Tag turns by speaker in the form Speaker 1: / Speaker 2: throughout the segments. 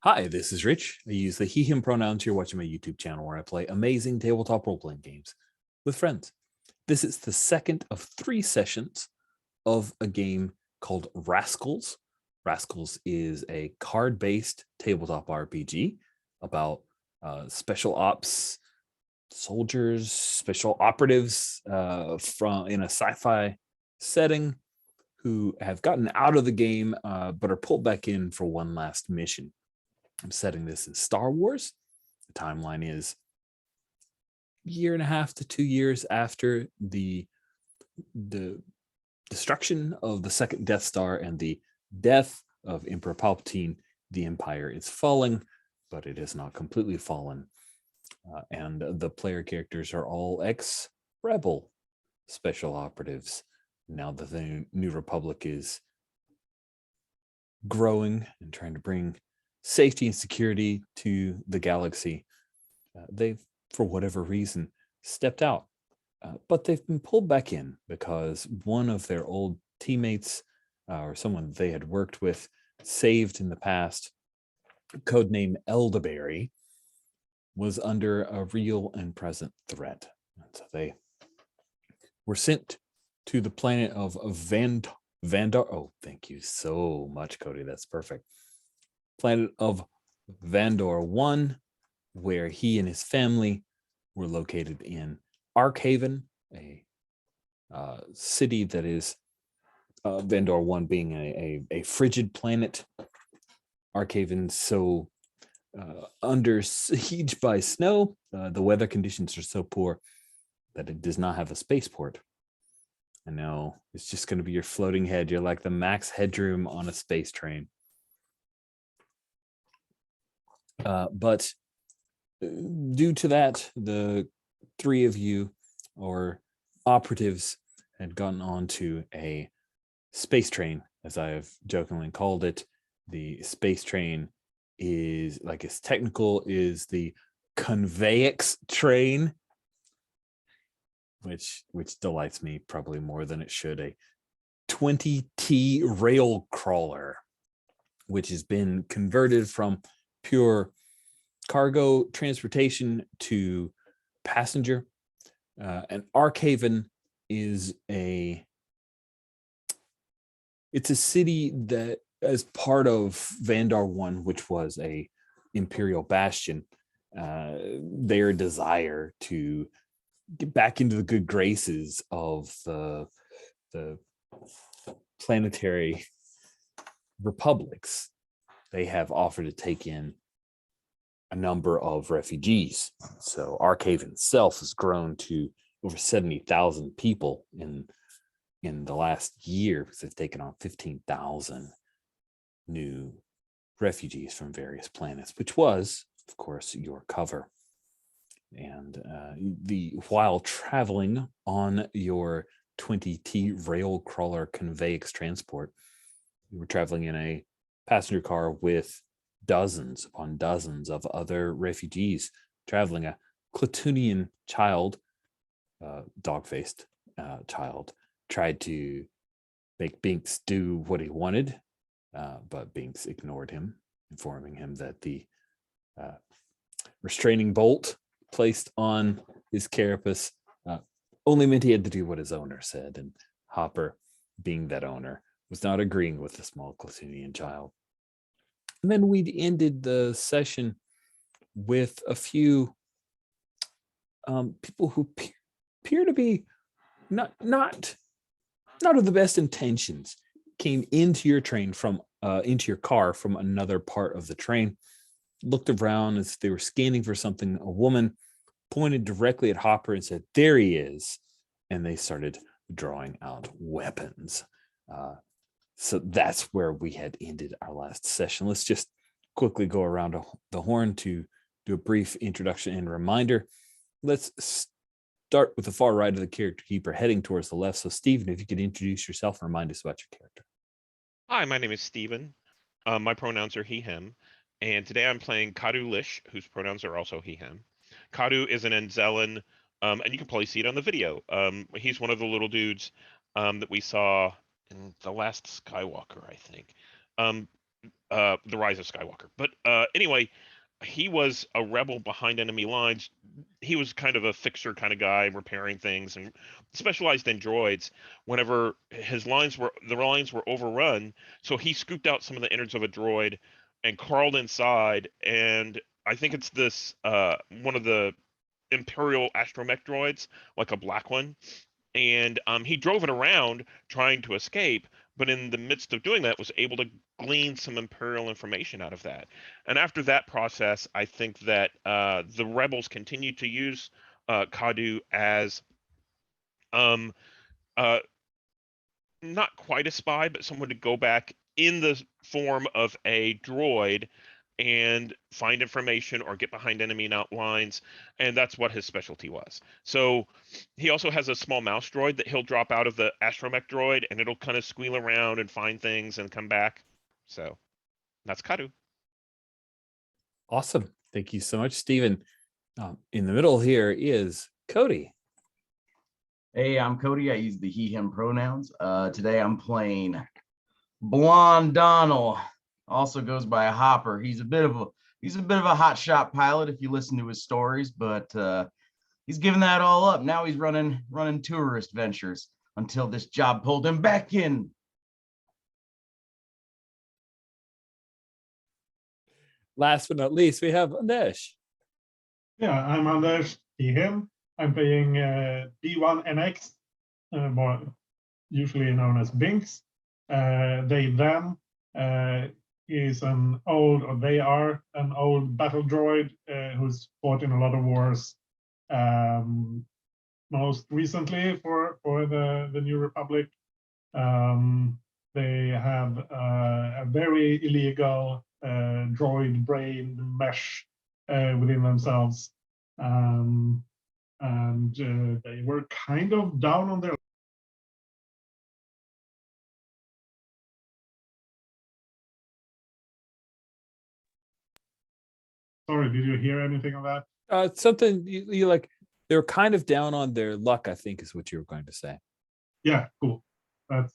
Speaker 1: Hi, this is Rich. I use the he, him pronouns. You're watching my YouTube channel where I play amazing tabletop role playing games with friends. This is the second of 3 sessions of a game called Rascals. Rascals is a card based tabletop RPG about special ops soldiers, special operatives from in a sci fi setting who have gotten out of the game but are pulled back in for one last mission. I'm setting this in Star Wars. The timeline is a year and a half to 2 years after the destruction of the second Death Star and the death of Emperor Palpatine. The Empire is falling, but it has not completely fallen. And the player characters are all ex-rebel special operatives. Now that the New Republic is growing and trying to bring safety and security to the galaxy, they've, for whatever reason, stepped out. But they've been pulled back in because one of their old teammates or someone they had worked with, saved in the past, codename Elderberry, was under a real and present threat. And so they were sent to the planet of Vandar. Oh, thank you so much, Cody. That's perfect. Planet of Vandor 1, where he and his family were located in Arkhaven, a city that is Vandor 1 being a frigid planet. Arkhaven so under siege by snow. The weather conditions are so poor that it does not have a spaceport. I know it's just going to be your floating head. You're like the max headroom on a space train. But due to that, the three of you, or operatives, had gotten onto a space train, as I have jokingly called it. The space train is, like, its technical is the conveyex train, which delights me probably more than it should. A 20T rail crawler, which has been converted from pure cargo transportation to passenger. And Arkhaven is it's a city that, as part of Vandar 1, which was a Imperial bastion, their desire to get back into the good graces of the planetary republics, they have offered to take in a number of refugees. So Arkhaven itself has grown to over 70,000 people in the last year, because they've taken on 15,000 new refugees from various planets, which was, of course, your cover. And while traveling on your 20T rail crawler conveyex transport, you were traveling in a passenger car with dozens upon dozens of other refugees traveling. A Clatunian child, dog-faced child, tried to make Binks do what he wanted, but Binks ignored him, informing him that the restraining bolt placed on his carapace only meant he had to do what his owner said. And Hopper, being that owner, was not agreeing with the small Clatunian child. And then we'd ended the session with a few people who appear to be not of the best intentions, came into your train from into your car from another part of the train, looked around as they were scanning for something. A woman pointed directly at Hopper and said, "There he is," and they started drawing out weapons. So that's where we had ended our last session. Let's just quickly go around the horn to do a brief introduction and reminder. Let's start with the far right of the character keeper, heading towards the left. So, Stephen, if you could introduce yourself and remind us about your character.
Speaker 2: Hi, my name is Steven. My pronouns are he, him. And today I'm playing Kadu Lish, whose pronouns are also he, him. Kadu is an Enzellan, and you can probably see it on the video. He's one of the little dudes that we saw in The Last Skywalker, I think. The Rise of Skywalker. But anyway, he was a rebel behind enemy lines. He was kind of a fixer kind of guy, repairing things and specialized in droids. Whenever the lines were overrun, so he scooped out some of the innards of a droid and crawled inside. And I think it's this one of the Imperial astromech droids, like a black one, and he drove it around trying to escape, but in the midst of doing that was able to glean some imperial information out of that. And after that process, I think that the rebels continued to use Kadu as um, uh, not quite a spy, but someone to go back in the form of a droid and find information or get behind enemy lines, and that's what his specialty was. So he also has a small mouse droid that he'll drop out of the astromech droid, and it'll kind of squeal around and find things and come back. So that's Kadu.
Speaker 1: Awesome. Thank you so much, Stephen. In the middle here is Cody.
Speaker 3: Hey, I'm Cody. I use the he, him pronouns. Today I'm playing Blonde Donald. Also goes by a Hopper. He's a bit of a hot shot pilot if you listen to his stories, but he's given that all up. Now he's running tourist ventures until this job pulled him back in.
Speaker 1: Last but not least, we have Anesh.
Speaker 4: Yeah, I'm Anders, he, him. I'm playing B1NX, more usually known as Binks. They, them is an old, or they are an old battle droid who's fought in a lot of wars. Most recently for the New Republic. They have a very illegal droid brain mesh within themselves. And they were kind of down on their Sorry, did you hear anything of that?
Speaker 1: Something you like, they were kind of down on their luck, I think is what you were going to say.
Speaker 4: Yeah, cool. That's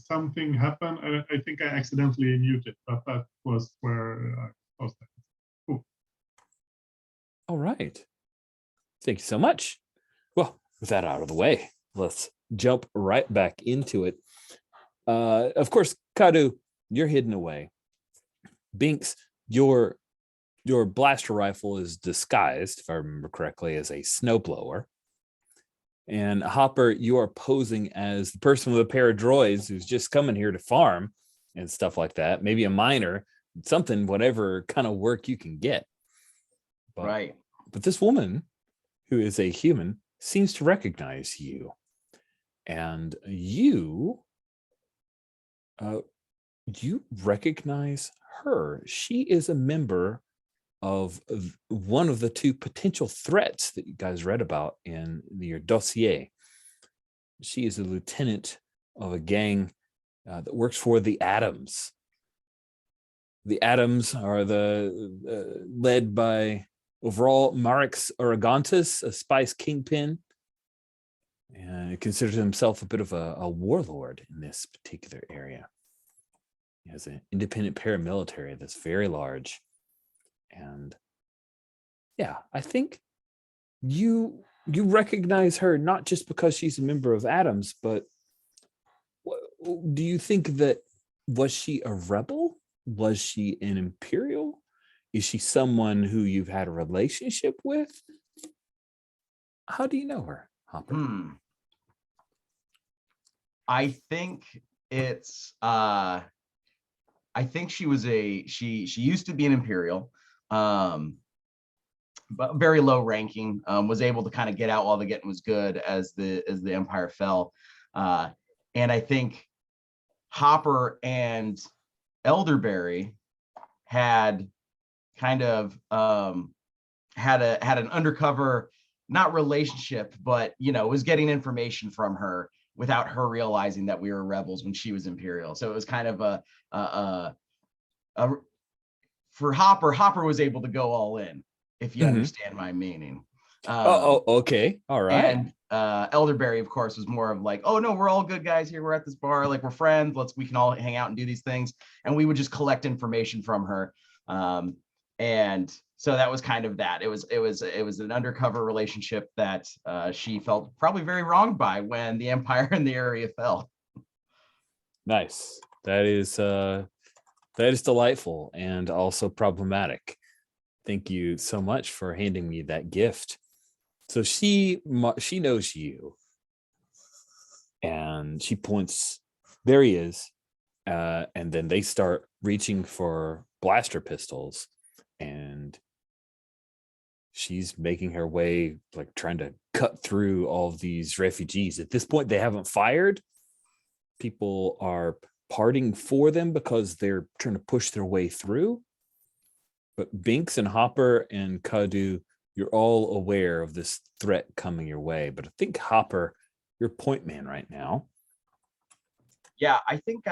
Speaker 4: something happened. I think I accidentally muted, but that was where I was. Cool.
Speaker 1: All right. Thank you so much. Well, with that out of the way, let's jump right back into it. Of course, Kadu, you're hidden away. Binks, your blaster rifle is disguised, if I remember correctly, as a snowblower. And Hopper, you are posing as the person with a pair of droids who's just coming here to farm and stuff like that. Maybe a miner, something, whatever kind of work you can get.
Speaker 3: Right.
Speaker 1: But this woman, who is a human, seems to recognize you. And you recognize her. She is a member of one of the two potential threats that you guys read about in your dossier. She is a lieutenant of a gang that works for the Atoms. The Atoms are led by overall Marix Aragantis, a spice kingpin, and he considers himself a bit of a warlord in this particular area. He has an independent paramilitary that's very large. And yeah, I think you recognize her not just because she's a member of Atoms, but do you think that, was she a rebel? Was she an Imperial? Is she someone who you've had a relationship with? How do you know her, Hopper?
Speaker 3: I think it's I think she was she used to be an Imperial, but very low ranking, was able to kind of get out while the getting was good as the Empire fell. And I think Hopper and Elderberry had kind of had an undercover, not relationship, but was getting information from her without her realizing that we were rebels when she was Imperial. So it was kind of for Hopper was able to go all in, if you understand my meaning.
Speaker 1: Okay, all right.
Speaker 3: And Elderberry, of course, was more of like, oh no, we're all good guys here. We're at this bar, like we're friends. We can all hang out and do these things. And we would just collect information from her. And so that was kind of that. It was an undercover relationship that she felt probably very wronged by when the empire in the area fell.
Speaker 1: Nice. That is delightful and also problematic. Thank you so much for handing me that gift. So she knows you, and she points. There he is, and then they start reaching for blaster pistols, and she's making her way, like trying to cut through all of these refugees. At this point, they haven't fired. People are parting for them because they're trying to push their way through. But Binks and Hopper and Kadu, you're all aware of this threat coming your way. But I think Hopper, you're point man right now.
Speaker 3: Yeah, I think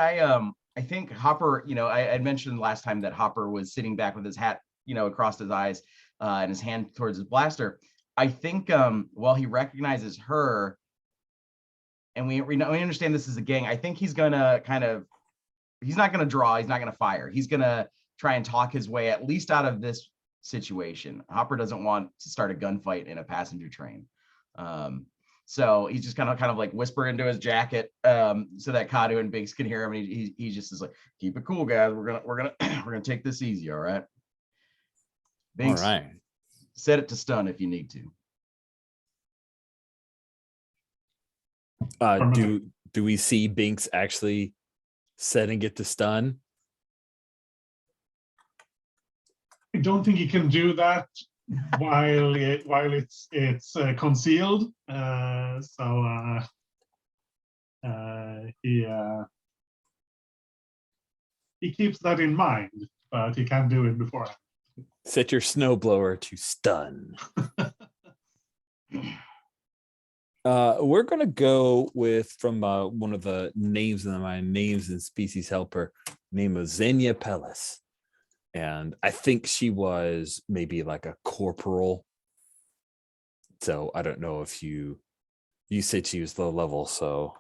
Speaker 3: Hopper, I had mentioned last time that Hopper was sitting back with his hat, across his eyes and his hand towards his blaster. I think while he recognizes her, and we understand this is a gang, I think he's gonna he's not gonna draw, he's not gonna fire. He's gonna try and talk his way at least out of this situation. Hopper doesn't want to start a gunfight in a passenger train. So he's just kind of like whisper into his jacket so that Kadu and Binks can hear him. And he just is like, keep it cool, guys. We're gonna take this easy, all right? Binks,
Speaker 1: All right.
Speaker 3: set it to stun if you need to.
Speaker 1: Do we see Binks actually setting it to stun?
Speaker 4: I don't think he can do that while it's concealed. He keeps that in mind, but he can't do it before.
Speaker 1: Set your snowblower to stun. We're going to go with from one of the names in my names and species helper, name of Xenia Pellis. And I think she was maybe like a corporal. So I don't know if you said she was low level, so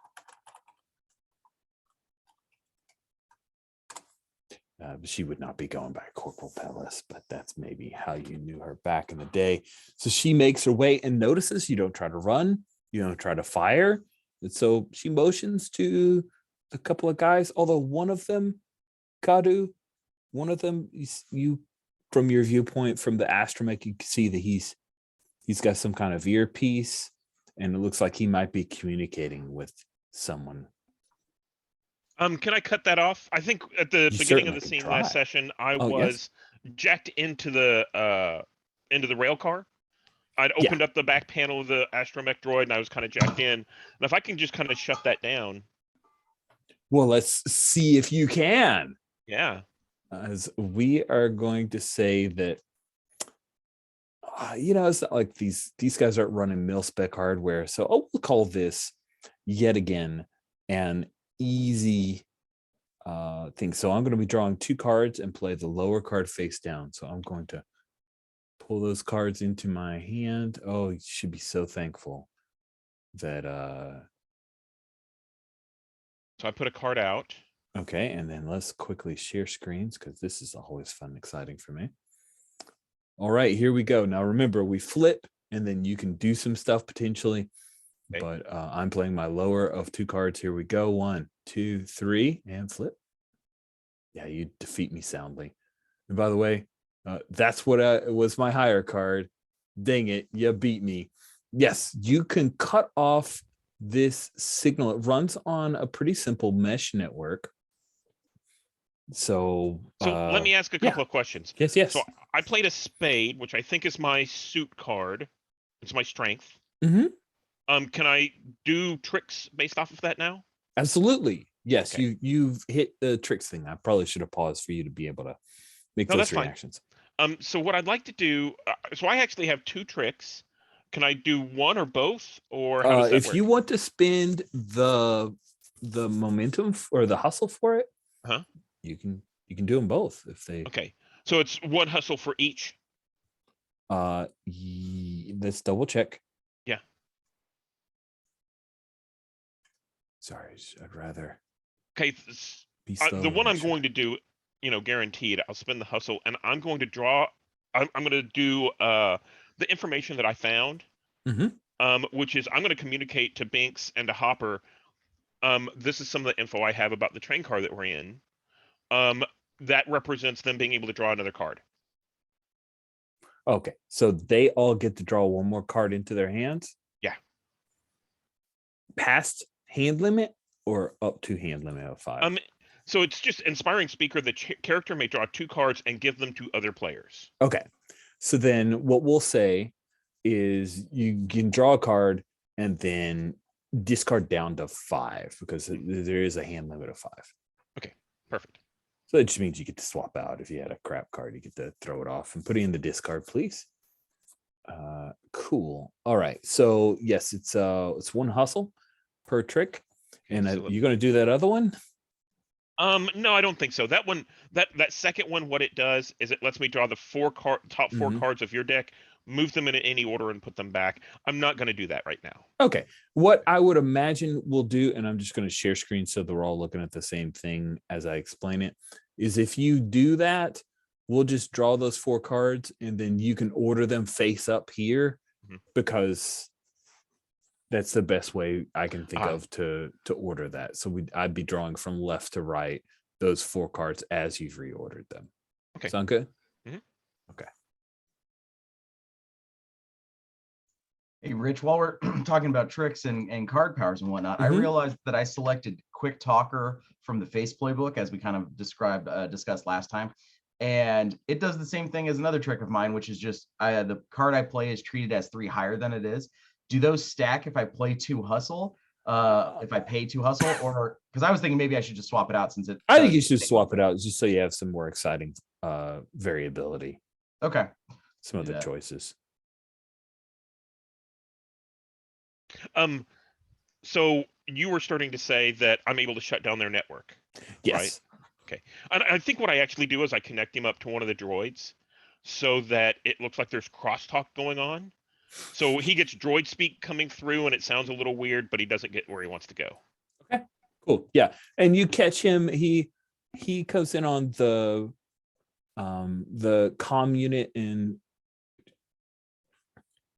Speaker 1: she would not be going by Corporal Pellis, but that's maybe how you knew her back in the day. So she makes her way and notices you don't try to run, you don't try to fire. And so she motions to a couple of guys, although one of them, Kadu, one of them, you from your viewpoint from the astromech, you can see that he's got some kind of earpiece, and it looks like he might be communicating with someone.
Speaker 2: Can I cut that off? I think at the beginning of the scene last session, I was jacked into the rail car. I'd opened up the back panel of the astromech droid, and I was kind of jacked in. And if I can just kind of shut that down.
Speaker 1: Well, let's see if you can.
Speaker 2: Yeah.
Speaker 1: As we are going to say that, it's not like these guys aren't running mil-spec hardware. So we'll call this yet again an easy thing. So I'm going to be drawing 2 cards and play the lower card face down. So I'm going to pull those cards into my hand. Oh, you should be so thankful that
Speaker 2: So I put a card out.
Speaker 1: Okay, and then let's quickly share screens because this is always fun and exciting for me. All right, here we go. Now remember, we flip and then you can do some stuff potentially. Okay. But I'm playing my lower of 2 cards. Here we go. 1, 2, 3, and flip. Yeah, you defeat me soundly. And by the way, that's what was my higher card. Dang it, you beat me. Yes, you can cut off this signal. It runs on a pretty simple mesh network. So
Speaker 2: let me ask a couple of questions.
Speaker 1: Yes.
Speaker 2: So I played a spade, which I think is my suit card. It's my strength.
Speaker 1: Mm-hmm.
Speaker 2: Can I do tricks based off of that now?
Speaker 1: Absolutely. Yes,
Speaker 2: okay.
Speaker 1: You've hit the tricks thing. I probably should have paused for you to be able to make those reactions.
Speaker 2: Fine. So what I'd like to do, so I actually have 2 tricks. Can I do one or both, or how does that
Speaker 1: if
Speaker 2: work?
Speaker 1: you want to spend the momentum or the hustle for it, you can do them both if they.
Speaker 2: Okay, so it's 1 hustle for each.
Speaker 1: Let's double check.
Speaker 2: Yeah.
Speaker 1: Sorry, I'd rather
Speaker 2: Okay,
Speaker 1: be slow.
Speaker 2: the
Speaker 1: and
Speaker 2: one
Speaker 1: make
Speaker 2: I'm
Speaker 1: sure.
Speaker 2: going to do, guaranteed, I'll spend the hustle, and I'm going to draw. I'm going to do the information that I found,
Speaker 1: Mhm.
Speaker 2: which is I'm going to communicate to Binks and to Hopper. This is some of the info I have about the train car that we're in. That represents them being able to draw another card.
Speaker 1: Okay, so they all get to draw one more card into their hands?
Speaker 2: Yeah.
Speaker 1: Past hand limit or up to hand limit of 5?
Speaker 2: So it's just inspiring speaker. The character may draw 2 cards and give them to other players.
Speaker 1: Okay, so then what we'll say is you can draw a card and then discard down to 5 because there is a hand limit of 5.
Speaker 2: Okay, perfect.
Speaker 1: So it just means you get to swap out. If you had a crap card, you get to throw it off and put it in the discard, please. Cool. All right. So yes, it's 1 hustle per trick. And
Speaker 2: So
Speaker 1: you're going to do that other one?
Speaker 2: No, I don't think so. That one, that second one, what it does is it lets me draw the top 4
Speaker 1: Mhm.
Speaker 2: cards of your deck, move them in any order, and put them back. I'm not going to do that right now.
Speaker 1: Okay. What I would imagine we'll do, and I'm just going to share screen so that we're all looking at the same thing as I explain it, is if you do that, we'll just draw those 4 cards and then you can order them face up here
Speaker 2: Mhm.
Speaker 1: because that's the best way I can think
Speaker 2: Ah.
Speaker 1: of to order that. So I'd be drawing from left to right those 4 cards as you've reordered them.
Speaker 2: Okay.
Speaker 1: Sound good?
Speaker 2: Mhm.
Speaker 1: Okay.
Speaker 3: Hey, Rich, while we're talking about tricks and card powers and whatnot, I
Speaker 1: Mhm.
Speaker 3: realized that I selected Quick Talker from the Face Playbook, as we kind of discussed last time. And it does the same thing as another trick of mine, which is just the card I play is treated as 3 higher than it is. Do those stack if I play 2 hustle? If I pay 2 hustle, or because I was thinking maybe I should just swap it out since it.
Speaker 1: I think
Speaker 3: does
Speaker 1: you should
Speaker 3: take
Speaker 1: swap
Speaker 3: over.
Speaker 1: it out just so you have some more exciting variability,
Speaker 3: Okay.
Speaker 1: some
Speaker 3: Do
Speaker 1: other
Speaker 3: that.
Speaker 1: choices.
Speaker 2: So you were starting to say that I'm able to shut down their network.
Speaker 1: Yes.
Speaker 2: Okay. And I think what I actually do is I connect him up to one of the droids so that it looks like there's crosstalk going on. So he gets droid speak coming through and it sounds a little weird, but he doesn't get where he wants to go.
Speaker 1: Okay. Cool. Yeah. And you catch him. He comes in on the comm unit, and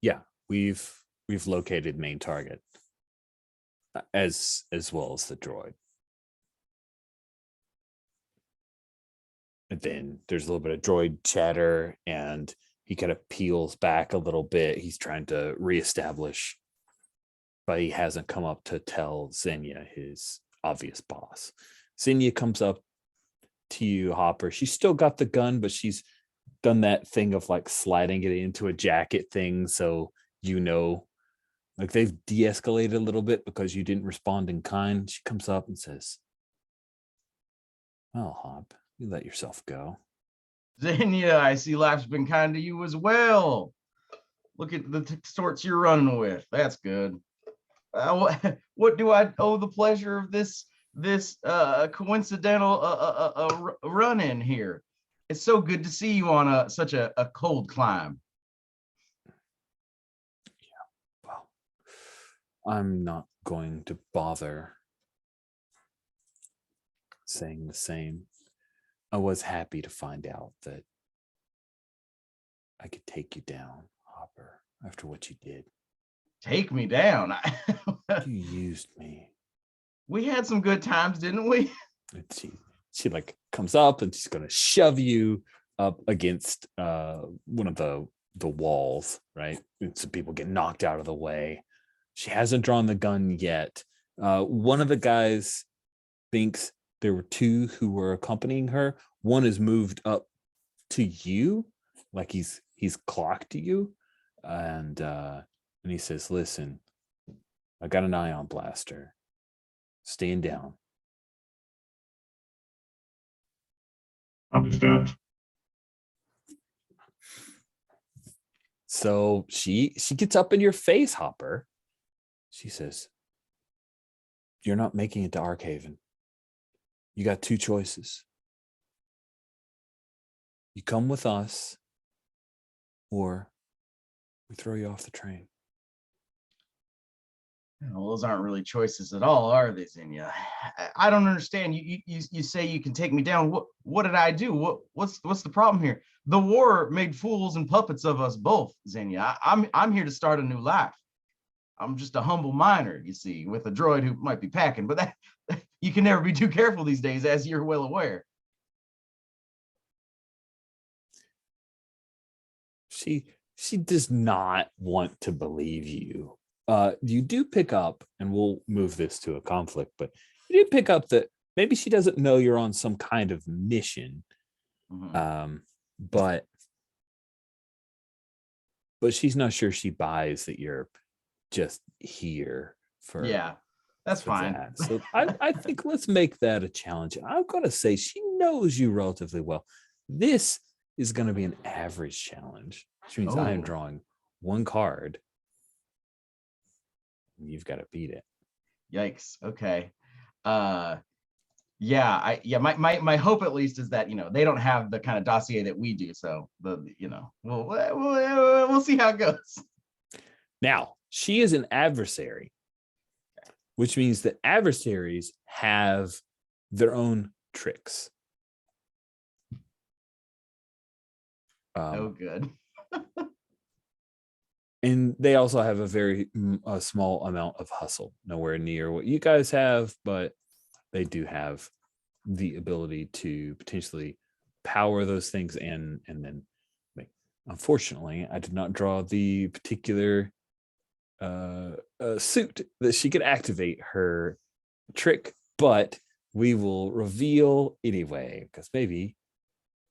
Speaker 1: yeah, we've located main target as well as the droid. And then there's a little bit of droid chatter, and he kind of peels back a little bit. He's trying to reestablish, but he hasn't come up to tell Xenia, his obvious boss. Xenia comes up to you, Hopper. She's still got the gun, but she's done that thing of like sliding it into a jacket thing. So, like they've de-escalated a little bit because you didn't respond in kind. She comes up and says, "Well, Hop, you let yourself go."
Speaker 3: Xenia, I see life's been kind to you as well. Look at the sorts you're running with. That's good. What do I owe the pleasure of this coincidental run in here? It's so good to see you on such a cold climb.
Speaker 1: Well, I'm not going to bother saying the same. I was happy to find out that I could take you down, Hopper, after what you did.
Speaker 3: Take me down.
Speaker 1: You used me.
Speaker 3: We had some good times, didn't we?
Speaker 1: And she like comes up and she's gonna shove you up against one of the walls, right? And some people get knocked out of the way. She hasn't drawn the gun yet. One of the guys thinks there were 2 who were accompanying her. One is moved up to you, like he's clocked you, and he says, "Listen, I got an ion blaster. Stand down."
Speaker 4: Understood.
Speaker 1: So she gets up in your face, Hopper. She says, "You're not making it to Arkhaven. You got 2 choices. You come with us, or we throw you off the train."
Speaker 3: Well, those aren't really choices at all, are they, Xenia? I don't understand. You say you can take me down. What did I do? What's the problem here? The war made fools and puppets of us both, Xenia. I'm here to start a new life. I'm just a humble miner, you see, with a droid who might be packing, but that you can never be too careful these days, as you're well aware.
Speaker 1: She does not want to believe you. You do pick up, and we'll move this to a conflict, but you do pick up that maybe she doesn't know you're on some kind of mission. But she's not sure she buys that you're just here for
Speaker 3: that's
Speaker 1: for
Speaker 3: fine.
Speaker 1: that. So I think let's make that a challenge. I've got to say, she knows you relatively well. This is going to be an average challenge, which means I am drawing one card. You've got to beat it.
Speaker 3: Yikes. Okay. My hope at least is that they don't have the kind of dossier that we do. So we'll see how it goes.
Speaker 1: Now, she is an adversary, which means that adversaries have their own tricks.
Speaker 3: Good.
Speaker 1: And they also have a very small amount of hustle, nowhere near what you guys have, but they do have the ability to potentially power those things and then make. Unfortunately, I did not draw the particular suit that she could activate her trick, but we will reveal anyway, because maybe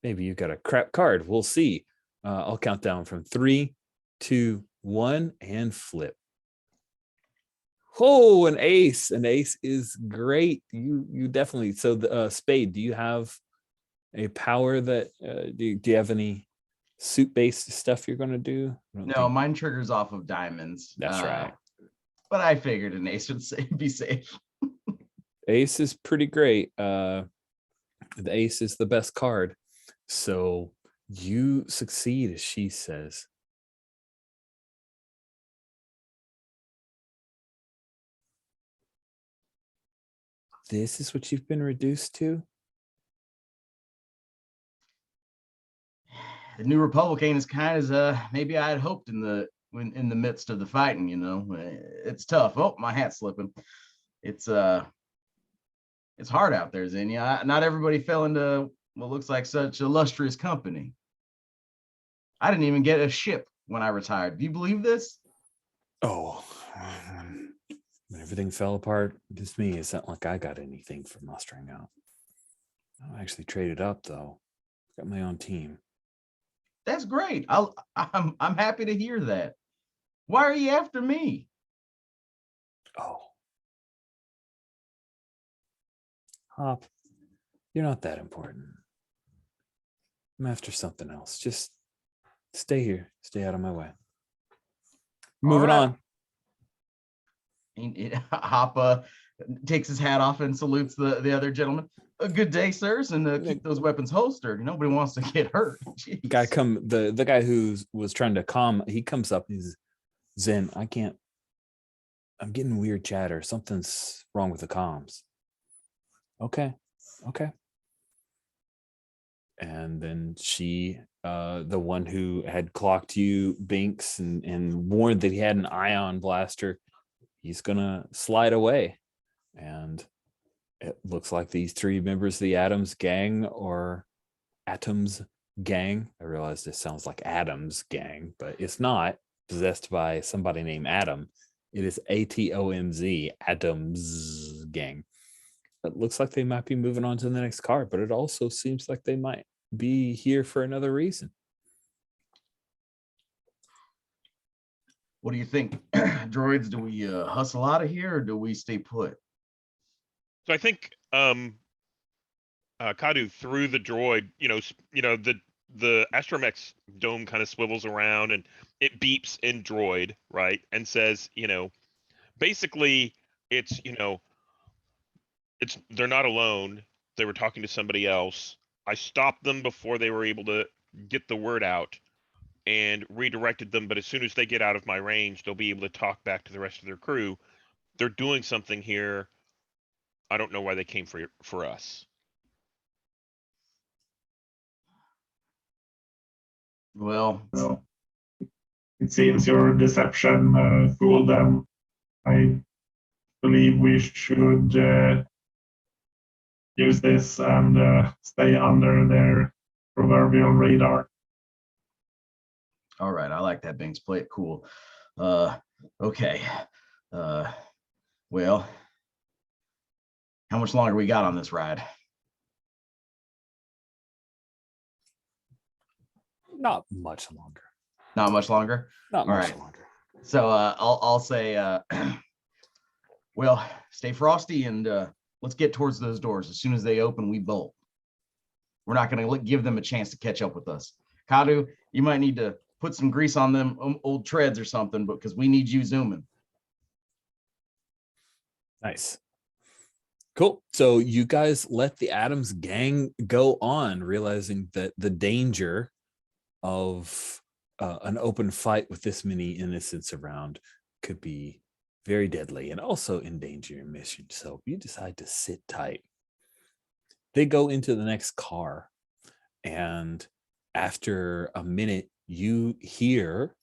Speaker 1: you've got a crap card. We'll see. I'll count down from 3, 2, 1, and flip. Oh, an ace. An ace is great. You definitely. So the spade, do you have a power that do you have any suit-based stuff you're going to do?
Speaker 3: No, mine triggers off of diamonds.
Speaker 1: That's right.
Speaker 3: But I figured an ace would be safe.
Speaker 1: Ace is pretty great. The ace is the best card. So you succeed, as she says. This is what you've been reduced to?
Speaker 3: The New Republic ain't as kind as maybe I had hoped in the midst of the fighting. It's tough. Oh, my hat's slipping. It's hard out there, Xenia. Not everybody fell into what looks like such illustrious company. I didn't even get a ship when I retired. Do you believe this?
Speaker 1: Oh, when everything fell apart, just me. It's not like I got anything for mustering out. I actually traded up though. Got my own team.
Speaker 3: That's great. I'm happy to hear that. Why are you after me?
Speaker 1: Oh, Hop, you're not that important. I'm after something else. Just stay here. Stay out of my way. Moving on.
Speaker 3: Hop takes his hat off and salutes the other gentleman. A good day, sirs, and keep those weapons holstered. Nobody wants to get hurt. Jeez.
Speaker 1: The guy who was trying to calm, he comes up. He's Zen. I can't. I'm getting weird chatter. Something's wrong with the comms. Okay. And then she, the one who had clocked you, Binks, and warned that he had an ion blaster, he's gonna slide away. And it looks like these 3 members of the Atoms gang or Atoms gang. I realize this sounds like Adams gang, but it's not possessed by somebody named Adam. It is ATOMZ, Atoms gang. It looks like they might be moving on to the next card, but it also seems like they might be here for another reason.
Speaker 3: What do you think, droids? Do we hustle out of here, or do we stay put?
Speaker 2: So I think Kadu threw the droid. The astromech's dome kind of swivels around and it beeps in droid, right, and says, basically it's they're not alone. They were talking to somebody else. I stopped them before they were able to get the word out and redirected them. But as soon as they get out of my range, they'll be able to talk back to the rest of their crew. they're doing something here. I don't know why they came for us.
Speaker 3: Well,
Speaker 4: It seems your deception fooled them. I believe we should use this and stay under their proverbial radar.
Speaker 3: all right, I like that, Binks. Play it cool. Okay. Well, how much longer we got on this ride?
Speaker 1: Not much longer.
Speaker 3: Not much longer.
Speaker 1: Not
Speaker 3: All
Speaker 1: much
Speaker 3: right.
Speaker 1: longer.
Speaker 3: So I'll say, well, stay frosty and let's get towards those doors. As soon as they open, we bolt. We're not going to give them a chance to catch up with us. Kadu, you might need to put some grease on them old treads or something, because we need you zooming.
Speaker 1: Nice. Cool. So you guys let the Adams gang go on, realizing that the danger of an open fight with this many innocents around could be very deadly and also endanger your mission. So you decide to sit tight. They go into the next car, and after a minute, you hear,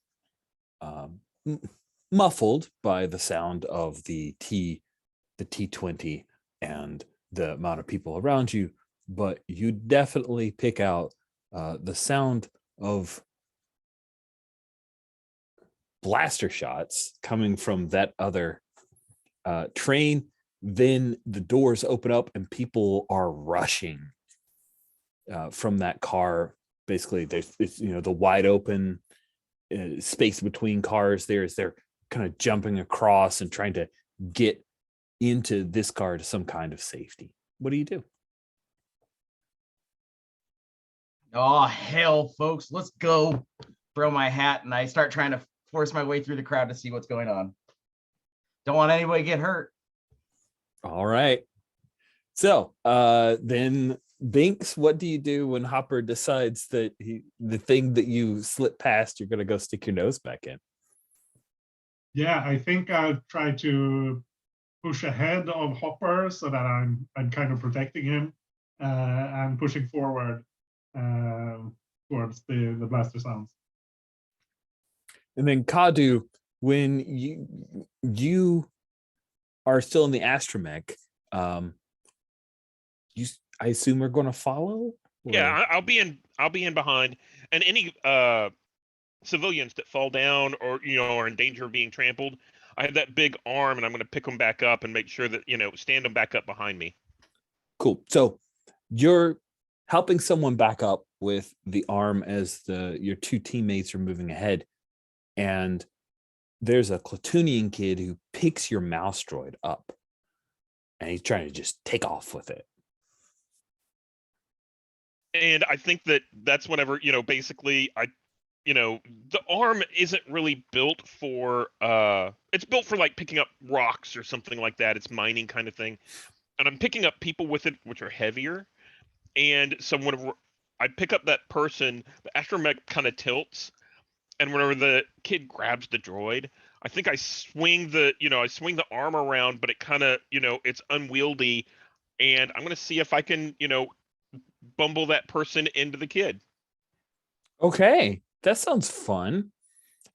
Speaker 1: muffled by the sound of the T20 and the amount of people around you, but you definitely pick out the sound of blaster shots coming from that other train. Then the doors open up and people are rushing from that car. Basically, there's the wide open space between cars. They're kind of jumping across and trying to get into this car to some kind of safety. What do you do?
Speaker 3: Oh, hell, folks, let's go. Throw my hat and I start trying to force my way through the crowd to see what's going on. Don't want anybody to get hurt.
Speaker 1: All right. So then, Binks, what do you do when Hopper decides that the thing that you slipped past, you're going to go stick your nose back in?
Speaker 4: Yeah, I think I'll try to push ahead of Hopper so that I'm kind of protecting him and pushing forward towards the blaster sounds.
Speaker 1: And then Kadu, when you are still in the astromech, I assume we're going to follow.
Speaker 2: Yeah, I'll be in behind, and any civilians that fall down or are in danger of being trampled, I have that big arm, and I'm going to pick them back up and make sure that stand them back up behind me.
Speaker 1: Cool. So you're helping someone back up with the arm as your two teammates are moving ahead, and there's a Clatoonian kid who picks your mouse droid up, and he's trying to just take off with it.
Speaker 2: And I think that's whenever basically the arm isn't really built for it's built for like picking up rocks or something like that. It's mining kind of thing, and I'm picking up people with it which are heavier, and so whenever I pick up that person, the astromech kind of tilts, and whenever the kid grabs the droid, I think I swing the arm around, but it kind of it's unwieldy, and I'm gonna see if I can bumble that person into the kid.
Speaker 1: Okay, that sounds fun.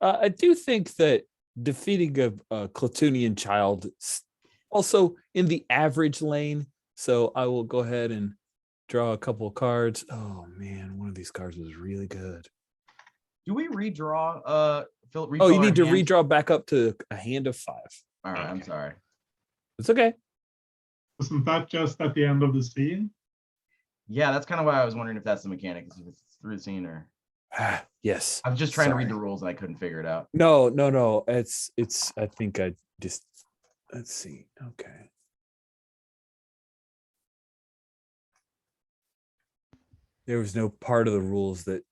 Speaker 1: I do think that defeating a Clatoonian child also in the average lane. So I will go ahead and draw a couple of cards. Oh man, one of these cards was really good.
Speaker 3: Do we redraw?
Speaker 1: Oh, you need to redraw back up to a hand of 5.
Speaker 3: All right,
Speaker 2: Okay.
Speaker 3: I'm sorry.
Speaker 1: It's okay.
Speaker 4: Isn't that just at the end of the scene?
Speaker 3: Yeah, that's kind of why I was wondering if that's the mechanic, if it's through the scene or.
Speaker 1: Yes.
Speaker 3: I was just trying to read the rules and I couldn't figure it out.
Speaker 1: No. It's. I think I just. Let's see. Okay. There was no part of the rules that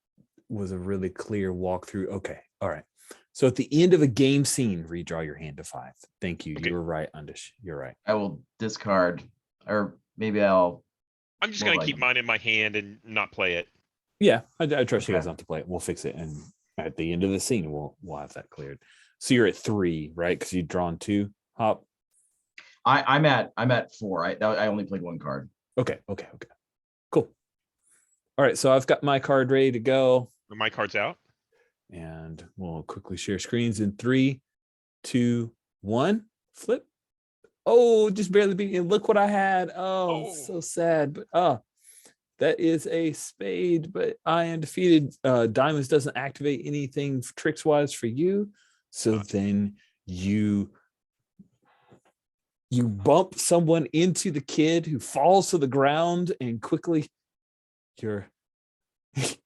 Speaker 1: was a really clear walkthrough. Okay. All right. So at the end of a game scene, redraw your hand to 5. Thank you.
Speaker 2: Okay.
Speaker 1: You were right, Undish. You're right.
Speaker 3: I will discard, or maybe I'm
Speaker 2: just gonna keep mine in my hand and not play it.
Speaker 1: Yeah, I trust you guys
Speaker 3: Okay.
Speaker 1: not to play it. We'll fix it, and at the end of the scene, we'll have that cleared. So you're at 3, right? Because you've drawn 2. Hop.
Speaker 3: I'm at 4. I only played 1 card.
Speaker 1: Okay. Cool. All right, so I've got my card ready to go.
Speaker 2: My card's out.
Speaker 1: And we'll quickly share screens in 3, 2, 1. Flip. Oh, just barely beat me. Look what I had. Oh, so sad. But that is a spade, but I am defeated. Diamonds doesn't activate anything tricks wise for you. So then you bump someone into the kid who falls to the ground, and quickly your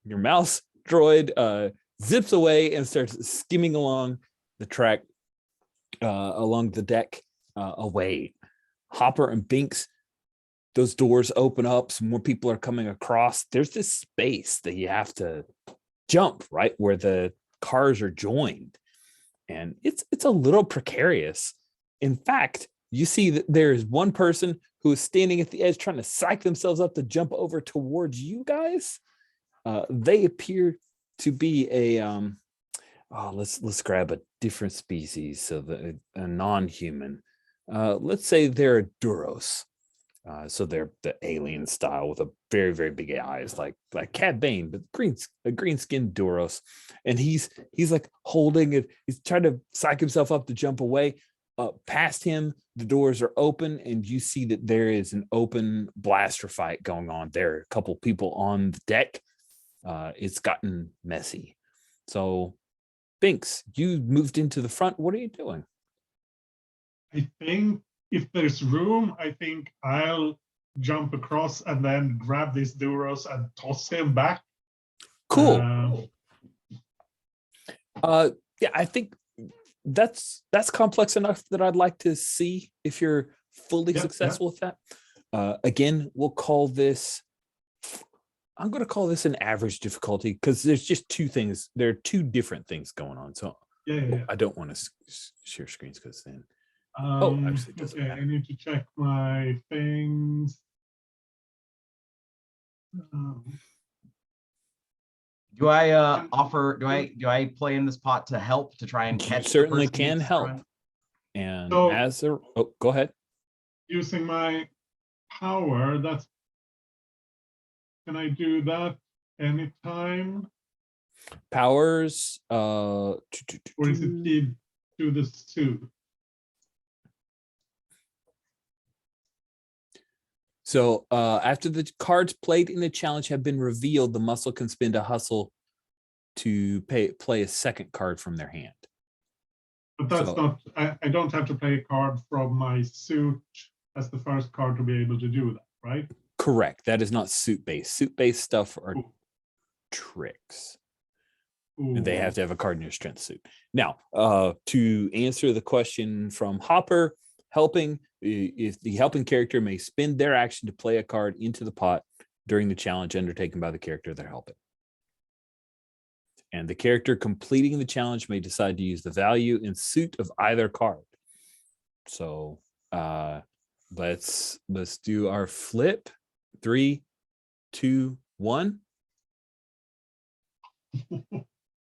Speaker 1: mouse droid zips away and starts skimming along the track, along the deck, away. Hopper and Binks, those doors open up. Some more people are coming across. There's this space that you have to jump, right, where the cars are joined. And it's a little precarious. In fact, you see that there's one person who is standing at the edge trying to psych themselves up to jump over towards you guys. They appear to be a let's grab a different species, so a non-human. Let's say they're a Duros. So they're the alien style with a very, very big eyes, like Cad Bane, but a green skinned Duros. And he's like holding it. He's trying to psych himself up to jump away. Past him, the doors are open, and you see that there is an open blaster fight going on. There are a couple people on the deck. It's gotten messy. So, Binks, you moved into the front. What are you doing?
Speaker 4: I think if there's room, I think I'll jump across and then grab this Duros and toss him back.
Speaker 1: Cool. Yeah, I think that's complex enough that I'd like to see if you're fully successful with that. Again, we'll call this, I'm going to call this an average difficulty, because there's just two things. There are two different things going on. So I don't want to share screens, because then actually, it doesn't matter.
Speaker 4: I need to check my things.
Speaker 3: Do I do I play in this pot to help, to try and catch?
Speaker 1: You certainly can help. And so, go ahead.
Speaker 4: Using my power, can I do that anytime?
Speaker 1: Powers,
Speaker 4: or is it keyed to the suit?
Speaker 1: So after the cards played in the challenge have been revealed, the muscle can spend a hustle to play a second card from their hand.
Speaker 4: But that's not, I don't have to play a card from my suit as the first card to be able to do that, right?
Speaker 1: Correct. That is not suit-based. Suit-based stuff are tricks. And they have to have a card in your strength suit. Now, to answer the question from Hopper, helping, if the helping character may spend their action to play a card into the pot during the challenge undertaken by the character they're helping. And the character completing the challenge may decide to use the value and suit of either card. So let's do our flip. 3, 2, 1.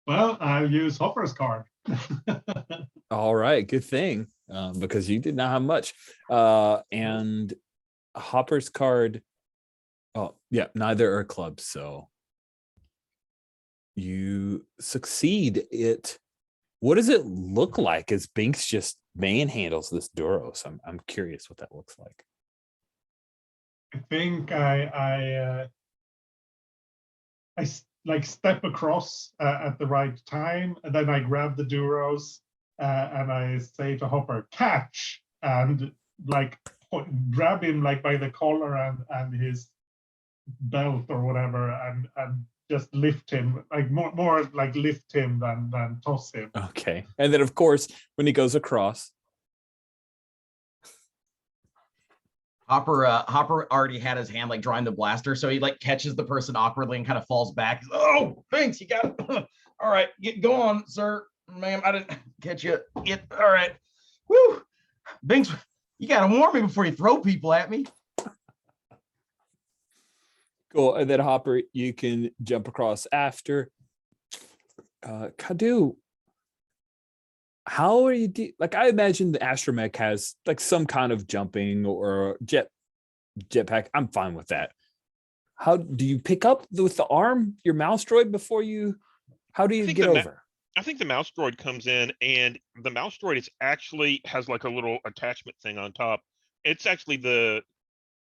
Speaker 4: Well, I'll use Hopper's card.
Speaker 1: All right, good thing, because you did not have much. And Hopper's card, neither are clubs, so you succeed. What does it look like as Binks just manhandles this Duros? I'm curious what that looks like.
Speaker 4: I think I like step across at the right time, and then I grab the Duros and I say to Hopper, catch, and like grab him like by the collar and his belt or whatever, and just lift him, like more like lift him than toss him.
Speaker 1: Okay. And then of course, when he goes across,
Speaker 3: Hopper already had his hand like drawing the blaster, so he like catches the person awkwardly and kind of falls back. Oh, thanks, you got it. All right, go on, sir, ma'am. I didn't catch you. All right, woo, Binks, you gotta warn me before you throw people at me.
Speaker 1: Cool. And then Hopper, you can jump across after. Kadu, how are you like? I imagine the astromech has like some kind of jumping or jetpack. I'm fine with that. How do you pick up with the arm your mouse droid before you? How do
Speaker 2: I
Speaker 1: you
Speaker 2: think
Speaker 1: get
Speaker 2: the
Speaker 1: over?
Speaker 2: I think the mouse droid comes in, and the mouse droid is actually has like a little attachment thing on top. It's actually the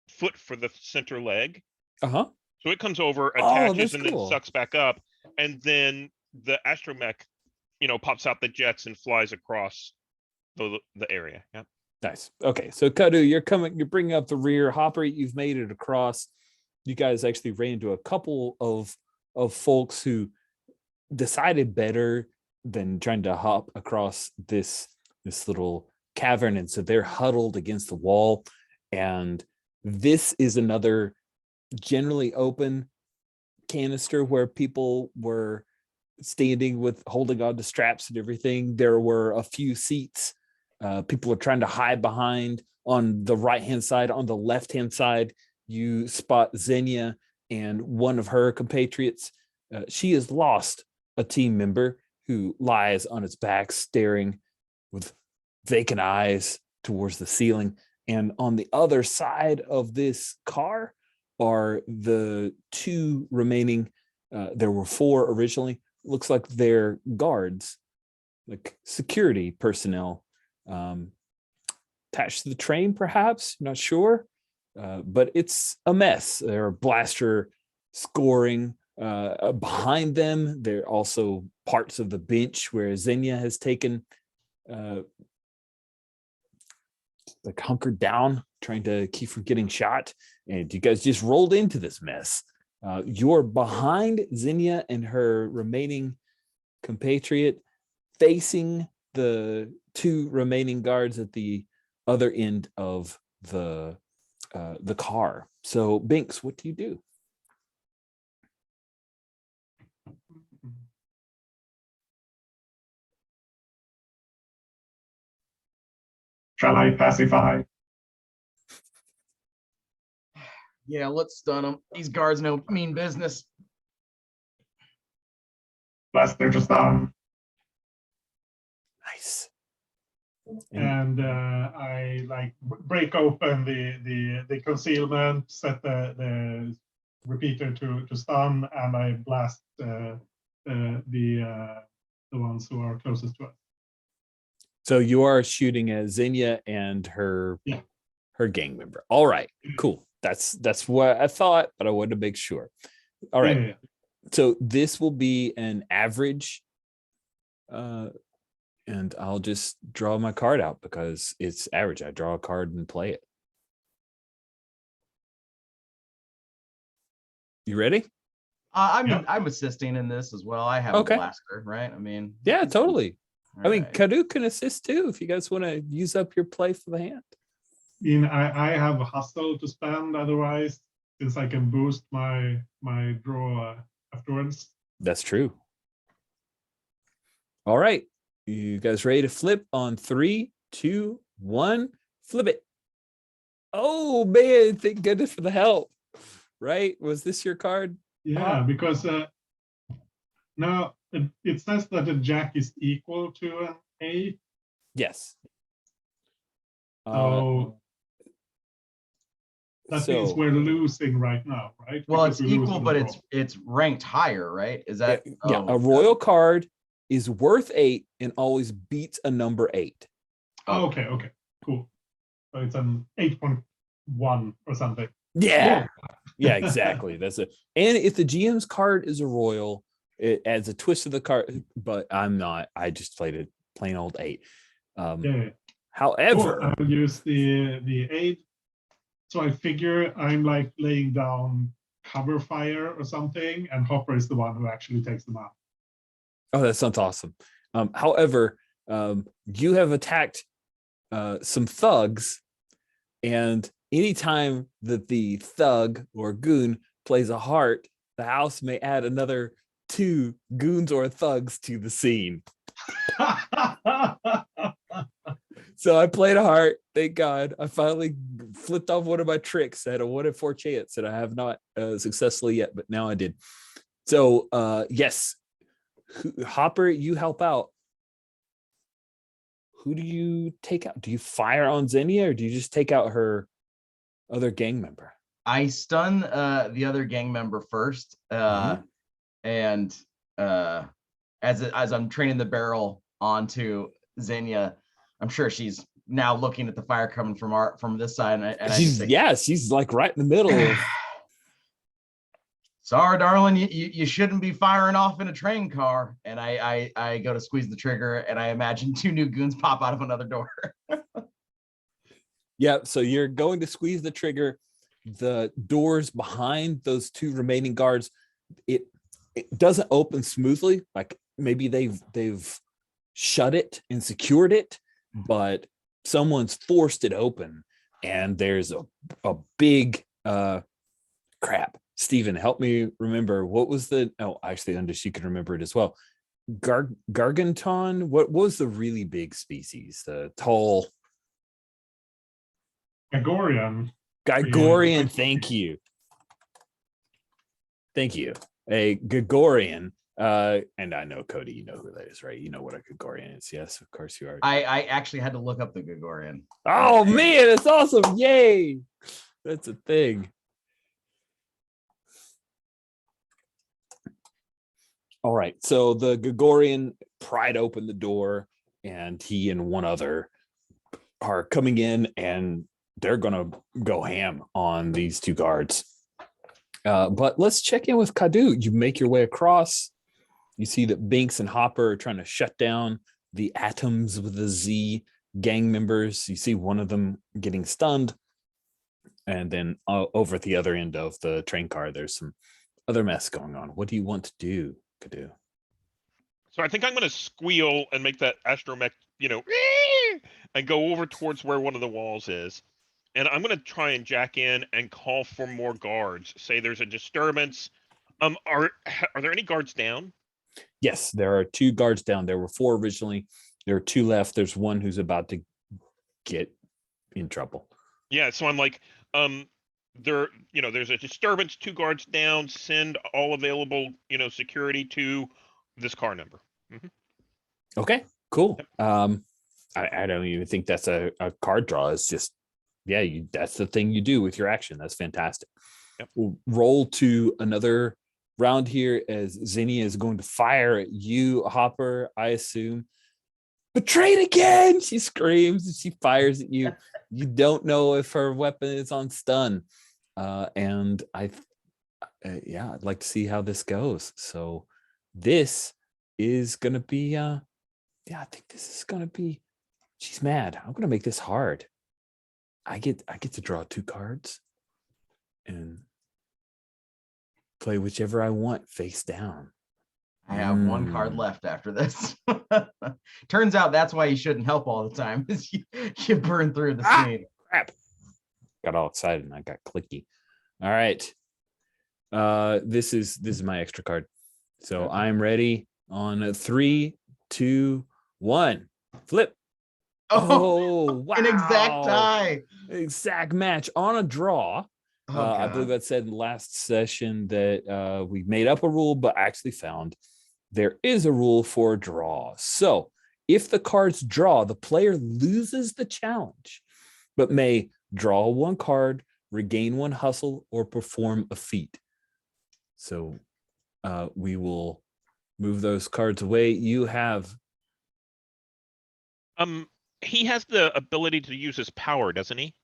Speaker 2: foot for the center leg.
Speaker 1: Uh-huh.
Speaker 2: So it comes over,
Speaker 1: Oh,
Speaker 2: attaches,
Speaker 1: that's
Speaker 2: and then
Speaker 1: cool.
Speaker 2: sucks back up, and then the astromech, pops out the jets and flies across the area. Yeah.
Speaker 1: Nice. Okay, so Kadu, you're bringing up the rear. Hopper, you've made it across. You guys actually ran into a couple of folks who decided better than trying to hop across this little cavern, and so they're huddled against the wall. And this is another generally open canister where people were standing with holding on to straps and everything. There were a few seats. People are trying to hide behind on the right hand side. On the left hand side, you spot Xenia and one of her compatriots. She has lost a team member who lies on its back, staring with vacant eyes towards the ceiling. And on the other side of this car are the two remaining. There were four originally. Looks like they're guards, like security personnel, attached to the train, perhaps. Not sure, but it's a mess. There are blaster scoring behind them. There are also parts of the bench where Xenia has taken, like hunkered down, trying to keep from getting shot. And you guys just rolled into this mess. You're behind Xenia and her remaining compatriot, facing the two remaining guards at the other end of the car. So, Binks, what do you do?
Speaker 4: Shall I pacify?
Speaker 3: Yeah, let's stun them. These guards know mean business.
Speaker 4: Blaster to stun.
Speaker 1: Nice.
Speaker 4: And I like break open the concealment, set the repeater to stun, and I blast the ones who are closest to us.
Speaker 1: So you are shooting at Xenia and her gang member. All right, cool. That's what I thought, but I wanted to make sure. All right.
Speaker 4: Yeah.
Speaker 1: So this will be an average, and I'll just draw my card out because it's average. I draw a card and play it. You ready?
Speaker 3: I'm assisting in this as well. I have
Speaker 1: Okay.
Speaker 3: a blaster, right? I mean,
Speaker 1: Yeah, totally. I mean,
Speaker 3: right.
Speaker 1: Kadu can assist too if you guys want to use up your play for the hand.
Speaker 4: I have a hustle to spend otherwise, since I can boost my draw afterwards.
Speaker 1: That's true. All right. You guys ready to flip on 3, 2, 1? Flip it. Oh man, thank goodness for the help. Right? Was this your card?
Speaker 4: Yeah, because now it says that the jack is equal to an 8.
Speaker 1: Yes.
Speaker 4: So that means we're losing right now, right?
Speaker 3: Well,
Speaker 4: Because
Speaker 3: it's
Speaker 4: we lose
Speaker 3: equal,
Speaker 4: the
Speaker 3: but
Speaker 4: draw.
Speaker 3: it's ranked higher, right? Is that
Speaker 1: yeah, a royal card is worth 8 and always beats a number 8.
Speaker 4: Oh, okay, cool. So it's an 8.1 or something.
Speaker 1: Yeah. Yeah, exactly. That's it. And if the GM's card is a royal, it adds a twist to the card, but I'm not. I just played a plain old 8. However,
Speaker 4: Cool. I'll use the 8. So I figure I'm like laying down cover fire or something, and Hopper is the one who actually takes them out.
Speaker 1: oh, that sounds awesome. However, you have attacked some thugs, and anytime that the thug or goon plays a heart, the house may add another 2 goons or thugs to the scene. So I played a heart. Thank God. I finally flipped off one of my tricks. I had a 1 in 4 chance, and I have not successfully yet, but now I did. So yes, Hopper, you help out. who do you take out? Do you fire on Xenia, or do you just take out her other gang member?
Speaker 3: I stun the other gang member first, and as I'm training the barrel onto Xenia, I'm sure she's now looking at the fire coming from this side, and
Speaker 1: she's like right in the middle.
Speaker 3: Sorry, darling, you shouldn't be firing off in a train car. And I go to squeeze the trigger, and I imagine 2 new goons pop out of another door.
Speaker 1: Yeah, so you're going to squeeze the trigger. The doors behind those 2 remaining guards, it doesn't open smoothly. Like maybe they've shut it and secured it, but someone's forced it open, and there's a big crap. Steven, help me remember, what was actually Undish, can remember it as well. Garganton, what was the really big species? The tall
Speaker 4: Gregorian.
Speaker 1: Thank you. A Gregorian. And I know, Cody, you know who that is, right? You know what a Gregorian is. Yes, of course you are.
Speaker 3: I actually had to look up the Gregorian.
Speaker 1: Oh man, that's awesome. Yay. That's a thing. All right, so the Gregorian pried open the door, and he and one other are coming in, and they're gonna go ham on these 2 guards. But let's check in with Kadu. You make your way across. You see that Binks and Hopper are trying to shut down the Atoms with the Z gang members. You see one of them getting stunned, and then over at the other end of the train car, there's some other mess going on. What do you want to do, Kadu?
Speaker 2: So I think I'm going to squeal and make that astromech, and go over towards where one of the walls is. And I'm going to try and jack in and call for more guards. Say there's a disturbance. Are there any guards down?
Speaker 1: Yes, there are 2 guards down. There were 4 originally. There are 2 left. There's one who's about to get in trouble.
Speaker 2: Yeah, so I'm like, there's a disturbance, 2 guards down, send all available, security to this car number.
Speaker 1: Okay, cool. I don't even think that's a card draw. It's just, that's the thing you do with your action. That's fantastic.
Speaker 2: Yep.
Speaker 1: We'll roll to another round here as Xenia is going to fire at you, Hopper, I assume. Betrayed again! She screams and she fires at you. You don't know if her weapon is on stun. And I'd like to see how this goes. So this is going to be, I think this is going to be, she's mad. I'm going to make this hard. I get to draw 2 cards and play whichever I want face down.
Speaker 3: I have 1 card left after this. Turns out that's why you shouldn't help all the time, is you burn through the scene.
Speaker 1: Crap. Got all excited and I got clicky. All right. This is my extra card. So okay. I'm ready on 3, 2, 1. Flip. Oh, wow.
Speaker 3: An exact tie.
Speaker 1: Exact match on a draw. I believe I said in the last session that we made up a rule, but actually found there is a rule for a draw. So if the cards draw, the player loses the challenge, but may draw 1 card, regain 1 hustle, or perform a feat. So we will move those cards away. You have...
Speaker 2: He has the ability to use his power, doesn't he?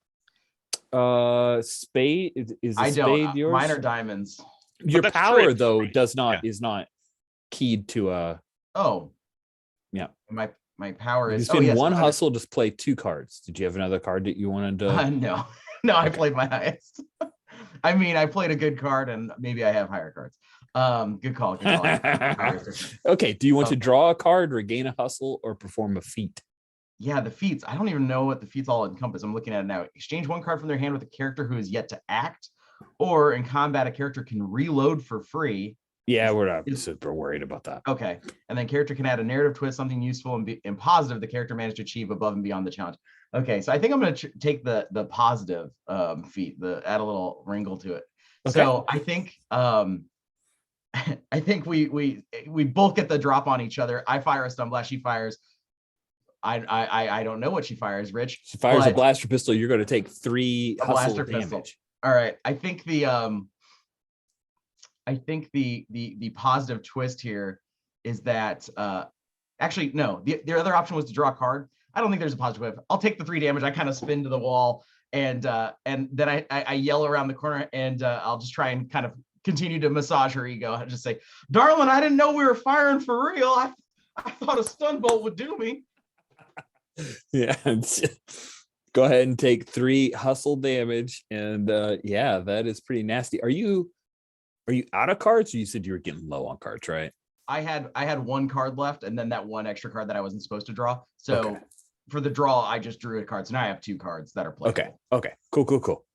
Speaker 1: Spade is
Speaker 3: I
Speaker 1: spade
Speaker 3: don't.
Speaker 1: yours?
Speaker 3: Mine are diamonds.
Speaker 1: Your power
Speaker 2: true.
Speaker 1: though
Speaker 2: Right.
Speaker 1: is not keyed to a.
Speaker 3: Oh,
Speaker 1: yeah.
Speaker 3: My power
Speaker 1: You
Speaker 3: is.
Speaker 1: spend
Speaker 3: yes,
Speaker 1: 1 hustle, just play 2 cards. Did you have another card that you wanted to?
Speaker 3: No, I played my highest. I mean, I played a good card, and maybe I have higher cards. Good call.
Speaker 1: Okay. Do you want to draw a card, regain a hustle, or perform a feat?
Speaker 3: Yeah, the feats. I don't even know what the feats all encompass. I'm looking at it now. Exchange 1 card from their hand with a character who is yet to act, or in combat, a character can reload for free.
Speaker 1: Yeah, we're not super worried about that.
Speaker 3: Okay. And then character can add a narrative twist, something useful and positive the character managed to achieve above and beyond the challenge. Okay, so I think I'm going to take the positive feat, add a little wrinkle to it. Okay. So I think we both get the drop on each other. I fire a stun blast, she fires. I don't know what she fires, Rich.
Speaker 1: She fires a
Speaker 3: but
Speaker 1: blaster pistol. You're going to take 3
Speaker 3: a
Speaker 1: hustle
Speaker 3: blaster
Speaker 1: damage.
Speaker 3: pistol. All right. I think the positive twist here is that actually no, the other option was to draw a card. I don't think there's a positive twist. I'll take the 3 damage. I kind of spin to the wall, and then I yell around the corner, and I'll just try and kind of continue to massage her ego. I just say, "Darling, I didn't know we were firing for real. I thought a stun bolt would do me."
Speaker 1: Yeah. Go ahead and take 3 hustle damage, and yeah, that is pretty nasty. Are you out of cards? Or you said you were getting low on cards, right?
Speaker 3: I had 1 card left, and then that 1 extra card that I wasn't supposed to draw. So
Speaker 1: Okay.
Speaker 3: for the draw, I just drew a card. So now I have 2 cards that are playable.
Speaker 1: Okay. Cool.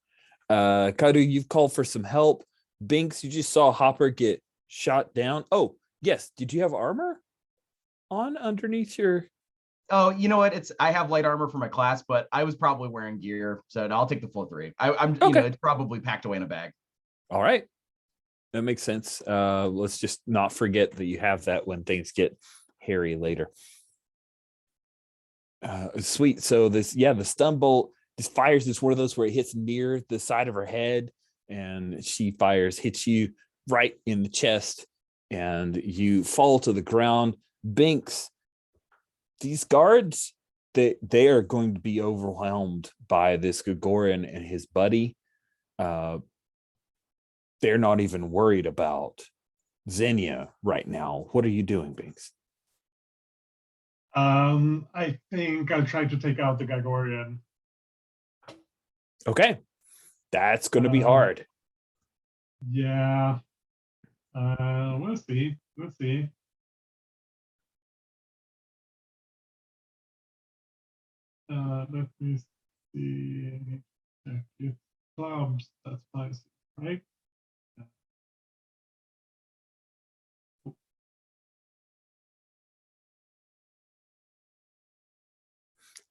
Speaker 1: Kadu, you've called for some help. Binks, you just saw Hopper get shot down. Oh, yes. Did you have armor on underneath your?
Speaker 3: Oh, you know what? I have light armor for my class, but I was probably wearing gear, so I'll take the full 3. I'm
Speaker 1: Okay.
Speaker 3: you know, it's probably packed away in a bag.
Speaker 1: All right. That makes sense. Let's just not forget that you have that when things get hairy later. Sweet. So the stun bolt just fires. It's one of those where it hits near the side of her head, and she hits you right in the chest, and you fall to the ground. Binks, these guards, they are going to be overwhelmed by this Gagarin and his buddy. They're not even worried about Xenia right now. What are you doing, Binks?
Speaker 4: I think I'll try to take out the Gagorian.
Speaker 1: Okay. That's going to be hard.
Speaker 4: Yeah. We'll see. Let me see. Check clubs. That's nice, right?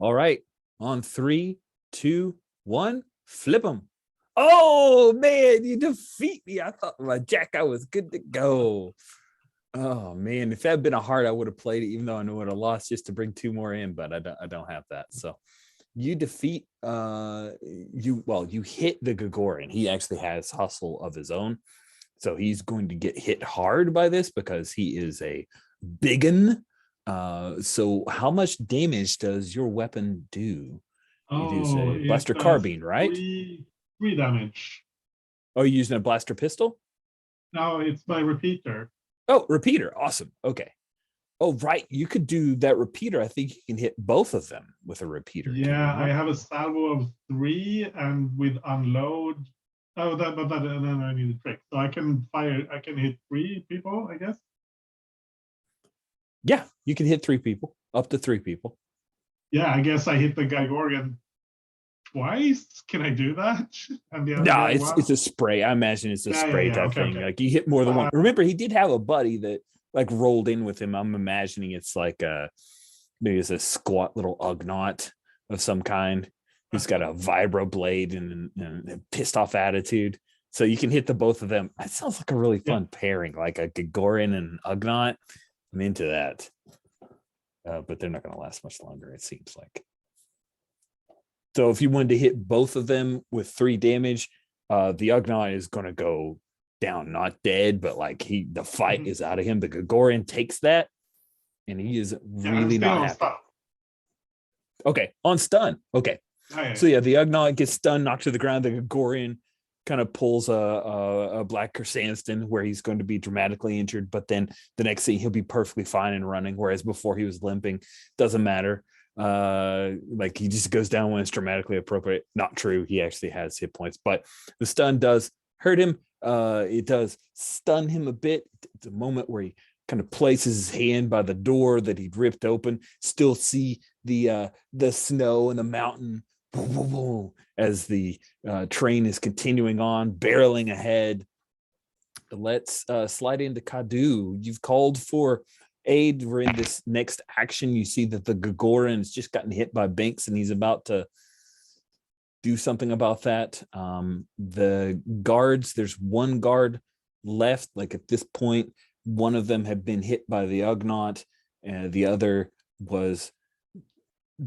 Speaker 1: All right. On 3, 2, 1, flip them. Oh, man, you defeat me. I thought my Jack, I was good to go. Oh, man. If that had been a heart, I would have played it, even though I know I would have lost just to bring 2 more in, but I don't have that. So you defeat, you hit the Gagarin. He actually has hustle of his own. So he's going to get hit hard by this because he is a biggin. So how much damage does your weapon do? It is a blaster carbine, right?
Speaker 4: 3 damage.
Speaker 1: Oh, you're using a blaster pistol?
Speaker 4: No, it's my repeater.
Speaker 1: Oh, repeater. Awesome. Okay. Oh, right. You could do that repeater. I think you can hit both of them with a repeater.
Speaker 4: Yeah, I have a salvo of 3, and with unload. Oh, then I need a trick. So I can hit 3 people, I guess.
Speaker 1: Yeah, you can hit 3 people, up to 3 people.
Speaker 4: Yeah, I guess I hit the Gagorian twice. Can I do that? And the other
Speaker 1: No,
Speaker 4: guy,
Speaker 1: it's a spray. I imagine it's a spray type thing.
Speaker 4: Okay.
Speaker 1: Like you hit more than one. Remember, he did have a buddy that like rolled in with him. I'm imagining it's like maybe it's a squat little Ugnaught of some kind who's got a vibro blade and a pissed off attitude. So you can hit the both of them. That sounds like a really fun pairing, like a Gagarin and Ugnaught. I'm into that. But they're not going to last much longer, it seems like. So if you wanted to hit both of them with 3 damage, the Ugnaught is going to go down, not dead, but like the fight is out of him. The Gagarin takes that, and he is really not happy.
Speaker 4: Stop.
Speaker 1: Okay, on stun. Okay. So yeah, the Ugnaught gets stunned, knocked to the ground. The Gagarin kind of pulls a Black Chrysanthemum where he's going to be dramatically injured, but then the next scene he'll be perfectly fine and running, whereas before he was limping. Doesn't matter. Like he just goes down when it's dramatically appropriate. Not true. He actually has hit points, but the stun does hurt him. It does stun him a bit. It's a moment where he kind of places his hand by the door that he'd ripped open. Still see the snow and the mountain as the train is continuing on, barreling ahead. Let's slide into Kadu. You've called for aid. We're in this next action. You see that the Gagarin's just gotten hit by Binks, and he's about to do something about that. The guards, there's 1 guard left. Like at this point, one of them had been hit by the Ugnaught, and the other was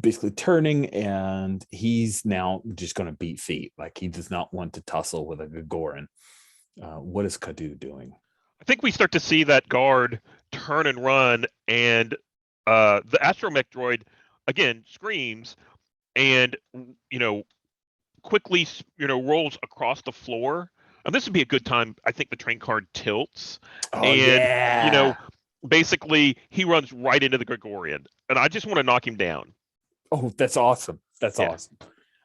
Speaker 1: basically turning, and he's now just going to beat feet. Like, he does not want to tussle with a Gagoran. What is Kadu doing?
Speaker 2: I think we start to see that guard turn and run, and the astromech droid again screams, and quickly rolls across the floor. And this would be a good time. I think the train card tilts,
Speaker 1: Oh,
Speaker 2: and
Speaker 1: yeah.
Speaker 2: basically he runs right into the Gregorian, and I just want to knock him down.
Speaker 1: Oh, that's awesome. That's
Speaker 2: Yeah.
Speaker 1: awesome.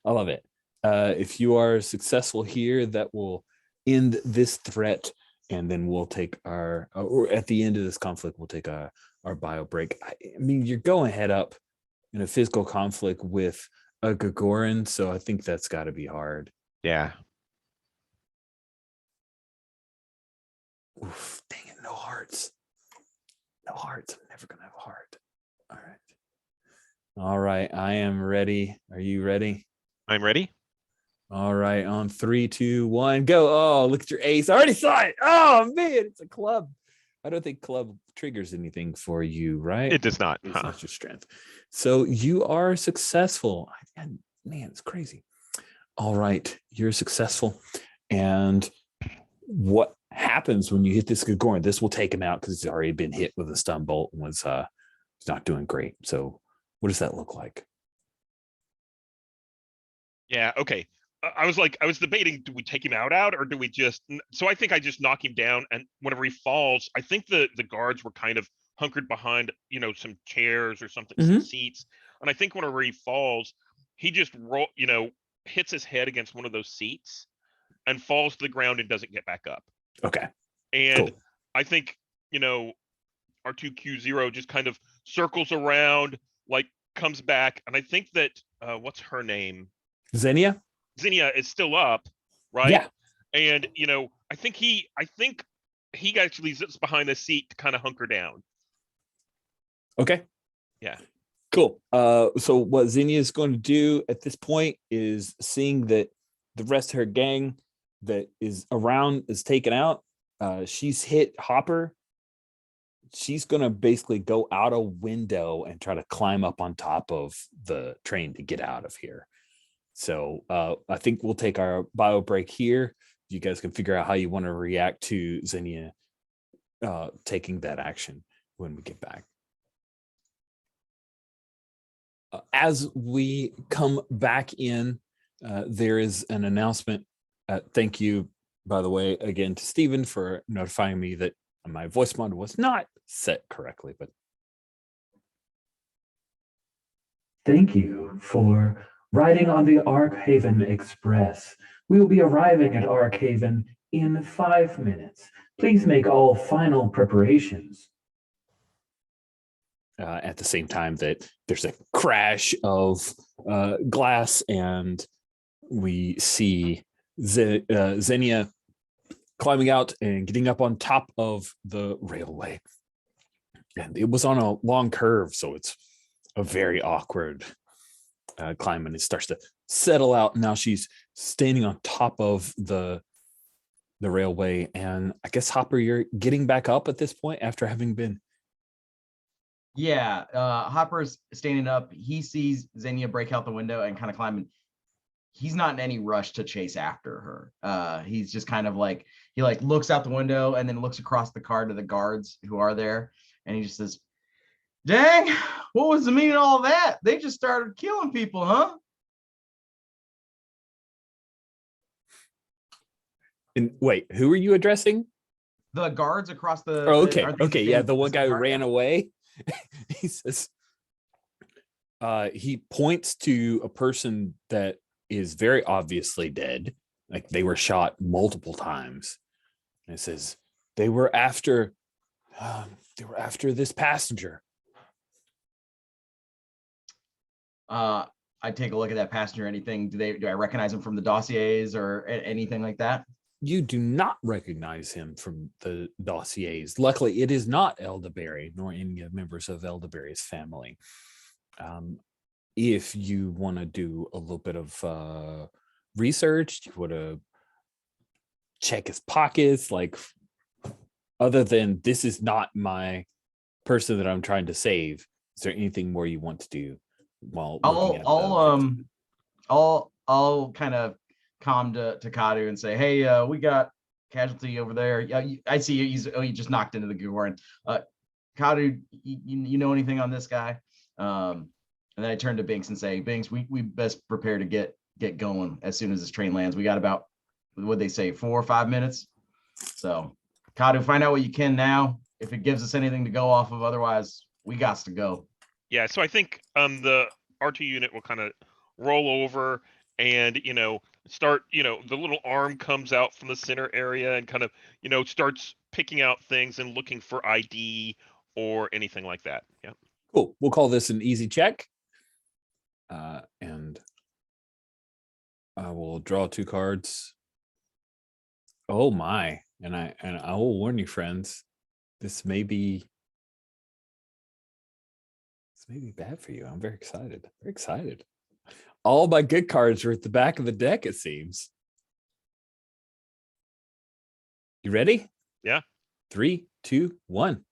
Speaker 1: I love it. If you are successful here, that will end this threat, and then we'll take or at the end of this conflict, we'll take our bio break. I mean, you're going head up in a physical conflict with a Gagoran, so I think that's got to be hard.
Speaker 2: Yeah.
Speaker 1: Oof, dang it, no hearts. No hearts. I'm never going to have a heart. All right. All right, I am ready. Are you ready?
Speaker 2: I'm ready.
Speaker 1: All right, on 3, 2, 1, go. Oh, look at your ace. I already saw it. Oh, man, it's a club. I don't think club triggers anything for you, right?
Speaker 2: It does not.
Speaker 1: It's not your strength. So you are successful. And man, it's crazy. All right, you're successful. And what happens when you hit this Gagoran? This will take him out because he's already been hit with a stun bolt and was not doing great. So what does that look like?
Speaker 2: Yeah. Okay. I was debating, do we take him out, or do we just? So I think I just knock him down, and whenever he falls, I think the guards were kind of hunkered behind, some chairs or something, some seats, and I think whenever he falls, he just hits his head against one of those seats, and falls to the ground and doesn't get back up.
Speaker 1: Okay.
Speaker 2: And
Speaker 1: Cool.
Speaker 2: I think R2Q0 just kind of circles around, like comes back, and I think that what's her name?
Speaker 1: Xenia
Speaker 2: is still up, right?
Speaker 1: Yeah.
Speaker 2: And I think he actually sits behind the seat to kind of hunker down.
Speaker 1: Okay.
Speaker 2: Yeah.
Speaker 1: Cool. So what Xenia is going to do at this point is, seeing that the rest of her gang that is around is taken out, she's hit Hopper. She's going to basically go out a window and try to climb up on top of the train to get out of here. So I think we'll take our bio break here. You guys can figure out how you want to react to Xenia taking that action when we get back. As we come back in, there is an announcement. Thank you, by the way, again to Stephen for notifying me that my voice mod was not set correctly. But
Speaker 5: thank you for riding on the Arkhaven Express. We will be arriving at Arkhaven in 5 minutes. Please make all final preparations.
Speaker 1: At the same time that there's a crash of glass, and we see Xenia climbing out and getting up on top of the railway. And it was on a long curve, so it's a very awkward climb, and it starts to settle out. Now she's standing on top of the railway, and I guess, Hopper, you're getting back up at this point after having been.
Speaker 3: Yeah, Hopper's standing up. He sees Xenia break out the window and kind of climbing. He's not in any rush to chase after her. He's just kind of like, he looks out the window and then looks across the car to the guards who are there, and he just says, "Dang, what was the meaning of all that? They just started killing people, huh?"
Speaker 1: And wait, who are you addressing?
Speaker 3: The guards across the.
Speaker 1: Oh, okay,
Speaker 3: aren't they
Speaker 1: okay,
Speaker 3: sitting
Speaker 1: yeah, the one
Speaker 3: in
Speaker 1: guy who
Speaker 3: car?
Speaker 1: ran away. He says, he points to a person that is very obviously dead, like they were shot multiple times, and it says they were after this passenger.
Speaker 3: I take a look at that passenger. Anything? Do I recognize him from the dossiers or anything like that?
Speaker 1: You do not recognize him from the dossiers. Luckily, it is not Elderberry, nor any of members of Elderberry's family. If you want to do a little bit of research, you want to check his pockets, like, other than this is not my person that I'm trying to save, is there anything more you want to do? while looking at
Speaker 3: I'll kind of calm to Kadu and say, hey, we got casualty over there. Yeah, I see he just knocked into the Gugorian. Kadu, you know anything on this guy? And then I turn to Binks and say, Binks, we best prepare to get going as soon as this train lands. We got about, what'd they say, 4 or 5 minutes? So Kadu, find out what you can now. If it gives us anything to go off of, otherwise we got to go.
Speaker 2: Yeah, so I think the R2 unit will kind of roll over and, start, the little arm comes out from the center area and kind of, starts picking out things and looking for ID or anything like that. Yeah.
Speaker 1: Cool. We'll call this an easy check. And I will draw 2 cards. Oh my. And I will warn you, friends, this may be bad for you. I'm very excited. Very excited. All my good cards are at the back of the deck, it seems. You ready?
Speaker 2: Yeah.
Speaker 1: 3, 2, 1.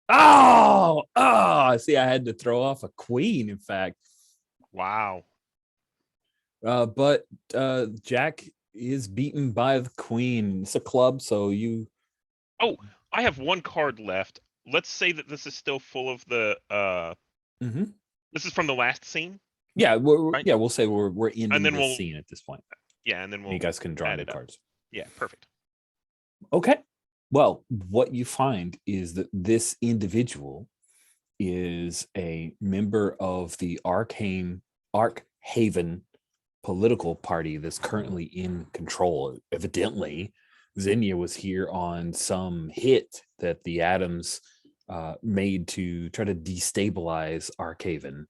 Speaker 1: Oh, see, I had to throw off a queen, in fact.
Speaker 2: Wow.
Speaker 1: But Jack is beaten by the queen. It's a club, so you...
Speaker 2: Oh, I have 1 card left. Let's say that this is still full of the this is from the last scene.
Speaker 1: Yeah,
Speaker 2: right?
Speaker 1: we'll say we're ending
Speaker 2: then
Speaker 1: this scene at this point.
Speaker 2: Yeah, and then
Speaker 1: You guys can draw new cards.
Speaker 2: Yeah, perfect.
Speaker 1: Okay. Well, what you find is that this individual is a member of the Arkhaven political party that's currently in control. Evidently, Xenia was here on some hit that the Atoms made to try to destabilize Arkhaven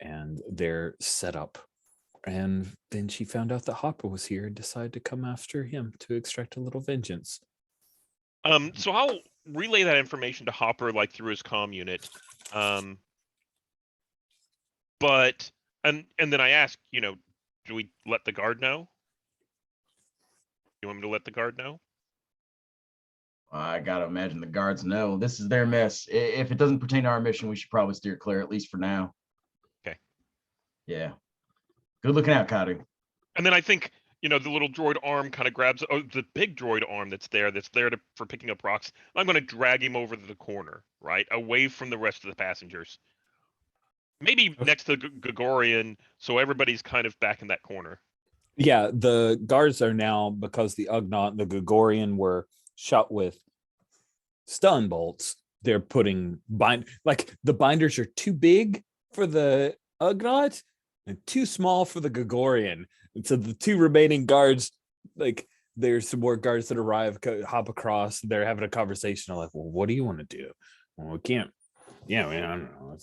Speaker 1: and their setup. And then she found out that Hopper was here and decided to come after him to extract a little vengeance.
Speaker 2: So I'll relay that information to Hopper, like through his comm unit. But and then I ask, do we let the guard know? You want me to let the guard know?
Speaker 3: I gotta imagine the guards know this is their mess. If it doesn't pertain to our mission, we should probably steer clear, at least for now.
Speaker 2: Okay.
Speaker 3: Yeah. Good looking out, Kadu.
Speaker 2: And then I think, the little droid arm kind of grabs the big droid arm that's there for picking up rocks. I'm going to drag him over to the corner, right? Away from the rest of the passengers. Maybe next to Gregorian, so everybody's kind of back in that corner.
Speaker 1: Yeah, the guards are now, because the Ugnaught and the Gregorian were shot with stun bolts, they're putting the binders are too big for the Ugnaught and too small for the Gregorian. And so the 2 remaining guards, there's some more guards that arrive, hop across, they're having a conversation. I'm like, well, what do you want to do? Well, we can't. Yeah, I don't know.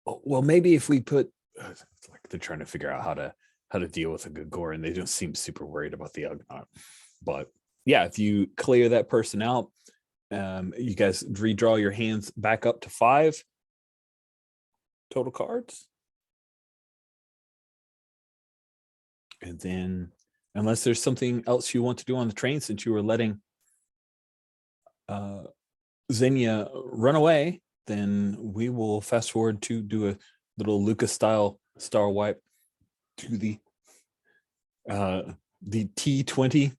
Speaker 1: Well, maybe if we put, it's like they're trying to figure out how to deal with a Gregorian. They don't seem super worried about the Ugnaught. But yeah, if you clear that person out, you guys redraw your hands back up to 5 total cards. And then, unless there's something else you want to do on the train, since you were letting Xenia run away, then we will fast forward to do a little Lucas style star wipe to the T20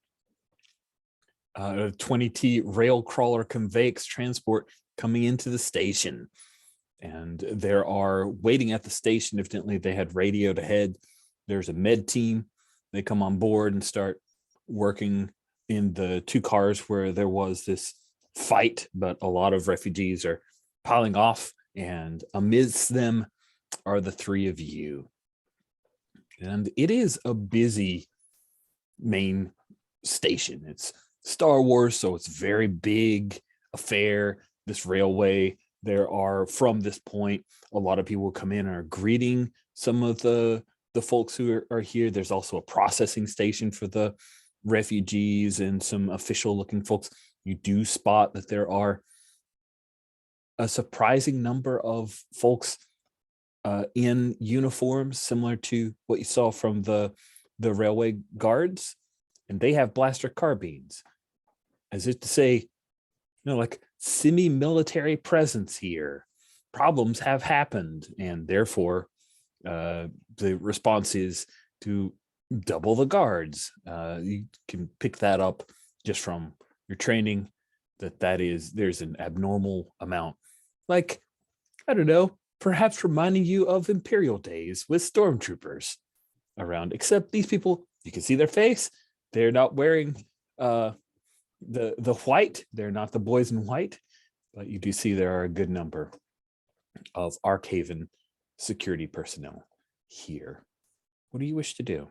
Speaker 1: 20T rail crawler convex transport coming into the station. And there are waiting at the station. Evidently, they had radioed ahead. There's a med team. They come on board and start working in the 2 cars where there was this fight, but a lot of refugees are piling off, and amidst them are the 3 of you. And it is a busy main station. It's Star Wars, so it's a very big affair, this railway. There are, from this point, a lot of people come in and are greeting some of the folks who are here. There's also a processing station for the refugees and some official looking folks. You do spot that there are a surprising number of folks in uniforms similar to what you saw from the railway guards, and they have blaster carbines, as if to say, like semi-military presence here. problems have happened, and therefore the response is to double the guards. You can pick that up just from your training, there's an abnormal amount, like, I don't know, perhaps reminding you of Imperial days with stormtroopers around, except these people, you can see their face. They're not wearing the white. They're not the boys in white, but you do see there are a good number of Arkhaven security personnel here. What do you wish to do?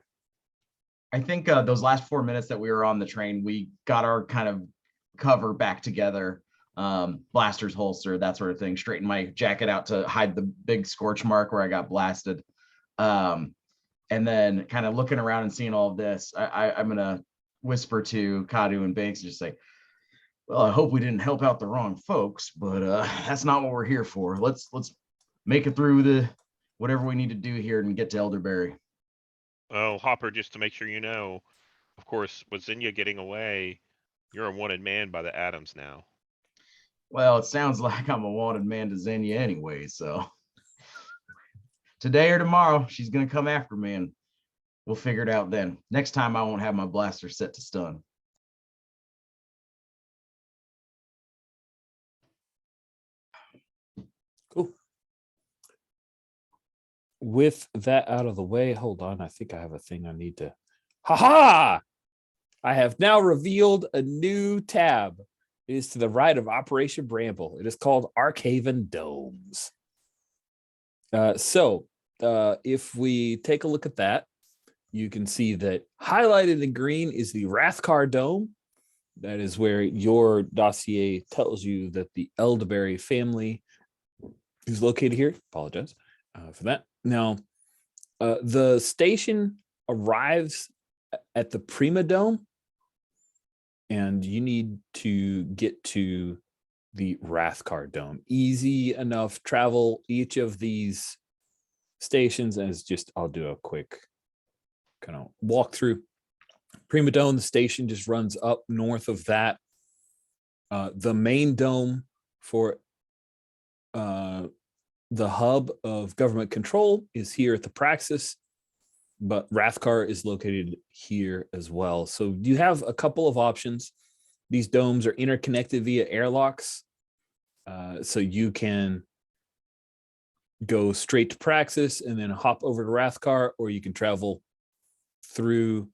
Speaker 3: I think those last 4 minutes that we were on the train, we got our kind of cover back together, blasters holster, that sort of thing, straighten my jacket out to hide the big scorch mark where I got blasted. And then kind of looking around and seeing all of this, I'm going to whisper to Kadu and Banks and just say, well, I hope we didn't help out the wrong folks, but that's not what we're here for. Let's make it through the whatever we need to do here and get to Elderberry.
Speaker 2: Oh, Hopper, just to make sure you know, of course, with Zinnia getting away, you're a wanted man by the Adams now.
Speaker 3: Well, it sounds like I'm a wanted man to Xenia anyway, so today or tomorrow, she's going to come after me and we'll figure it out then. Next time, I won't have my blaster set to stun.
Speaker 1: Cool. With that out of the way, hold on. I think I have a thing I need to. Ha! I have now revealed a new tab. It is to the right of Operation Bramble. It is called Arkhaven Domes. So if we take a look at that, you can see that highlighted in green is the Rathcar Dome. That is where your dossier tells you that the Elderberry family is located here. Apologize for that. Now, the station arrives at the Prima Dome, and you need to get to the Rathcar Dome. Easy enough travel each of these stations, and it's just, I'll do a quick kind of walk through. Prima Dome, the station just runs up north of that. The main dome for the hub of government control is here at the Praxis, but Rathcar is located here as well. So you have a couple of options. These domes are interconnected via airlocks. So you can go straight to Praxis and then hop over to Rathcar, or you can travel through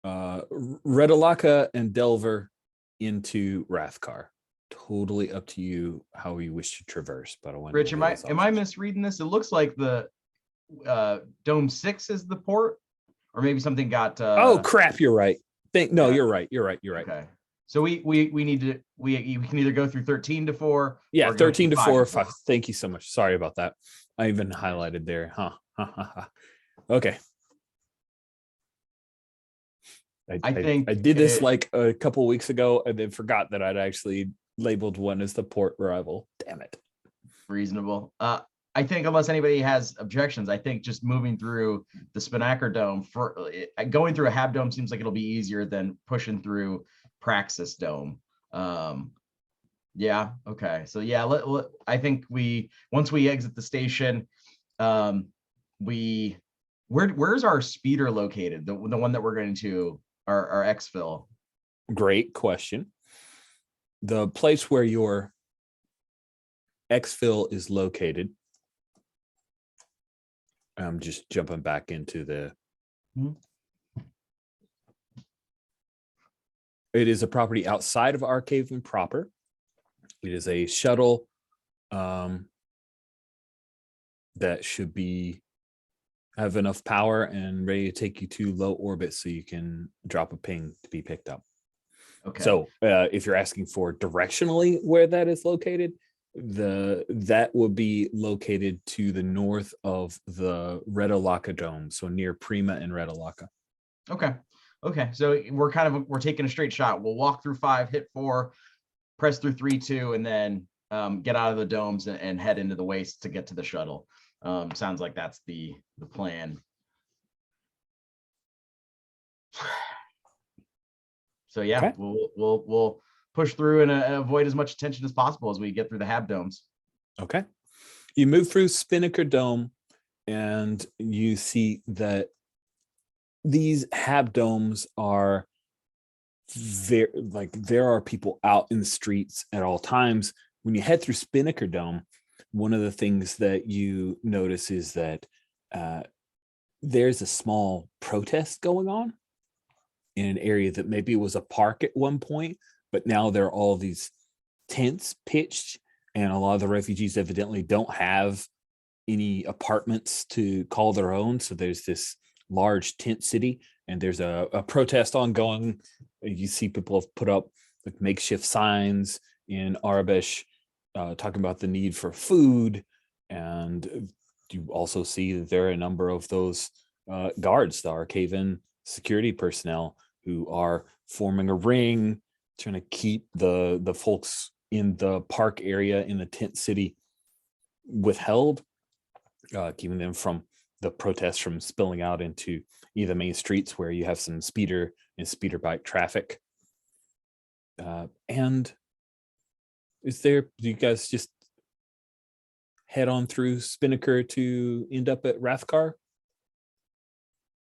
Speaker 1: Redalaka and Delver into Rathcar. Totally up to you how you wish to traverse. But I want
Speaker 3: Rich, am I misreading this? It looks like the Dome 6 is the port, or maybe something got
Speaker 1: oh crap, you're right. No, you're right.
Speaker 3: Okay. So we need to we can either go through 13 to 4.
Speaker 1: Yeah,
Speaker 3: or go
Speaker 1: 13 to
Speaker 3: through
Speaker 1: 4.
Speaker 3: 5.
Speaker 1: Thank you so much. Sorry about that. I even highlighted there. Okay. I think I did this like a couple weeks ago and then forgot that I'd actually labeled one as the port arrival. Damn it.
Speaker 3: Reasonable. I think unless anybody has objections, I think just moving through the Spinnaker Dome going through a Hab Dome seems like it'll be easier than pushing through Praxis Dome. Yeah. Okay. So yeah, I think once we exit the station, where's our speeder located? The one that we're going to our exfil.
Speaker 1: Great question. The place where your exfil is located. I'm just jumping back into the. It is a property outside of Arkhaven proper. It is a shuttle that should have enough power and ready to take you to low orbit so you can drop a ping to be picked up.
Speaker 3: Okay.
Speaker 1: So if you're asking for directionally where that is located, that would be located to the north of the Redalaka Dome, so near Prima and Redalaka.
Speaker 3: Okay. So we're taking a straight shot. We'll walk through 5, hit 4, press through 3, 2, and then get out of the domes and head into the waste to get to the shuttle. Sounds like that's the plan. So yeah, okay. We'll push through and avoid as much attention as possible as we get through the Hab domes.
Speaker 1: Okay. You move through Spinnaker Dome, and you see that these hab domes are there. Like, there are people out in the streets at all times. When you head through Spinnaker Dome, one of the things that you notice is that there's a small protest going on in an area that maybe was a park at one point, but now there are all these tents pitched, and a lot of the refugees evidently don't have any apartments to call their own. So there's this large tent city, and there's a protest ongoing. You see people have put up like makeshift signs in Arabic talking about the need for food. And you also see that there are a number of those guards, the Arcavan security personnel, who are forming a ring, trying to keep the folks in the park area in the tent city withheld, keeping them from the protests from spilling out into either main streets where you have some speeder and speeder bike traffic. And do you guys just head on through Spinnaker to end up at Rathkar?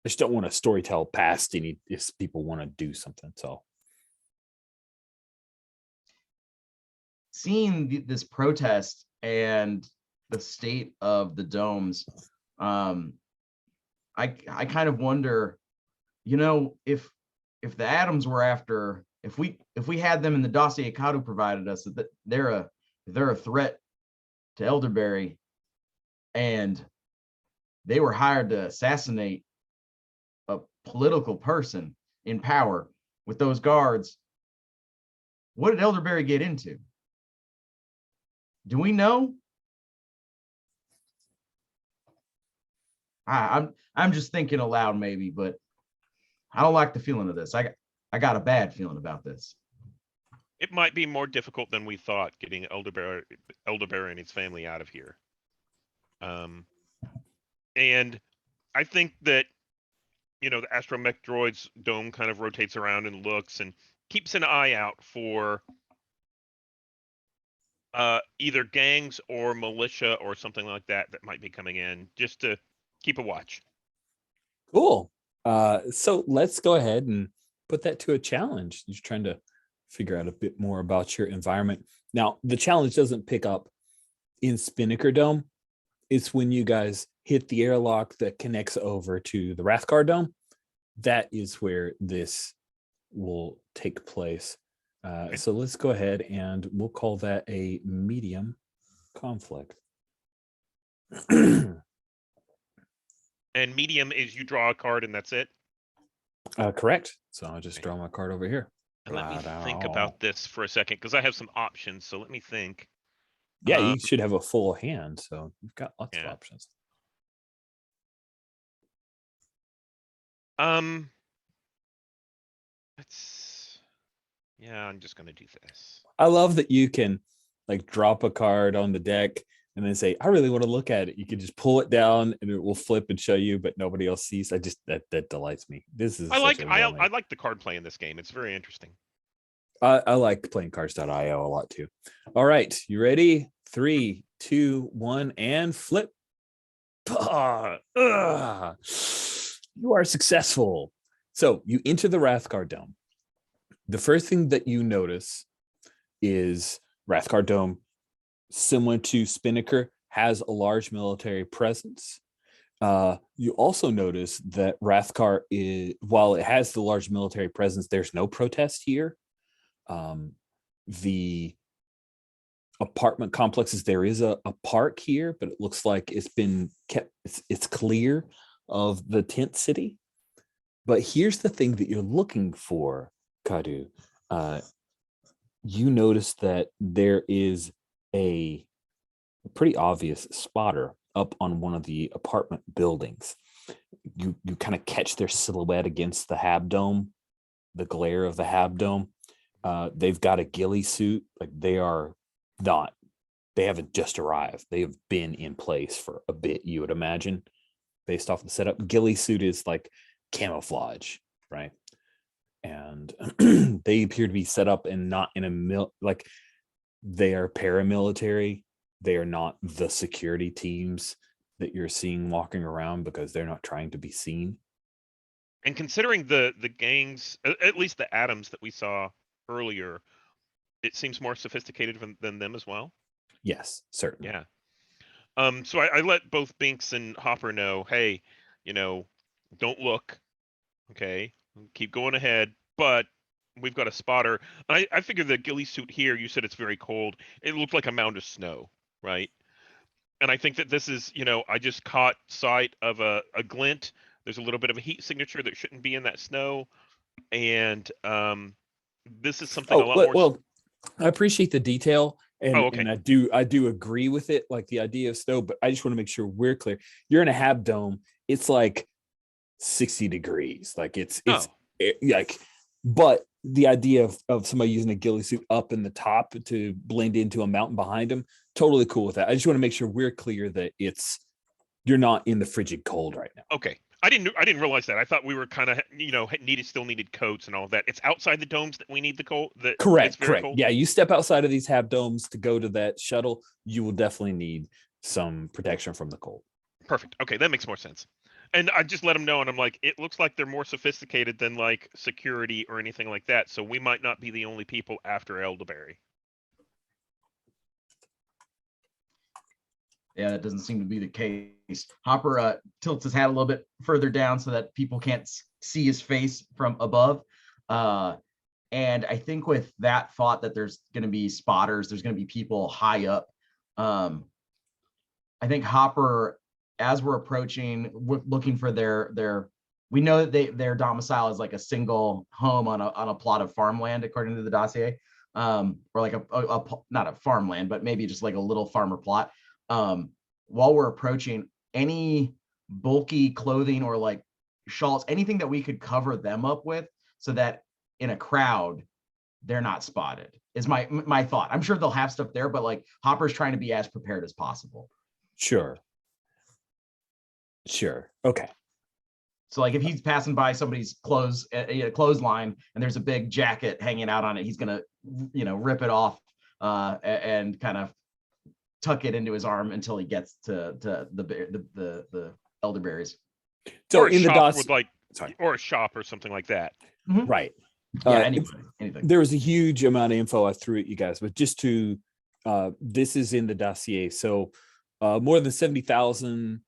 Speaker 1: I just don't want to storytell past any if people want to do something. So
Speaker 3: seeing this protest and the state of the domes, I kind of wonder, if the Adams were after, if we had them in the dossier Kadu provided us, that they're a threat to Elderberry, and they were hired to assassinate a political person in power with those guards, what did Elderberry get into? Do we know? I'm just thinking aloud maybe, but I don't like the feeling of this. I got a bad feeling about this.
Speaker 2: It might be more difficult than we thought getting Elderberry and his family out of here. And I think that, the astromech droid's dome kind of rotates around and looks and keeps an eye out for either gangs or militia or something like that might be coming in, just to keep a watch.
Speaker 1: cool. So let's go ahead and put that to a challenge. You're trying to figure out a bit more about your environment. Now, the challenge doesn't pick up in Spinnaker Dome. It's when you guys hit the airlock that connects over to the Rathkar Dome. That is where this will take place. So let's go ahead and we'll call that a medium conflict.
Speaker 2: And medium is you draw a card and that's it?
Speaker 1: Correct. So I'll just draw my card over here.
Speaker 2: And let me think about this for a second, because I have some options. So let me think.
Speaker 1: Yeah, you should have a full hand, so you've got lots of options.
Speaker 2: I'm just gonna do this.
Speaker 1: I love that you can like drop a card on the deck and then say, I really want to look at it. You can just pull it down and it will flip and show you, but nobody else sees. That delights me. This is
Speaker 2: I like the card play in this game. It's very interesting.
Speaker 1: I like playing cards.io a lot too. All right, you ready? 3, 2, 1, and flip. You are successful. So you enter the Rathkar Dome. The first thing that you notice is Rathkar Dome, similar to Spinnaker, has a large military presence. You also notice that Rathkar while it has the large military presence, there's no protest here. The apartment complexes, there is a park here, but it looks like it's been kept, it's clear of the tent city. But here's the thing that you're looking for, Kadu. You notice that there is a pretty obvious spotter up on one of the apartment buildings. You kind of catch their silhouette against the hab dome, the glare of the hab dome. They've got a ghillie suit. Like they haven't just arrived. They have been in place for a bit, you would imagine, based off the setup. Ghillie suit is like camouflage, right? And they appear to be set up and not in a like they are paramilitary they are not the security teams that you're seeing walking around because they're not trying to be seen.
Speaker 2: And considering the gangs, at least the atoms that we saw earlier, it seems more sophisticated than them as well.
Speaker 1: Yes, certainly.
Speaker 2: Yeah. So I let both Binks and Hopper know, hey, you know, don't look. Okay, keep going ahead, but we've got a spotter. I figure the ghillie suit here, you said it's very cold. It looked like a mound of snow, right? And I think that this is, I just caught sight of a glint. There's a little bit of a heat signature that shouldn't be in that snow. And this is something a lot more.
Speaker 1: Well, I appreciate the detail. And,
Speaker 2: okay.
Speaker 1: and I do agree with it, like the idea of snow, but I just want to make sure we're clear. You're in a hab dome. It's like 60 degrees. Like it's like, but the idea of somebody using a ghillie suit up in the top to blend into a mountain behind them, totally cool with that. I just want to make sure we're clear that you're not in the frigid cold right now.
Speaker 2: Okay. I didn't realize that. I thought we were kind of, still needed coats and all of that. It's outside the domes that we need the cold.
Speaker 1: Correct. Cold. Yeah, you step outside of these hab domes to go to that shuttle, you will definitely need some protection from the cold.
Speaker 2: Perfect. Okay, that makes more sense. And I just let them know, and I'm like, it looks like they're more sophisticated than like security or anything like that. So we might not be the only people after Elderberry.
Speaker 3: Yeah, that doesn't seem to be the case. Hopper tilts his hat a little bit further down so that people can't see his face from above. And I think with that thought that there's going to be spotters, there's going to be people high up. I think Hopper, as we're approaching, we're looking for we know that their domicile is like a single home on a plot of farmland, according to the dossier, or like not a farmland, but maybe just like a little farmer plot. While we're approaching, any bulky clothing or like shawls, anything that we could cover them up with so that in a crowd, they're not spotted is my thought. I'm sure they'll have stuff there, but like Hopper's trying to be as prepared as possible.
Speaker 1: Sure. Okay.
Speaker 3: So like if he's passing by somebody's clothesline and there's a big jacket hanging out on it, he's going to, rip it off and kind of tuck it into his arm until he gets to the elderberries.
Speaker 1: So
Speaker 2: or
Speaker 1: in the DOS,
Speaker 2: or a shop or something like that.
Speaker 3: Mm-hmm.
Speaker 1: Right.
Speaker 3: Yeah, anything.
Speaker 1: There was a huge amount of info I threw at you guys, but just to this is in the dossier. So more than 70,000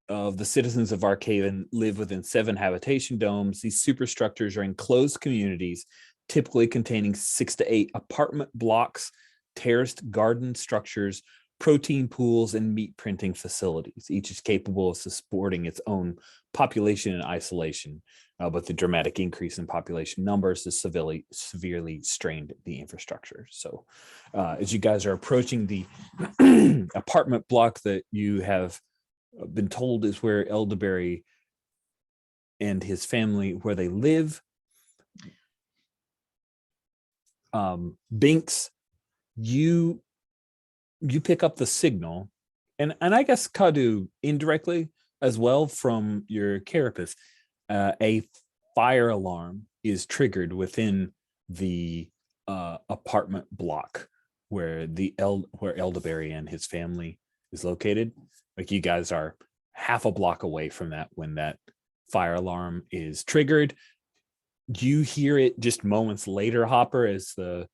Speaker 1: of the citizens of Arkhaven live within 7 habitation domes. These superstructures are enclosed communities, typically containing 6 to 8 apartment blocks, terraced garden structures, protein pools, and meat printing facilities. Each is capable of supporting its own population in isolation, but the dramatic increase in population numbers has severely strained the infrastructure. So as you guys are approaching the apartment block that you have been told is where Elderberry and his family, where they live, Binks, you pick up the signal, and I guess Kadu indirectly as well from your carapace. A fire alarm is triggered within the apartment block where where Elderberry and his family is located. Like you guys are half a block away from that when that fire alarm is triggered. You hear it just moments later, Hopper, as the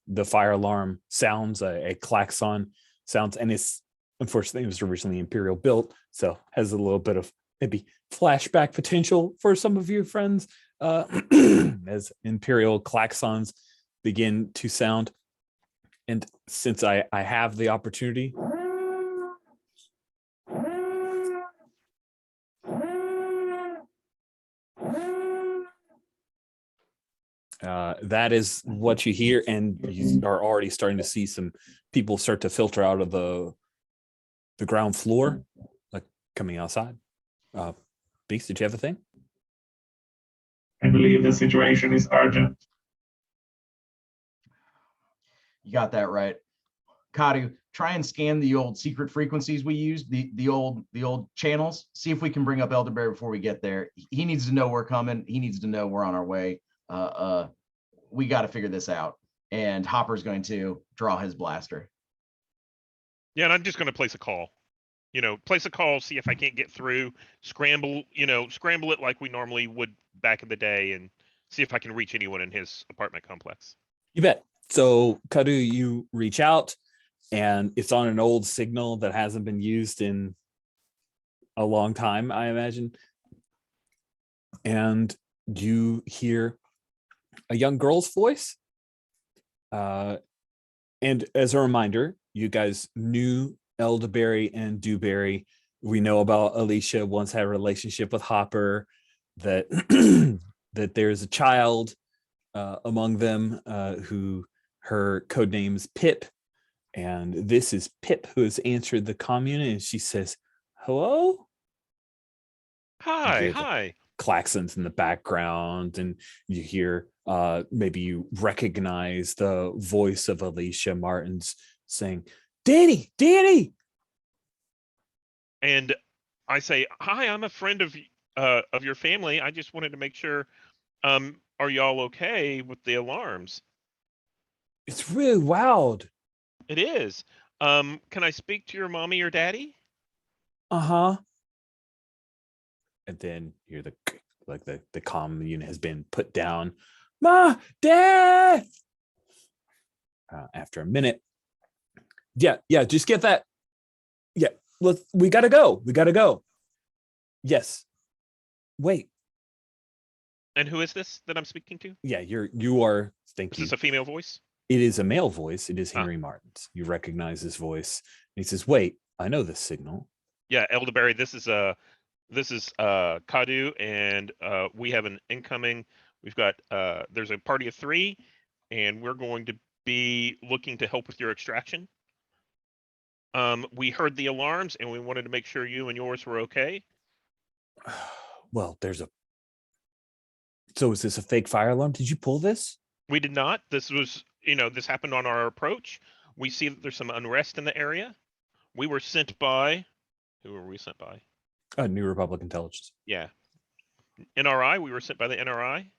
Speaker 1: the fire alarm sounds, a klaxon sounds, and it's unfortunately it was originally Imperial built, so has a little bit of maybe flashback potential for some of your friends as Imperial klaxons begin to sound. And since I have the opportunity, that is what you hear, and you are already starting to see some people start to filter out of the ground floor, like coming outside. Beast, did you have a thing?
Speaker 4: I believe the situation is urgent.
Speaker 3: You got that right. Kadu, try and scan the old secret frequencies we used, the old channels. See if we can bring up Elderberry before we get there. He needs to know we're coming. He needs to know we're on our way. We got to figure this out. And Hopper's going to draw his blaster.
Speaker 2: Yeah, and I'm just going to place a call. You know, place a call, see if I can't get through, scramble it like we normally would back in the day, and see if I can reach anyone in his apartment complex.
Speaker 1: You bet. So, Kadu, you reach out, and it's on an old signal that hasn't been used in a long time, I imagine. And you hear a young girl's voice. And as a reminder, you guys knew Elderberry and Dewberry. We know about Alicia once had a relationship with Hopper, that that there's a child among them who her code name's Pip. And this is Pip, who has answered the commune, and she says, hello?
Speaker 2: Hi,
Speaker 1: hear the-
Speaker 2: hi.
Speaker 1: Klaxons in the background, and you hear maybe you recognize the voice of Alicia Martins saying, Danny.
Speaker 2: And I say, hi, I'm a friend of your family. I just wanted to make sure, are y'all okay with the alarms?
Speaker 1: It's really loud.
Speaker 2: It is. Can I speak to your mommy or daddy?
Speaker 1: Uh-huh. And then you hear the comm unit has been put down. Ma, Dad. After a minute. Yeah, just get that. Yeah, we gotta go. Yes. Wait.
Speaker 2: And who is this that I'm speaking to?
Speaker 1: Yeah, you are. Thank
Speaker 2: Is
Speaker 1: you.
Speaker 2: this a female voice?
Speaker 1: It is a male voice. It is
Speaker 2: Ah.
Speaker 1: Henry Martins. You recognize his voice. And he says, wait, I know this signal.
Speaker 2: Yeah, Elderberry, this is Kadu, and we have an incoming. We've got there's a party of 3, and we're going to be looking to help with your extraction. We heard the alarms, and we wanted to make sure you and yours were okay.
Speaker 1: Well, so is this a fake fire alarm? Did you pull this?
Speaker 2: We did not. This was, this happened on our approach. We see that there's some unrest in the area. We were sent by, who were we sent by?
Speaker 1: New Republic Intelligence.
Speaker 2: Yeah. NRI, we were sent by the NRI.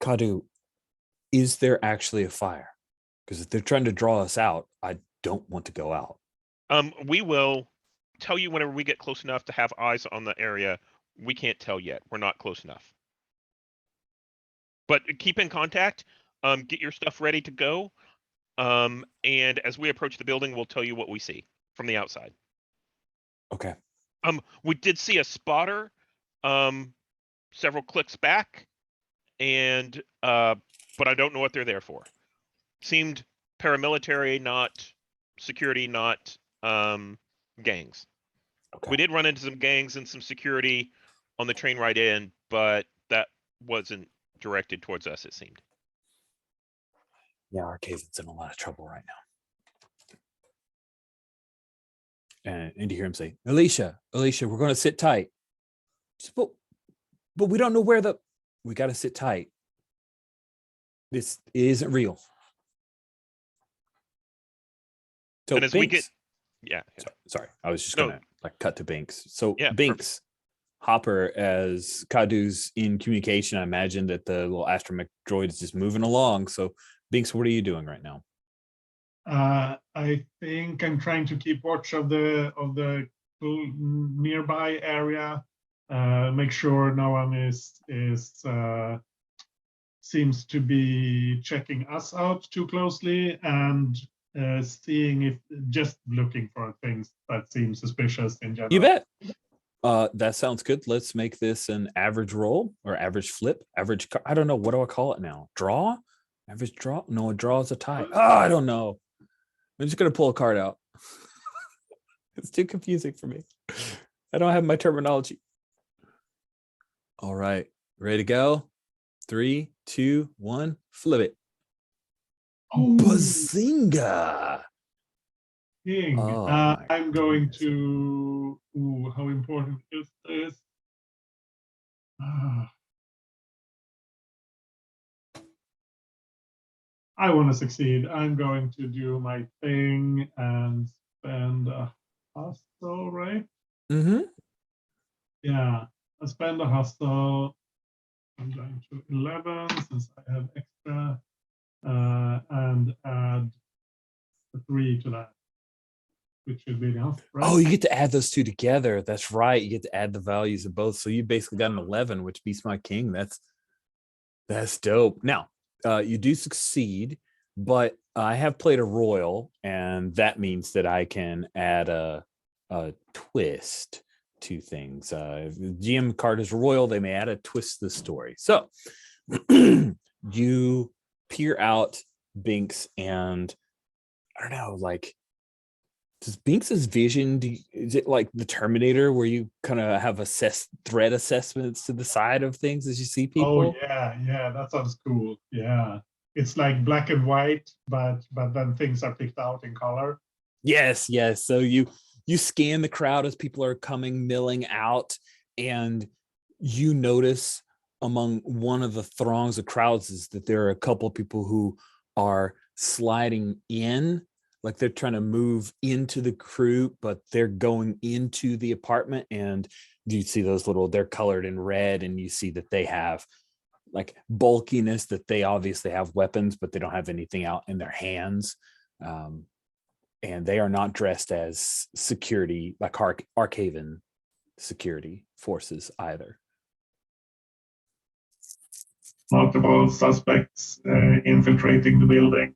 Speaker 1: Kadu, is there actually a fire? Because if they're trying to draw us out, I don't want to go out.
Speaker 2: We will tell you whenever we get close enough to have eyes on the area. We can't tell yet. We're not close enough. But keep in contact. Get your stuff ready to go. And as we approach the building, we'll tell you what we see from the outside.
Speaker 1: Okay.
Speaker 2: We did see a spotter several clicks back, and but I don't know what they're there for. Seemed paramilitary, not security, not gangs.
Speaker 1: Okay.
Speaker 2: We did run into some gangs and some security on the train ride in, but that wasn't directed towards us, it seemed.
Speaker 1: Yeah, Arcaven's in a lot of trouble right now. And you hear him say, Alicia, we're going to sit tight. But we don't know where we got to sit tight. This isn't real. So
Speaker 2: And as we
Speaker 1: Binks,
Speaker 2: Yeah.
Speaker 1: sorry, I was just
Speaker 2: No.
Speaker 1: gonna cut to Binks. So
Speaker 2: Yeah,
Speaker 1: Binks, Hopper, as Kadu's in communication, I imagine that the little astromech droid is just moving along. So Binks, what are you doing right now?
Speaker 4: I think I'm trying to keep watch of the nearby area. Make sure no one is seems to be checking us out too closely, and seeing if just looking for things that seem suspicious in general.
Speaker 1: You bet. That sounds good. Let's make this an average roll or average flip. I don't know. What do I call it now? Draw? Average draw? No, a draw is a tie. Oh, I don't know. I'm just gonna pull a card out. It's too confusing for me. I don't have my terminology. All right, ready to go? 3, 2, 1, flip it.
Speaker 4: Oh,
Speaker 1: Bazinga!
Speaker 4: King.
Speaker 1: Oh, my
Speaker 4: I'm going
Speaker 1: goodness.
Speaker 4: to. Ooh, how important is this? I want to succeed. I'm going to do my thing and spend a hustle, right?
Speaker 1: Mm-hmm.
Speaker 4: Yeah, I spend a hustle. I'm going to 11 since I have extra, and agree to that, which should be enough, right?
Speaker 1: Oh, you get to add those two together. That's right. You get to add the values of both. So you basically got an 11, which beats my king. That's dope. Now, you do succeed, but I have played a royal, and that means that I can add a twist to things. If the GM card is royal, they may add a twist to the story. So you peer out Binks, and I don't know, like, does Binks's vision, is it like the Terminator where you kind of have threat assessments to the side of things as you see people?
Speaker 4: Oh yeah, that sounds cool. Yeah, it's like black and white, but then things are picked out in color.
Speaker 1: Yes. So you scan the crowd as people are coming milling out, and you notice among one of the throngs of crowds is that there are a couple of people who are sliding in, like they're trying to move into the crew, but they're going into the apartment. And you see those they're colored in red, and you see that they have like bulkiness, that they obviously have weapons, but they don't have anything out in their hands. And they are not dressed as security, like Arkhaven security forces either.
Speaker 4: Multiple suspects infiltrating the building.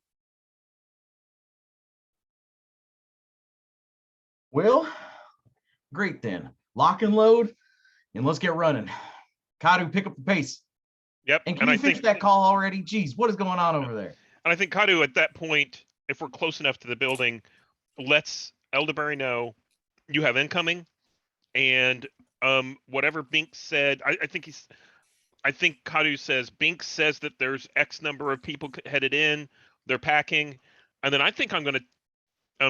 Speaker 3: Well, great then. Lock and load, and let's get running. Kadu, pick up the pace.
Speaker 2: Yep.
Speaker 3: And can you fix that call already? Geez, what is going on over there?
Speaker 2: And I think Kadu, at that point, if we're close enough to the building, lets Elderberry know you have incoming, and whatever Binks said, I think Kadu says Binks says that there's X number of people headed in, they're packing, and then I think I'm gonna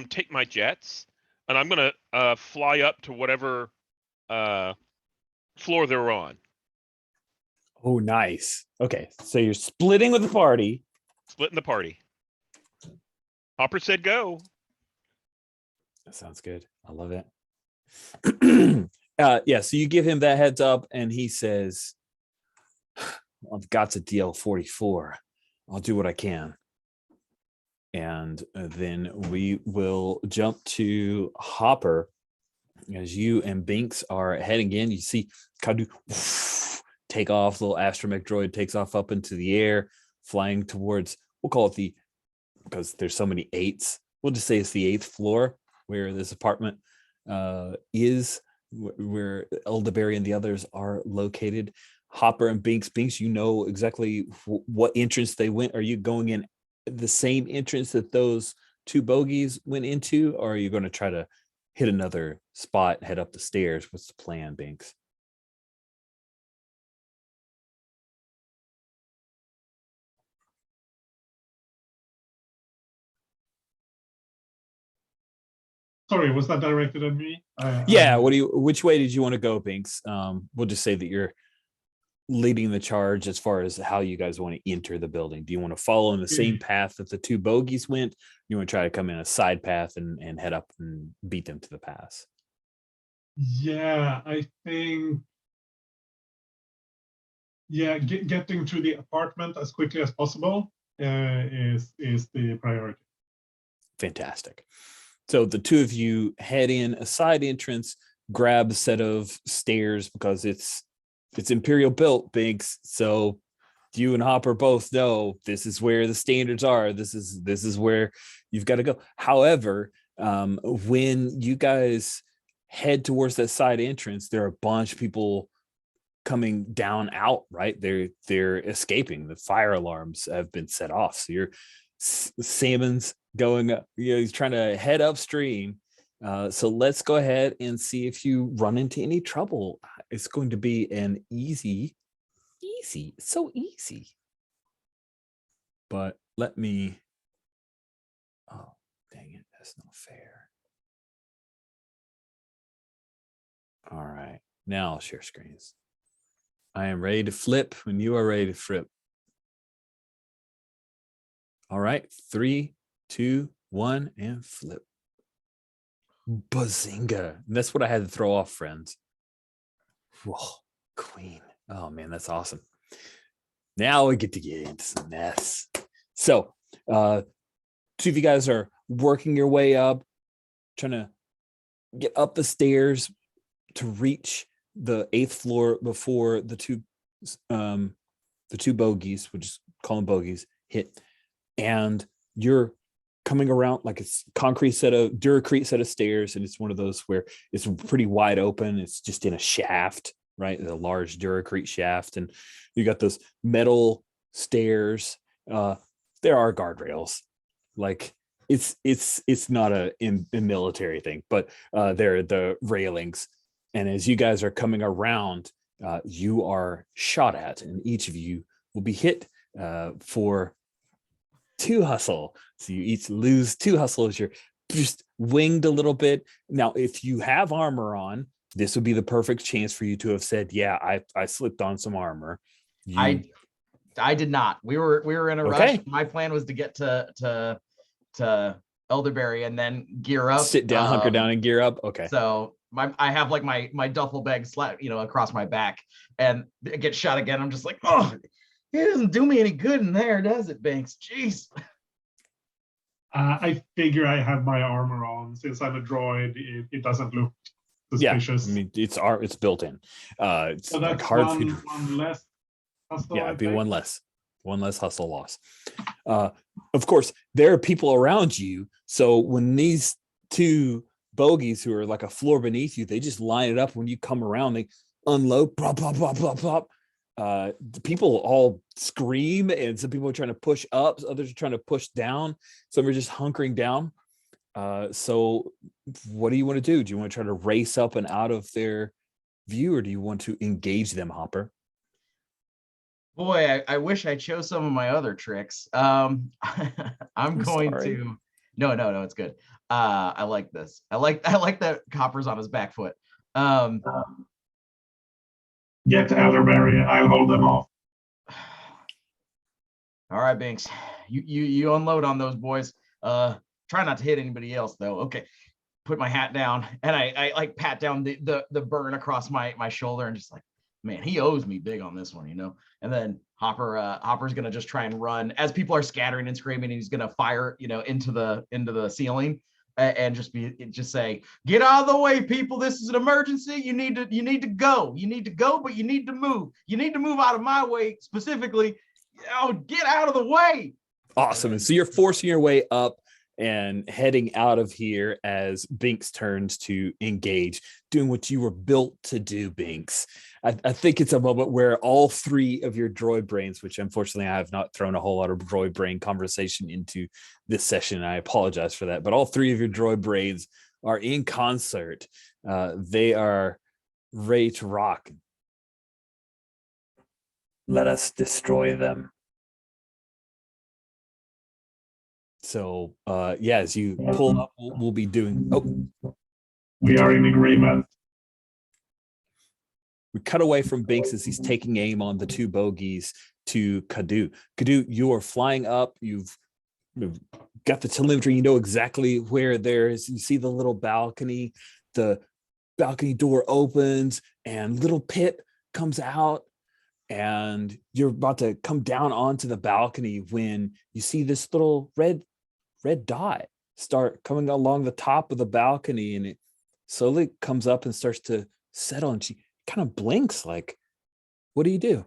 Speaker 2: take my jets and I'm gonna fly up to whatever floor they're on.
Speaker 1: Oh, nice. Okay, so you're splitting with the party.
Speaker 2: Splitting the party. Hopper said go.
Speaker 1: That sounds good. I love it. Yeah, so you give him that heads up, and he says, I've got to DL 44. I'll do what I can. And then we will jump to Hopper. As you and Binks are heading in, you see Kadu take off. Little astromech droid takes off up into the air, flying towards, we'll call it because there's so many 8s, we'll just say it's the 8th floor where this apartment is, where Elderberry and the others are located. Hopper and Binks, you know exactly what entrance they went. Are you going in the same entrance that those 2 bogeys went into, or are you going to try to hit another spot, head up the stairs? What's the plan, Binks?
Speaker 4: Sorry, was that directed at me?
Speaker 1: Yeah. Which way did you want to go, Binks? We'll just say that you're leading the charge as far as how you guys want to enter the building. Do you want to follow in the same path that the 2 bogeys went? You want to try to come in a side path and head up and beat them to the pass?
Speaker 4: Yeah, I think. Yeah, getting to the apartment as quickly as possible is the priority.
Speaker 1: Fantastic. So the 2 of you head in a side entrance, grab a set of stairs because it's Imperial built, Binks. So you and Hopper both know this is where the standards are. This is where you've got to go. However, when you guys head towards that side entrance, there are a bunch of people coming down out, right? They're escaping. The fire alarms have been set off. So you're Salmon's going, he's trying to head upstream. So let's go ahead and see if you run into any trouble. It's going to be an easy, so easy. But let me, oh, dang it, that's not fair. All right, now I'll share screens. I am ready to flip when you are ready to flip. All right, 3, 2, 1, and flip. Bazinga. And that's what I had to throw off, friends. Whoa, queen. Oh, man, that's awesome. Now we get to get into some mess. So, 2 of you guys are working your way up, trying to get up the stairs to reach the 8th floor before the two bogeys, which is call them bogeys, hit. And you're coming around like it's Duracrete set of stairs, and it's one of those where it's pretty wide open. It's just in a shaft, right? A large Duracrete shaft, and you got those metal stairs. There are guardrails, like it's not a military thing, but there are the railings. And as you guys are coming around, you are shot at, and each of you will be hit for 2 hustle. So you each lose 2 hustle as you're just winged a little bit. Now, if you have armor on, this would be the perfect chance for you to have said, yeah, I slipped on some armor.
Speaker 3: I did not. We were in a rush. My plan was to get to Elderberry and then gear up.
Speaker 1: Sit down, hunker down, and gear up. Okay.
Speaker 3: So I have like my duffel bag across my back, and it gets shot again. I'm just like, oh, it doesn't do me any good in there, does it, Banks? Jeez.
Speaker 4: I figure I have my armor on. Since I'm a droid, it doesn't look suspicious.
Speaker 1: Yeah, I mean, it's built in. It's
Speaker 4: so that's
Speaker 1: like hard
Speaker 4: one less hustle.
Speaker 1: Yeah, it'd be one less hustle loss. Of course, there are people around you. So when these 2 bogeys who are like a floor beneath you, they just line it up. When you come around, they unload, plop, plop, plop, plop, plop. The people all scream, and some people are trying to push up, others are trying to push down, some are just hunkering down. So what do you want to do? Do you want to try to race up and out of their view, or do you want to engage them, Hopper?
Speaker 3: Boy, I wish I chose some of my other tricks. I'm going
Speaker 1: sorry.
Speaker 3: to. No, it's good. I like this. I like that Copper's on his back foot.
Speaker 4: Get to Elderberry. I'll hold them off.
Speaker 3: All right, Binks. You unload on those boys. Try not to hit anybody else though. Okay. Put my hat down, and I like pat down the burn across my shoulder, and just like, man, he owes me big on this one, And then Hopper's gonna just try and run as people are scattering and screaming, and he's gonna fire, into the ceiling, and just say, get out of the way, people. This is an emergency. You need to go. You need to go, but you need to move. You need to move out of my way specifically. Get out of the way.
Speaker 1: Awesome. And so you're forcing your way up and heading out of here as Binks turns to engage, doing what you were built to do, Binks. I think it's a moment where all 3 of your droid brains, which unfortunately I have not thrown a whole lot of droid brain conversation into this session, and I apologize for that, but all 3 of your droid brains are in concert. They are ready to rock.
Speaker 5: Let us destroy them.
Speaker 1: So as you pull up, we'll be doing.
Speaker 4: We are in agreement.
Speaker 1: We cut away from Binks as he's taking aim on the 2 bogeys to Kadu. Kadu, you are flying up. You've got the telemetry. You know exactly where there is. You see the little balcony. The balcony door opens, and little Pip comes out, and you're about to come down onto the balcony when you see this little red dot start coming along the top of the balcony, and it slowly comes up and starts to settle, and she kind of blinks. Like, what do you do?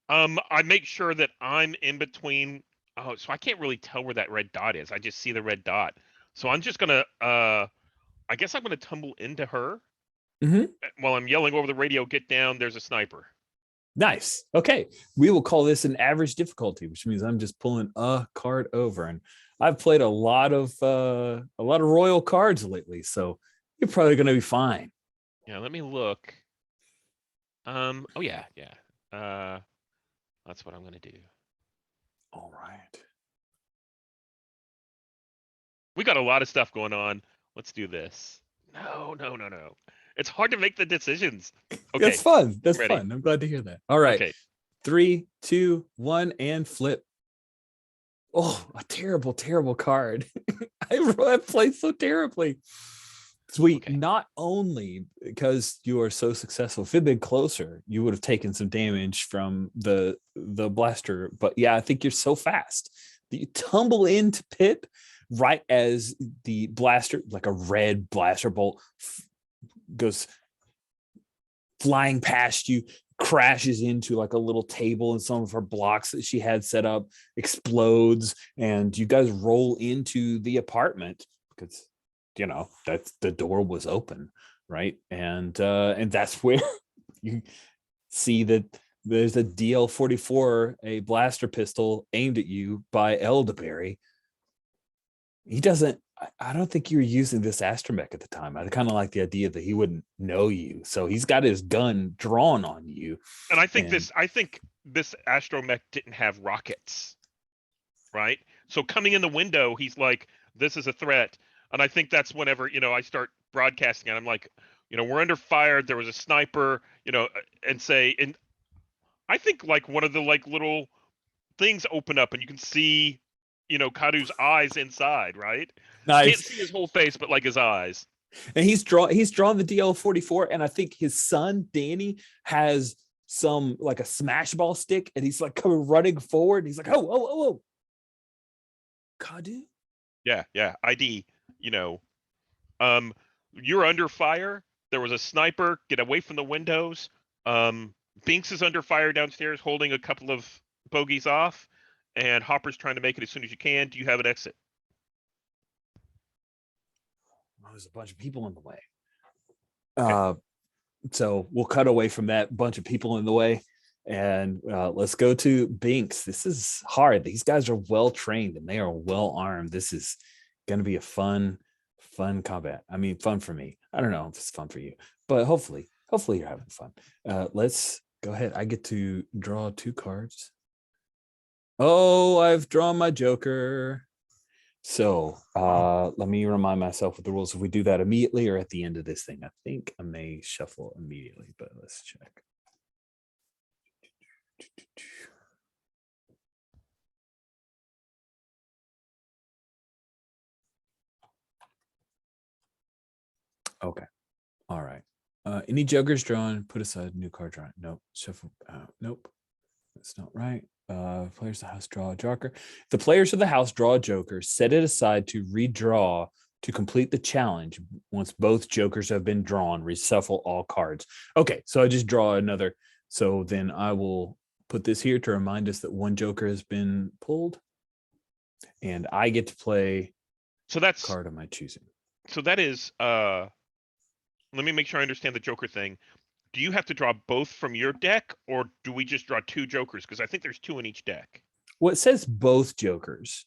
Speaker 2: I make sure that I'm in between. Oh, so I can't really tell where that red dot is. I just see the red dot. So I'm just gonna I guess I'm gonna tumble into her while I'm yelling over the radio, get down, there's a sniper.
Speaker 1: Nice. Okay. We will call this an average difficulty, which means I'm just pulling a card over, and I've played a lot of royal cards lately, so you're probably going to be fine.
Speaker 2: Yeah, let me look. Oh yeah. That's what I'm going to do.
Speaker 1: All right.
Speaker 2: We got a lot of stuff going on. Let's do this. No. It's hard to make the decisions. Okay.
Speaker 1: That's fun. That's
Speaker 2: Ready.
Speaker 1: fun. I'm glad to hear that. All right.
Speaker 2: Okay.
Speaker 1: 3, 2, 1, and flip. Oh, a terrible, terrible card. I played so terribly. Sweet.
Speaker 2: Okay.
Speaker 1: Not only because you are so successful, if it had been closer, you would have taken some damage from the blaster. But yeah, I think you're so fast that you tumble into Pip, right as the blaster, like a red blaster bolt, goes flying past you, crashes into like a little table, and some of her blocks that she had set up explodes, and you guys roll into the apartment because that's the door was open, right? And that's where you see that there's a DL-44, a blaster pistol aimed at you by Elderberry. He doesn't. I don't think you were using this astromech at the time. I kind of like the idea that he wouldn't know you, so he's got his gun drawn on you.
Speaker 2: And I think this astromech didn't have rockets, right? So coming in the window, he's like, "This is a threat." And I think that's whenever I start broadcasting, and I'm like, we're under fire. There was a sniper, and I think like one of the like little things open up, and you can see, Kadu's eyes inside, right?
Speaker 1: Nice.
Speaker 2: Can't see his whole face, but like his eyes.
Speaker 1: And he's drawn the DL-44, and I think his son Danny has some like a smash ball stick, and he's like coming running forward. He's like, oh, Kadu.
Speaker 2: Yeah. ID. You're under fire. There was a sniper. Get away from the windows. Binks is under fire downstairs, holding a couple of bogeys off, and Hopper's trying to make it as soon as you can. Do you have an exit?
Speaker 1: There's a bunch of people in the way.
Speaker 2: Okay.
Speaker 1: So we'll cut away from that bunch of people in the way, and let's go to Binks. This is hard. These guys are well trained and they are well armed. This is going to be a fun combat. I mean, fun for me. I don't know if it's fun for you, but hopefully you're having fun. Let's go ahead. I get to draw 2 cards. Oh, I've drawn my Joker. So let me remind myself of the rules. If we do that immediately or at the end of this thing, I think I may shuffle immediately, but let's check. Okay. All right. Any jokers drawn, put aside, new card drawn. Nope. Shuffle. Nope. That's not right. Players of the house draw a joker. The players of the house draw a joker, set it aside to redraw to complete the challenge. Once both jokers have been drawn, reshuffle all cards. Okay, so I just draw another. So then I will put this here to remind us that one joker has been pulled, and I get to play card of my choosing.
Speaker 2: So that is let me make sure I understand the joker thing. Do you have to draw both from your deck, or do we just draw 2 jokers? Because I think there's 2 in each deck.
Speaker 1: Well, it says both jokers.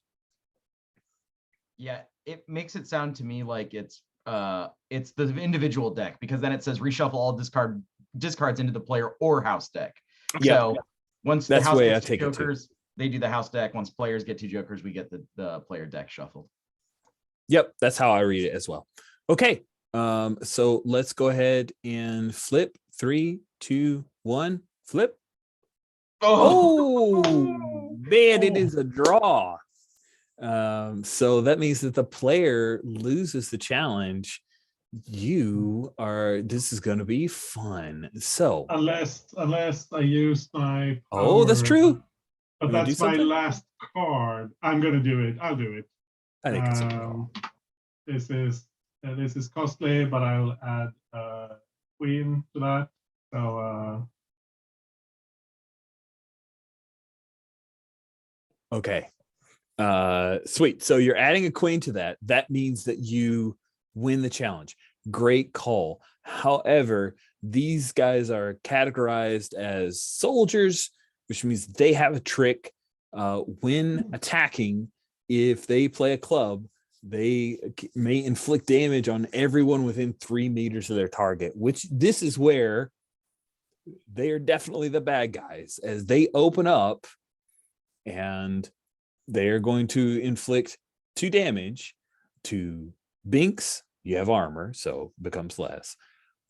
Speaker 3: Yeah, it makes it sound to me like it's the individual deck, because then it says reshuffle all discards into the player or house deck.
Speaker 1: Okay.
Speaker 3: So once
Speaker 1: that's
Speaker 3: the house
Speaker 1: the way
Speaker 3: gets
Speaker 1: I
Speaker 3: 2
Speaker 1: take it
Speaker 3: jokers, they do the house deck. Once players get 2 jokers, we get the player deck shuffled.
Speaker 1: Yep, that's how I read it as well. Okay, so let's go ahead and flip. 3, 2, 1, flip. Oh man, it is a draw. So that means that the player loses the challenge. This is going to be fun. So
Speaker 4: unless I use my
Speaker 1: power, that's true.
Speaker 4: But that's my last card. I'm going to do it. I'll do it.
Speaker 1: I think it's a
Speaker 4: this is costly, but I'll add queen to that. So
Speaker 1: okay. Sweet. So you're adding a queen to that. That means that you win the challenge. Great call. However, these guys are categorized as soldiers, which means they have a trick. When attacking, if they play a club, they may inflict damage on everyone within 3 meters of their target, which this is where they are definitely the bad guys, as they open up and they are going to inflict 2 damage to Binks. You have armor, so becomes less,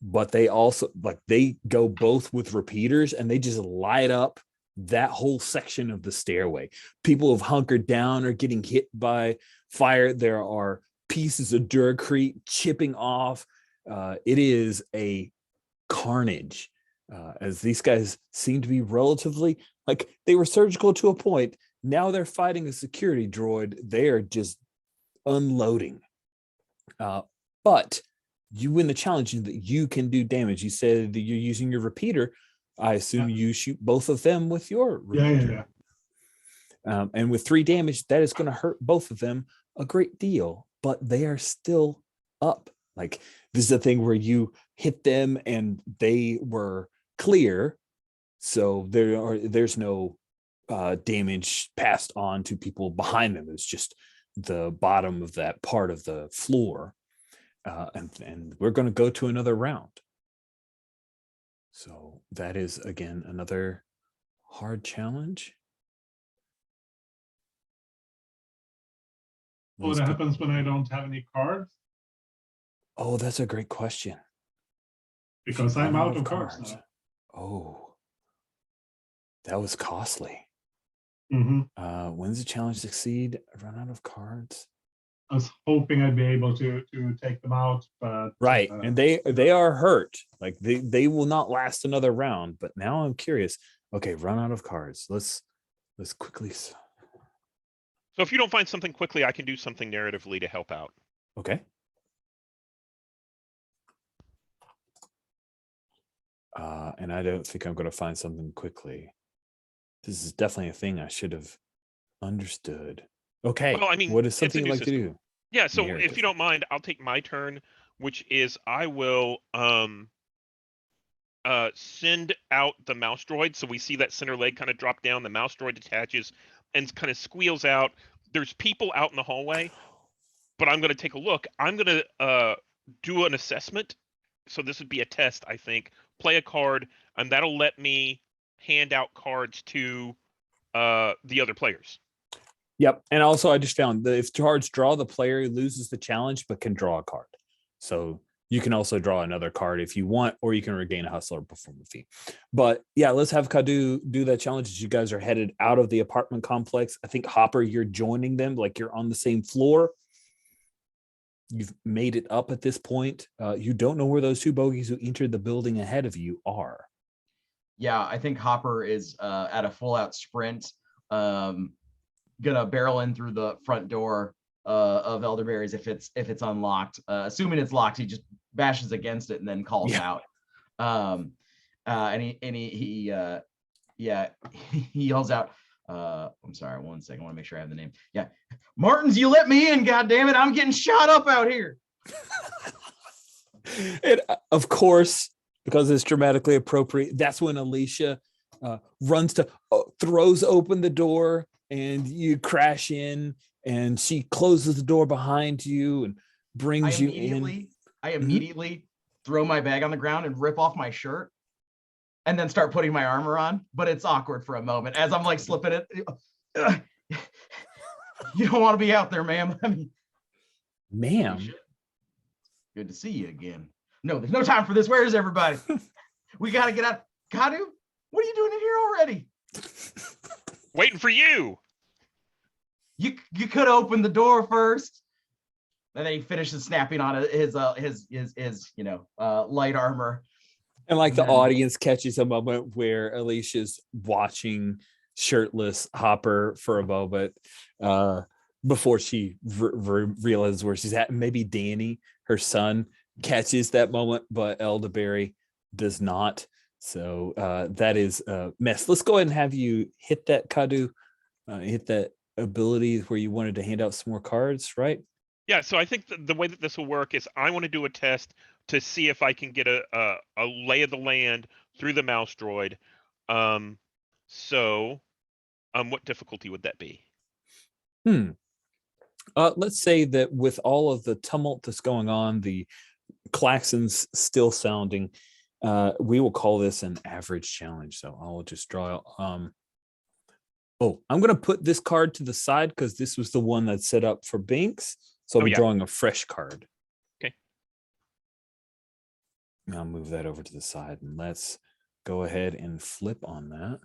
Speaker 1: but they also they go both with repeaters, and they just light up that whole section of the stairway. People have hunkered down or getting hit by fire. There are pieces of Duracrete chipping off. It is a carnage, as these guys seem to be relatively, they were surgical to a point. Now they're fighting a security droid. They are just unloading. But you win the challenge in that you can do damage. You said that you're using your repeater. I assume you shoot both of them with your repeater.
Speaker 4: Yeah.
Speaker 1: And with 3 damage, that is going to hurt both of them a great deal, but they are still up. Like, this is a thing where you hit them and they were clear, so there's no damage passed on to people behind them. It's just the bottom of that part of the floor, and we're going to go to another round. So that is, again, another hard challenge.
Speaker 4: What happens when I don't have any cards?
Speaker 1: Oh, that's a great question.
Speaker 4: Because I'm out of cards now.
Speaker 1: Oh, that was costly. When's the challenge succeed? Run out of cards.
Speaker 4: I was hoping I'd be able to take them out, but
Speaker 1: right, and they are hurt. Like they will not last another round. But now I'm curious. Okay, run out of cards. Let's quickly.
Speaker 2: So if you don't find something quickly, I can do something narratively to help out.
Speaker 1: Okay. And I don't think I'm going to find something quickly. This is definitely a thing I should have understood. Okay.
Speaker 2: Well, I mean,
Speaker 1: what is something
Speaker 2: it's a
Speaker 1: you
Speaker 2: new
Speaker 1: like to do?
Speaker 2: Yeah, so if
Speaker 1: Narrative.
Speaker 2: you don't mind, I'll take my turn, which is I will send out the mouse droid. So we see that center leg kind of drop down, the mouse droid detaches and kind of squeals out. There's people out in the hallway, but I'm going to take a look. I'm going to do an assessment. So this would be a test, I think. Play a card, and that'll let me hand out cards to the other players.
Speaker 1: Yep. And also, I just found that if cards draw, the player loses the challenge, but can draw a card. So you can also draw another card if you want, or you can regain a hustle or perform a feat. But yeah, let's have Kadu do that challenge as you guys are headed out of the apartment complex. I think, Hopper, you're joining them, like you're on the same floor. You've made it up at this point. You don't know where those 2 bogeys who entered the building ahead of you are.
Speaker 3: Yeah, I think Hopper is at a full-out sprint, gonna barrel in through the front door of Elderberry's if it's unlocked. Assuming it's locked, he just bashes against it and then calls out. And he yells out. I'm sorry, one second. I want to make sure I have the name. Yeah, Martins, you let me in. God damn it, I'm getting shot up out here.
Speaker 1: And of course, because it's dramatically appropriate, that's when Alicia runs to throws open the door, and you crash in, and she closes the door behind you and brings you in.
Speaker 3: I immediately throw my bag on the ground and rip off my shirt, and then start putting my armor on. But it's awkward for a moment as I'm like slipping it. You don't want to be out there, ma'am. I mean,
Speaker 1: ma'am.
Speaker 3: Good to see you again. No, there's no time for this. Where is everybody? We got to get out. Kadu, what are you doing in here already?
Speaker 2: Waiting for you.
Speaker 3: You could have opened the door first. And then he finishes snapping on his light armor.
Speaker 1: And like the audience catches a moment where Alicia's watching shirtless Hopper for a moment before she realizes where she's at. Maybe Danny, her son, catches that moment, but Elderberry does not. So that is a mess. Let's go ahead and have you hit that, Kadu, hit that ability where you wanted to hand out some more cards, right?
Speaker 2: Yeah, so I think the way that this will work is I want to do a test to see if I can get a lay of the land through the mouse droid. What difficulty would that be?
Speaker 1: Let's say that with all of the tumult that's going on, the klaxons still sounding, we will call this an average challenge. So I'll just draw. I'm going to put this card to the side because this was the one that's set up for Binks. So I'll be drawing a fresh card.
Speaker 2: Okay.
Speaker 1: I'll move that over to the side, and let's go ahead and flip on that.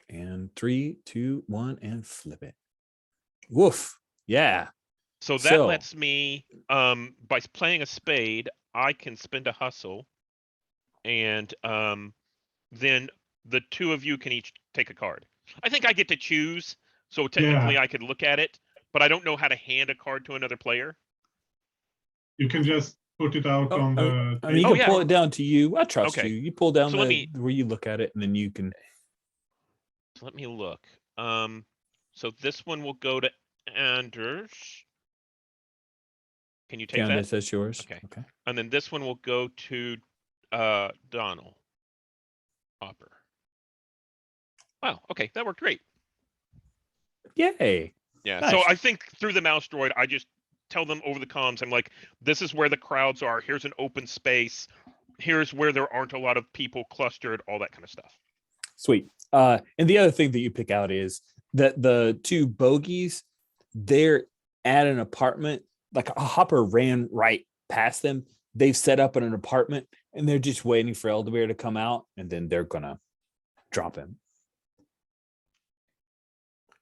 Speaker 1: And 3, 2, 1, and flip it. Woof. Yeah.
Speaker 2: So that lets me, by playing a spade, I can spend a hustle, and then the 2 of you can each take a card. I think I get to choose, so technically I could look at it, but I don't know how to hand a card to another player.
Speaker 4: You can just put it out
Speaker 1: Oh,
Speaker 4: on the.
Speaker 1: I mean, you
Speaker 2: Oh,
Speaker 1: can
Speaker 2: yeah.
Speaker 1: pull it down to you. I trust
Speaker 2: Okay.
Speaker 1: you. You pull down
Speaker 2: So let me-
Speaker 1: where you look at it, and then you can.
Speaker 2: So let me look. So this one will go to Anders. Can you take that?
Speaker 1: Candace, that's yours.
Speaker 2: Okay.
Speaker 1: Okay.
Speaker 2: And then this one will go to Donald Hopper. Wow. Okay, that worked great.
Speaker 1: Yay.
Speaker 2: Yeah.
Speaker 1: Nice.
Speaker 2: So I think through the mouse droid, I just tell them over the comms. I'm like, this is where the crowds are. Here's an open space. Here's where there aren't a lot of people clustered. All that kind of stuff.
Speaker 1: Sweet. And the other thing that you pick out is that the two bogeys, they're at an apartment. Like a Hopper ran right past them. They've set up in an apartment, and they're just waiting for Elderberry to come out, and then they're gonna drop him.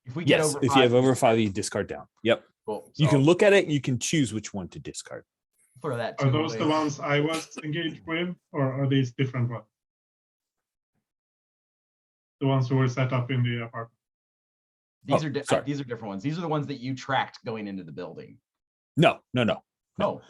Speaker 3: If we get
Speaker 1: Yes,
Speaker 3: over
Speaker 1: if you have over 5, you discard down. Yep.
Speaker 3: cool.
Speaker 1: You
Speaker 3: So
Speaker 1: can look at it, and you can choose which one to discard.
Speaker 3: throw that.
Speaker 4: Are
Speaker 3: two
Speaker 4: those
Speaker 3: away.
Speaker 4: the ones I was engaged with, or are these different ones? The ones who were set up in the apartment.
Speaker 3: These
Speaker 1: Oh,
Speaker 3: are
Speaker 1: sorry.
Speaker 3: these are different ones. These are the ones that you tracked going into the building.
Speaker 1: No.
Speaker 3: No.
Speaker 1: Oh,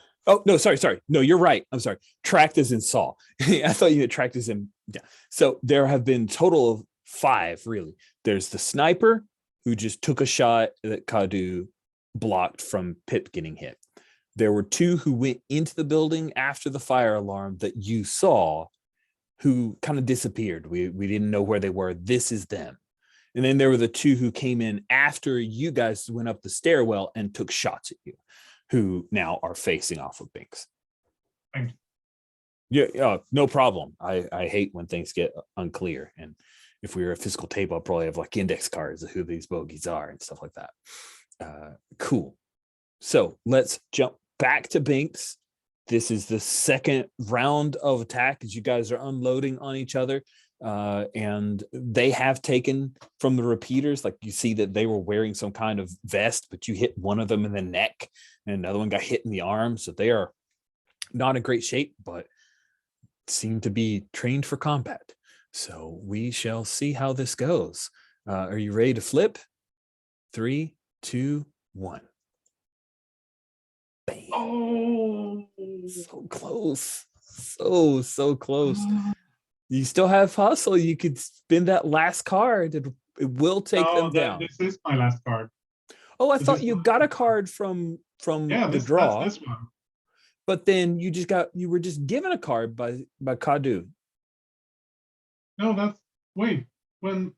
Speaker 1: no, sorry. No, you're right. I'm sorry. Tracked as in saw. I thought you had tracked as in, yeah. So there have been total of 5, really. There's the sniper who just took a shot that Kadu blocked from Pip getting hit. There were 2 who went into the building after the fire alarm that you saw who kind of disappeared. We didn't know where they were. This is them. And then there were the 2 who came in after you guys went up the stairwell and took shots at you, who now are facing off of Binks.
Speaker 4: Thank
Speaker 1: Yeah, no problem. I hate when things get unclear. And if we were a physical tape, I'll probably have like index cards of who these bogeys are and stuff like that. Cool. So let's jump back to Binks. This is the second round of attack as you guys are unloading on each other. And they have taken from the repeaters, like you see that they were wearing some kind of vest, but you hit one of them in the neck and another one got hit in the arm. So they are not in great shape, but seem to be trained for combat. So we shall see how this goes. Are you ready to flip? 3, 2, 1. Bam.
Speaker 4: Oh,
Speaker 1: So close. So close. You still have hustle. You could spin that last card. It will take them down.
Speaker 4: This is my last card.
Speaker 1: Oh, I
Speaker 4: this
Speaker 1: thought
Speaker 4: is
Speaker 1: you
Speaker 4: my-
Speaker 1: got a card from
Speaker 4: Yeah,
Speaker 1: the draw,
Speaker 4: that's this one.
Speaker 1: but then you were just given a card by Kadu.
Speaker 4: No, wait. When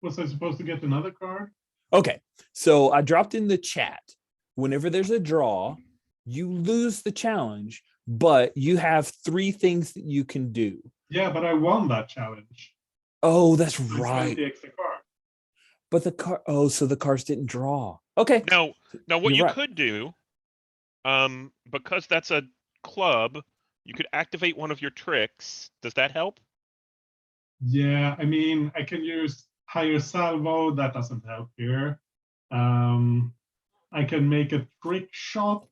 Speaker 4: was I supposed to get another card?
Speaker 1: Okay, so I dropped in the chat. Whenever there's a draw, you lose the challenge, but you have 3 things that you can do.
Speaker 4: Yeah, but I won that challenge.
Speaker 1: Oh, that's
Speaker 4: So I spent
Speaker 1: right.
Speaker 4: the extra card.
Speaker 1: But the car. Oh, so the cards didn't draw. Okay.
Speaker 2: Now what
Speaker 1: You're
Speaker 2: you
Speaker 1: right.
Speaker 2: could do, because that's a club, you could activate one of your tricks. Does that help?
Speaker 4: Yeah, I mean, I can use higher salvo. That doesn't help here. I can make a trick shot.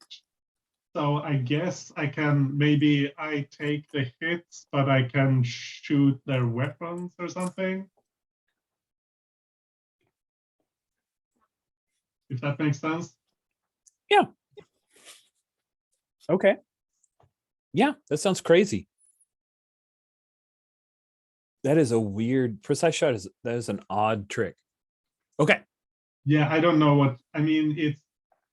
Speaker 4: So I guess I can, maybe I take the hits, but I can shoot their weapons or something. If that makes sense.
Speaker 1: Okay. Yeah, that sounds crazy. That is a weird precise shot. That is an odd trick. Okay.
Speaker 4: Yeah, I don't know what, I mean, it's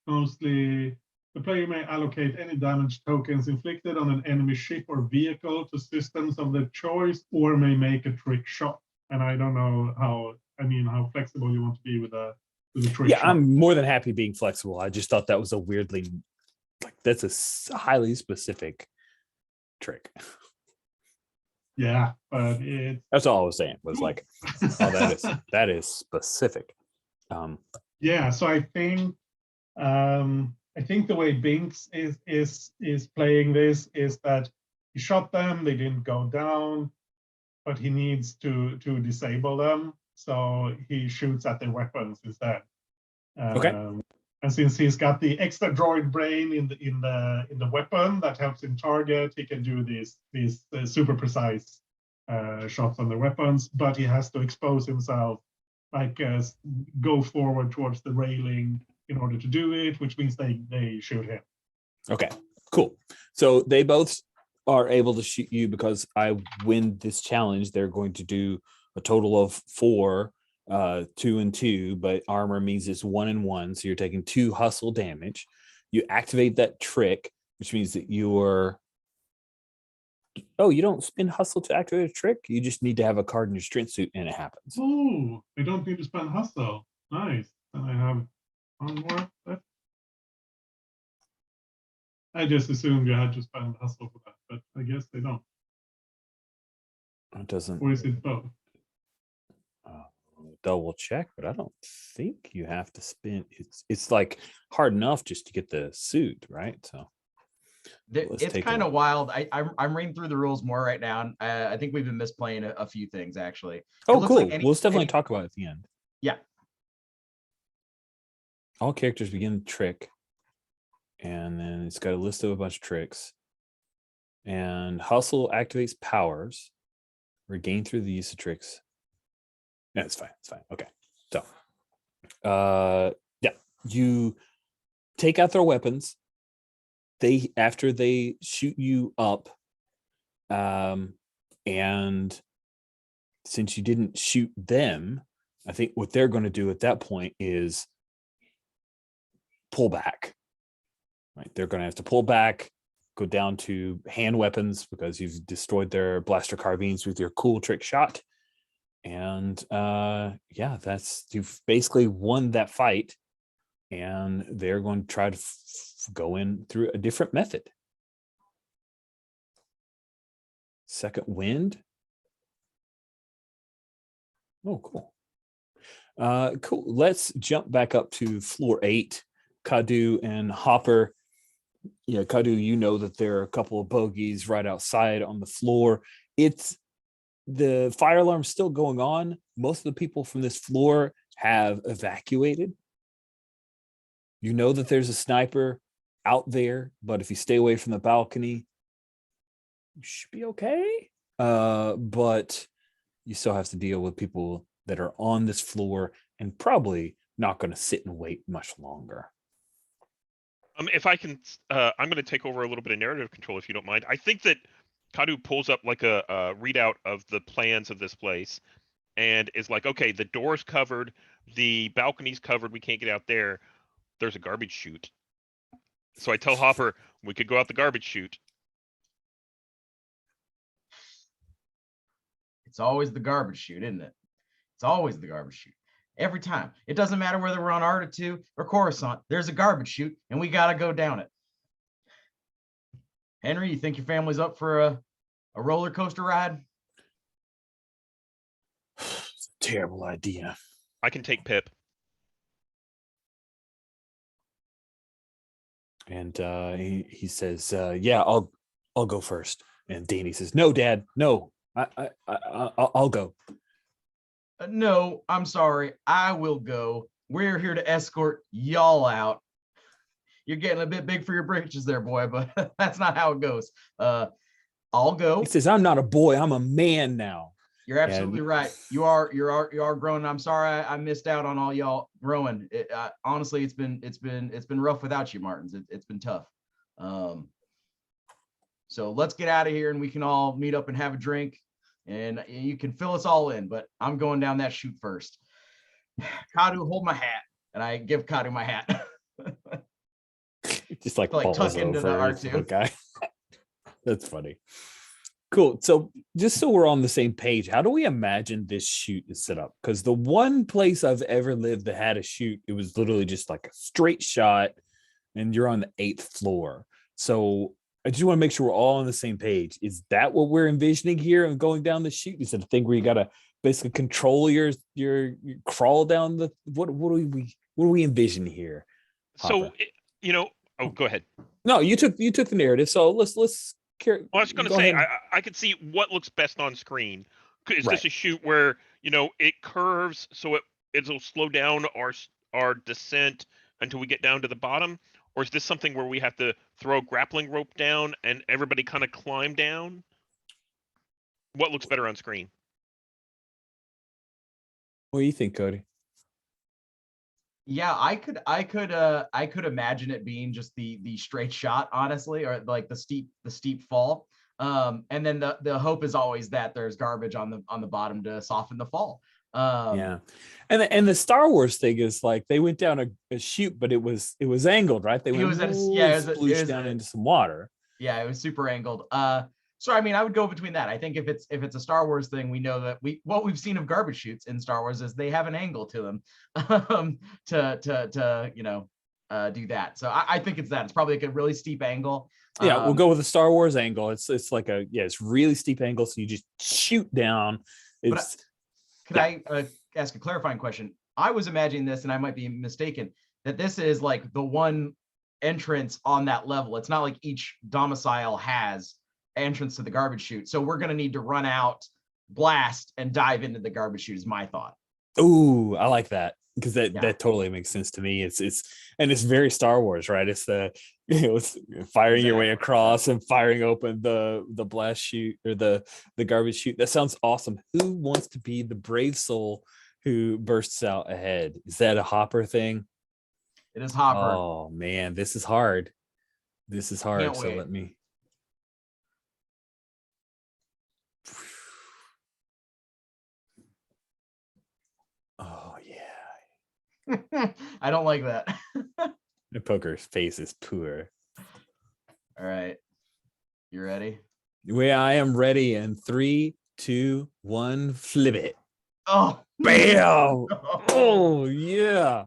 Speaker 4: mostly the player may allocate any damage tokens inflicted on an enemy ship or vehicle to systems of their choice, or may make a trick shot. And I don't know how flexible you want to be with a trick
Speaker 1: Yeah,
Speaker 4: shot.
Speaker 1: I'm more than happy being flexible. I just thought that was a weirdly, like, that's a highly specific trick.
Speaker 4: Yeah, but it's
Speaker 1: That's all I was saying. Was like, oh, that is specific.
Speaker 4: yeah. So I think the way Binks is playing this is that he shot them, they didn't go down, but he needs to disable them, so he shoots at their weapons instead.
Speaker 1: Okay.
Speaker 4: And since he's got the extra droid brain in the weapon that helps him target, he can do these super precise shots on the weapons. But he has to expose himself, like go forward towards the railing in order to do it, which means they shoot him.
Speaker 1: Okay, cool. So they both are able to shoot you because I win this challenge. They're going to do a total of 4, 2 and 2, but armor means it's 1 and 1. So you're taking 2 hustle damage. You activate that trick, which means that you're. Oh, you don't spend hustle to activate a trick. You just need to have a card in your strength suit, and it happens.
Speaker 4: Oh, I don't need to spend hustle. Nice. And I have 1 more left. I just assumed you had to spend hustle for that, but I guess they don't.
Speaker 1: It doesn't.
Speaker 4: Or is it both?
Speaker 1: Double check, but I don't think you have to spend. It's like hard enough just to get the suit, right? So let's
Speaker 3: It's
Speaker 1: take
Speaker 3: kind
Speaker 1: a
Speaker 3: of wild. I'm reading through the rules more right now. And I think we've been misplaying a few things actually. It
Speaker 1: Oh,
Speaker 3: looks
Speaker 1: cool.
Speaker 3: like
Speaker 1: We'll definitely talk about it at the end.
Speaker 3: Yeah.
Speaker 1: All characters begin with trick, and then it's got a list of a bunch of tricks. And hustle activates powers. Regain through the use of tricks. Yeah, it's fine. It's fine. Okay. So, yeah, you take out their weapons. After they shoot you up, and since you didn't shoot them, I think what they're going to do at that point is pull back. Right? They're going to have to pull back, go down to hand weapons because you've destroyed their blaster carbines with your cool trick shot. And yeah, you've basically won that fight, and they're going to try to go in through a different method. Second wind. Oh, cool. Cool. Let's jump back up to floor 8. Kadu and Hopper. Yeah, Kadu, you know that there are a couple of bogeys right outside on the floor. The fire alarm's still going on. Most of the people from this floor have evacuated. You know that there's a sniper out there, but if you stay away from the balcony, you should be okay. But you still have to deal with people that are on this floor and probably not going to sit and wait much longer.
Speaker 2: If I can, I'm going to take over a little bit of narrative control, if you don't mind. I think that Kadu pulls up like a readout of the plans of this place and is like, okay, the door's covered, the balcony's covered, we can't get out there. There's a garbage chute. So I tell Hopper we could go out the garbage chute.
Speaker 3: It's always the garbage chute, isn't it? It's always the garbage chute. Every time. It doesn't matter whether we're on Arta 2 or Coruscant. There's a garbage chute, and we got to go down it. Henry, you think your family's up for a roller coaster ride?
Speaker 1: It's a terrible idea.
Speaker 2: I can take Pip.
Speaker 1: And he says, "Yeah, I'll go first." And Danny says, "No, Dad, no, I'll go."
Speaker 3: No, I'm sorry. I will go. We're here to escort y'all out. You're getting a bit big for your britches there, boy, but that's not how it goes. I'll go.
Speaker 1: He says, "I'm not a boy. I'm a man now."
Speaker 3: You're absolutely right. You are grown. I'm sorry I missed out on all y'all growing. Honestly, it's been rough without you, Martins. It's been tough. So let's get out of here and we can all meet up and have a drink, and you can fill us all in. But I'm going down that chute first. Kadu, hold my hat, and I give Kadu my hat.
Speaker 1: Just like
Speaker 3: tuck into the R2
Speaker 1: guy. That's funny. Cool. So just so we're on the same page, how do we imagine this chute is set up? Because the one place I've ever lived that had a chute, it was literally just like a straight shot, and you're on the 8th floor. So I just want to make sure we're all on the same page. Is that what we're envisioning here and going down the chute? Is it a thing where you got to basically control your crawl down the what do we envision here?
Speaker 2: Hopper? So oh, go ahead.
Speaker 1: No, you took the narrative. So let's
Speaker 2: well, I was going to say, I could see what looks best on screen. Is this a chute where, it curves so it'll slow down our descent until we get down to the bottom? Or is this something where we have to throw a grappling rope down and everybody kind of climb down? What looks better on screen?
Speaker 1: What do you think, Cody?
Speaker 3: Yeah, I could imagine it being just the straight shot, honestly, or like the steep fall. And then the hope is always that there's garbage on the bottom to soften the fall.
Speaker 1: Yeah, and the Star Wars thing is like they went down a chute, but it was angled, right? They
Speaker 3: It
Speaker 1: went
Speaker 3: was at a,
Speaker 1: "Ooh,"
Speaker 3: yeah,
Speaker 1: and
Speaker 3: it was a, it
Speaker 1: splooshed
Speaker 3: was
Speaker 1: down
Speaker 3: a,
Speaker 1: into some water.
Speaker 3: yeah, it was super angled. So I mean, I would go between that. I think if it's a Star Wars thing, we know that what we've seen of garbage chutes in Star Wars is they have an angle to them, to do that. So I think it's that. It's probably like a really steep angle.
Speaker 1: Yeah, we'll go with the Star Wars angle. It's like it's really steep angle, so you just shoot down. It's
Speaker 3: Could I ask a clarifying question? I was imagining this, and I might be mistaken, that this is like the one entrance on that level. It's not like each domicile has entrance to the garbage chute. So we're going to need to run out, blast, and dive into the garbage chute is my thought.
Speaker 1: ooh, I like that because
Speaker 3: Yeah.
Speaker 1: that totally makes sense to me. And it's very Star Wars, right? It's it's firing your way across and firing open the blast chute or the garbage chute. That sounds awesome. Who wants to be the brave soul who bursts out ahead? Is that a Hopper thing?
Speaker 3: It is Hopper.
Speaker 1: Oh man, this is hard. This is hard.
Speaker 3: Can't
Speaker 1: So
Speaker 3: wait.
Speaker 1: let me. Oh yeah.
Speaker 3: I don't like that.
Speaker 1: The poker's face is poor.
Speaker 3: All right. You ready?
Speaker 1: I am ready in 3, 2, 1, flip it.
Speaker 3: Oh,
Speaker 1: Bam! Oh yeah.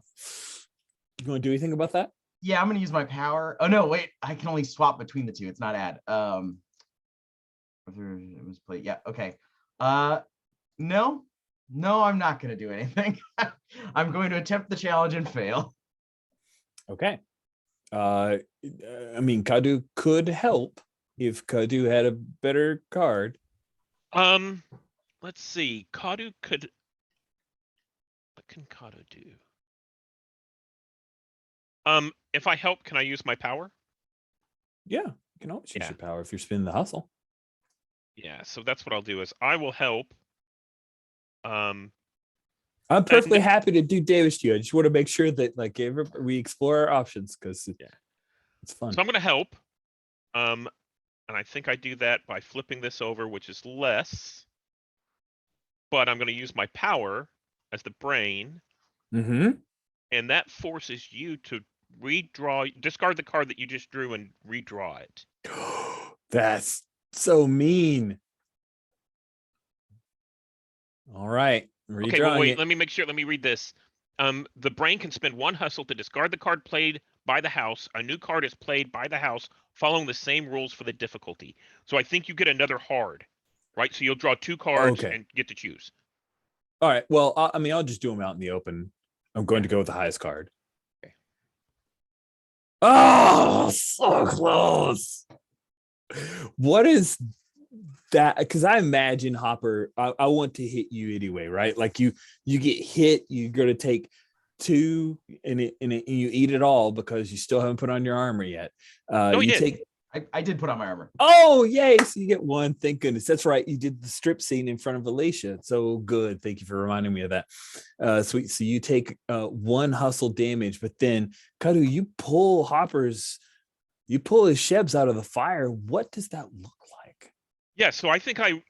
Speaker 1: You want to do anything about that?
Speaker 3: yeah, I'm gonna use my power. Oh no, wait, I can only swap between the two. It's not add. It was play. Yeah, okay. No, I'm not gonna do anything. I'm going to attempt the challenge and fail.
Speaker 1: Okay. I mean, Kadu could help if Kadu had a better card.
Speaker 2: Let's see. Kadu could. What can Kadu do? If I help, can I use my power?
Speaker 1: Yeah, you can always use
Speaker 2: Yeah.
Speaker 1: your power if you're spinning the hustle.
Speaker 2: Yeah, so that's what I'll do is I will help.
Speaker 1: I'm perfectly happy to do damage to you. I just want to make sure that like we explore our options because it's fun.
Speaker 2: So I'm gonna help. And I think I do that by flipping this over, which is less. But I'm gonna use my power as the brain.
Speaker 1: Mm-hmm.
Speaker 2: And that forces you to discard the card that you just drew and redraw it.
Speaker 1: That's so mean. All right.
Speaker 2: Okay, well, wait,
Speaker 1: it.
Speaker 2: let me make sure. Let me read this. The brain can spend 1 hustle to discard the card played by the house. A new card is played by the house following the same rules for the difficulty. So I think you get another hard, right? So you'll draw 2 cards and get to choose.
Speaker 1: All right. Well, I mean, I'll just do them out in the open. I'm going to go with the highest card.
Speaker 2: Okay.
Speaker 1: Oh, so close. What is that? Because I imagine Hopper, I want to hit you anyway, right? Like you get hit, you're going to take 2 and you eat it all because you still haven't put on your armor yet.
Speaker 2: No,
Speaker 1: you
Speaker 2: did.
Speaker 1: take.
Speaker 3: I did put on my armor.
Speaker 1: Oh, yay. So you get 1. Thank goodness. That's right. You did the strip scene in front of Alicia. So good. Thank you for reminding me of that. Sweet. So you take 1 hustle damage, but then Kadu, you pull his Shebs out of the fire. What does that look like?
Speaker 2: Yeah, so I think I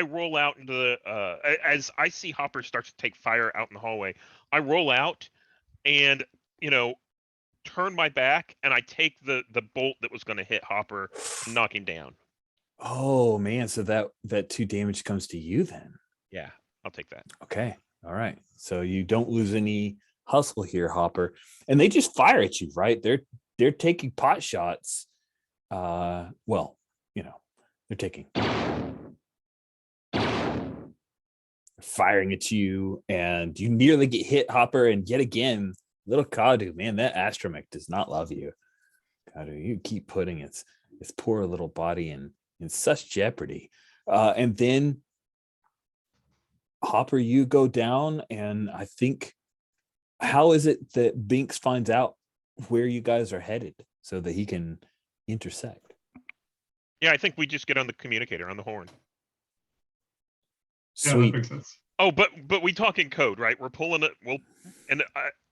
Speaker 2: roll out into the as I see Hopper starts to take fire out in the hallway. I roll out and turn my back and I take the bolt that was going to hit Hopper and knock him down.
Speaker 1: Oh man, so that 2 damage comes to you then.
Speaker 2: Yeah, I'll take that.
Speaker 1: Okay. All right. So you don't lose any hustle here, Hopper. And they just fire at you, right? They're taking pot shots. Well, they're taking firing at you, and you nearly get hit, Hopper, and yet again. Little Kadu, man, that astromech does not love you. Kadu, you keep putting its poor little body in such jeopardy. And then Hopper, you go down, and I think, how is it that Binks finds out where you guys are headed so that he can intersect?
Speaker 2: Yeah, I think we just get on the communicator on the horn.
Speaker 1: Sweet.
Speaker 4: Yeah, that makes sense.
Speaker 2: Oh, but we talk in code, right? We're pulling it. And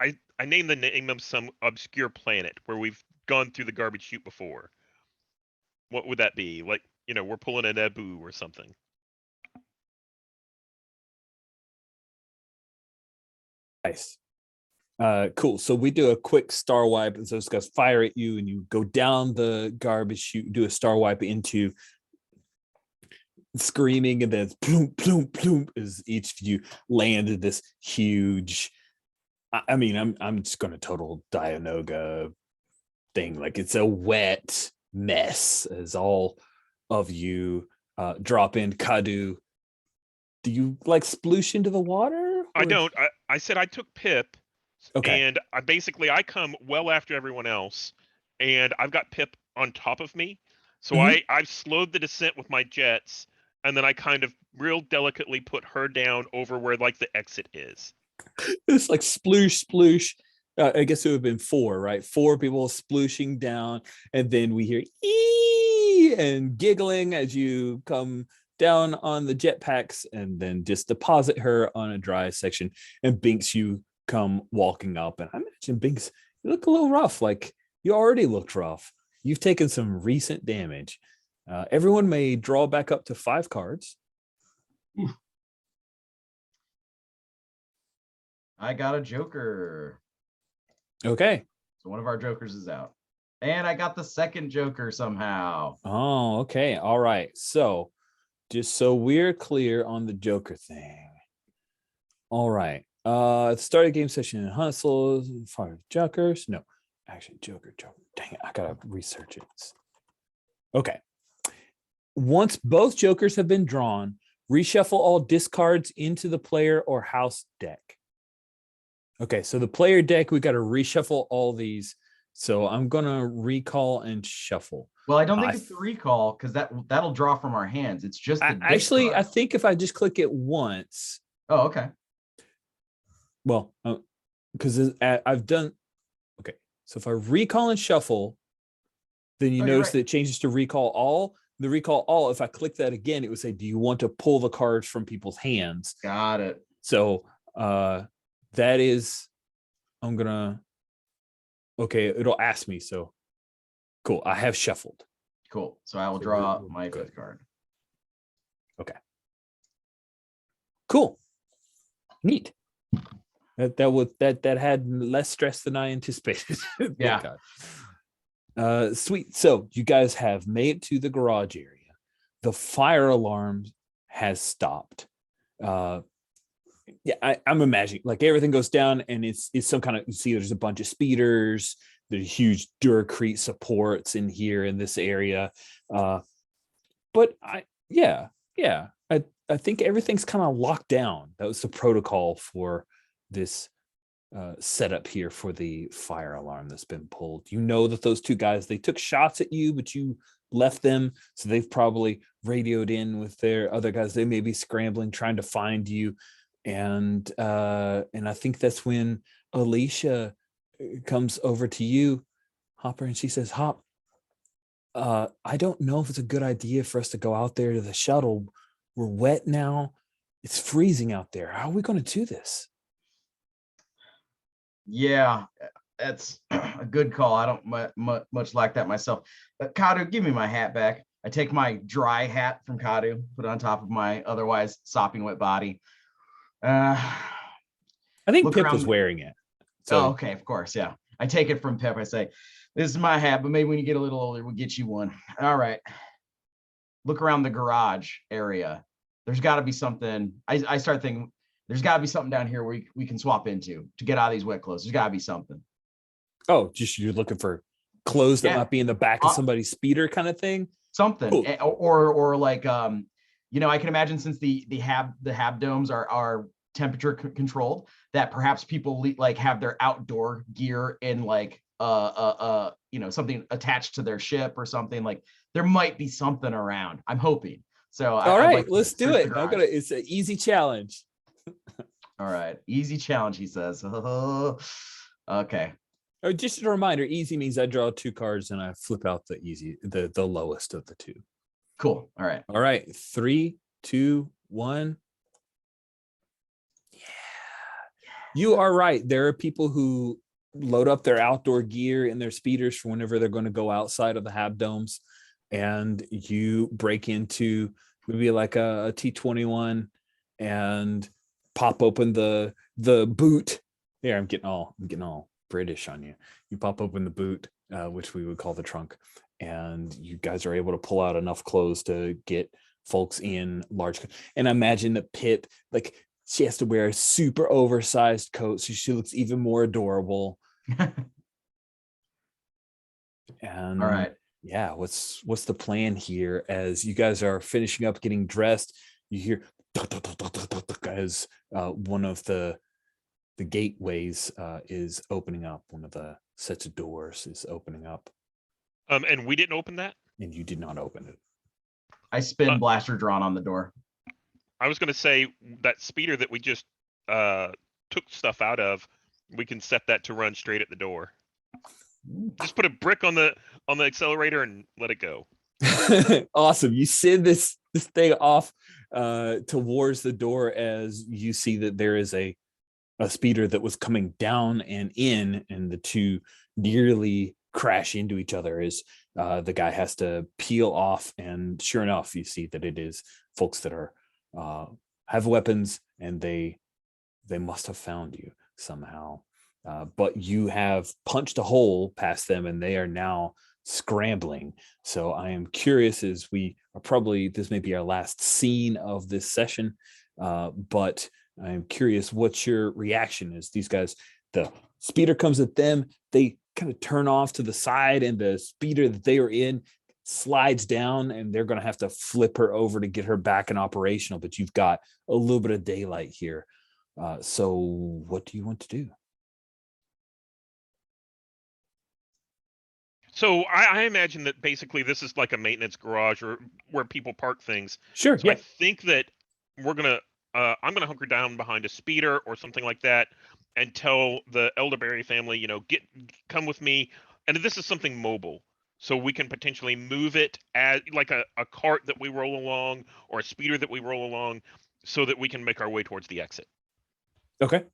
Speaker 2: I named the name of some obscure planet where we've gone through the garbage chute before. What would that be? Like, we're pulling an Abu or something.
Speaker 1: Nice. Cool. So we do a quick star wipe, and so it's going to fire at you, and you go down the garbage chute, do a star wipe into screaming, and then ploom, ploom, ploom as each of you landed this huge. I mean, I'm just going to total Dianoga thing. Like, it's a wet mess as all of you drop in. Kadu, do you like sploosh into the water?
Speaker 2: I
Speaker 1: or-
Speaker 2: don't. I said I took Pip,
Speaker 1: Okay.
Speaker 2: and I come well after everyone else, and I've got Pip on top of me, so
Speaker 1: Mhm.
Speaker 2: I've slowed the descent with my jets, and then I kind of real delicately put her down over where like the exit is.
Speaker 1: It's like sploosh, sploosh. I guess it would have been four, right? Four people splooshing down, and then we hear ee and giggling as you come down on the jetpacks, and then just deposit her on a dry section. And Binks, you come walking up, and I imagine Binks, you look a little rough. Like, you already looked rough. You've taken some recent damage. Everyone may draw back up to 5 cards.
Speaker 3: I got a Joker.
Speaker 1: Okay.
Speaker 3: So one of our Jokers is out. And I got the second Joker somehow.
Speaker 1: Oh, okay. All right. So just so we're clear on the Joker thing. All right. Start a game session in Hustle, fire Jokers. No, actually, Joker. Dang it. I gotta research it. Okay. Once both Jokers have been drawn, reshuffle all discards into the player or house deck. Okay, so the player deck, we got to reshuffle all these. So I'm gonna recall and shuffle.
Speaker 3: Well, I don't think it's the recall because that'll draw from our hands. It's just the
Speaker 1: Actually, I
Speaker 3: discard.
Speaker 1: think if I just click it once.
Speaker 3: Oh, okay.
Speaker 1: Well, because I've done. Okay, so if I recall and shuffle, then you notice that it changes to recall all. The recall all, if I click that again, it would say, do you want to pull the cards from people's hands?
Speaker 3: Got it.
Speaker 1: So that is, I'm gonna, okay, it'll ask me. So cool, I have shuffled.
Speaker 3: Cool. So I will
Speaker 1: So
Speaker 3: draw
Speaker 1: we're
Speaker 3: my
Speaker 1: good.
Speaker 3: fifth card.
Speaker 1: Okay. Cool. Neat. That had less stress than I anticipated. Thank
Speaker 3: Yeah.
Speaker 1: God. Sweet. So you guys have made it to the garage area. The fire alarm has stopped. Yeah, I'm imagining like everything goes down, and it's some kind of, you see there's a bunch of speeders, there's huge Duracrete supports in here in this area. But I think everything's kind of locked down. That was the protocol for this setup here for the fire alarm that's been pulled. You know that those two guys, they took shots at you, but you left them, so they've probably radioed in with their other guys. They may be scrambling, trying to find you. And I think that's when Alicia comes over to you, Hopper, and she says, Hop, I don't know if it's a good idea for us to go out there to the shuttle. We're wet now. It's freezing out there. How are we going to do this?
Speaker 3: Yeah, that's a good call. I don't much like that myself. Kadu, give me my hat back. I take my dry hat from Kadu, put it on top of my otherwise sopping wet body.
Speaker 1: I think Pip was wearing it.
Speaker 3: So, okay, of course, yeah. I take it from Pip. I say, this is my hat, but maybe when you get a little older, we'll get you one. All right. Look around the garage area. There's got to be something. I start thinking, there's got to be something down here where we can swap into to get out of these wet clothes. There's got to be something.
Speaker 1: Oh, just you're looking for clothes that might be in the back of somebody's speeder kind of thing?
Speaker 3: Something. Cool. Or like, I can imagine since the hab domes are temperature controlled, that perhaps people like have their outdoor gear in like something attached to their ship or something. Like there might be something around. I'm hoping. So
Speaker 1: all right, let's do it. It's an easy challenge.
Speaker 3: All right, easy challenge, he says. Okay.
Speaker 1: Oh, just a reminder, easy means I draw 2 cards and I flip out the easy, the lowest of the 2.
Speaker 3: Cool. All right.
Speaker 1: 3, 2, 1. You are right. There are people who load up their outdoor gear and their speeders for whenever they're going to go outside of the hab domes, and you break into maybe like a T21 and pop open the boot. There, I'm getting all British on you. You pop open the boot, which we would call the trunk, and you guys are able to pull out enough clothes to get folks in large. And I imagine the Pip, like, she has to wear a super oversized coat so she looks even more adorable. And
Speaker 3: All right.
Speaker 1: yeah, what's the plan here as you guys are finishing up getting dressed? You hear as one of the gateways is opening up. One of the sets of doors is opening up.
Speaker 2: And we didn't open that?
Speaker 1: And you did not open it.
Speaker 3: I spin blaster drawn on the door.
Speaker 2: I was going to say that speeder that we just took stuff out of, we can set that to run straight at the door. Just put a brick on the accelerator and let it go.
Speaker 1: Awesome. You send this thing off towards the door as you see that there is a speeder that was coming down and in, and the two nearly crash into each other as the guy has to peel off. And sure enough, you see that it is folks that are have weapons, and they must have found you somehow. But you have punched a hole past them, and they are now scrambling. So I am curious, as we are probably, this may be our last scene of this session, but I'm curious what your reaction is. These guys, the speeder comes at them, they kind of turn off to the side, and the speeder that they are in slides down, and they're going to have to flip her over to get her back and operational. But you've got a little bit of daylight here. So what do you want to do?
Speaker 2: So I imagine that basically this is like a maintenance garage or where people park things.
Speaker 1: Sure.
Speaker 2: So I think that we're gonna I'm gonna hunker down behind a speeder or something like that and tell the Elderberry family, come with me. And this is something mobile, so we can potentially move it as like a cart that we roll along, or a speeder that we roll along, so that we can make our way towards the exit.
Speaker 1: Okay.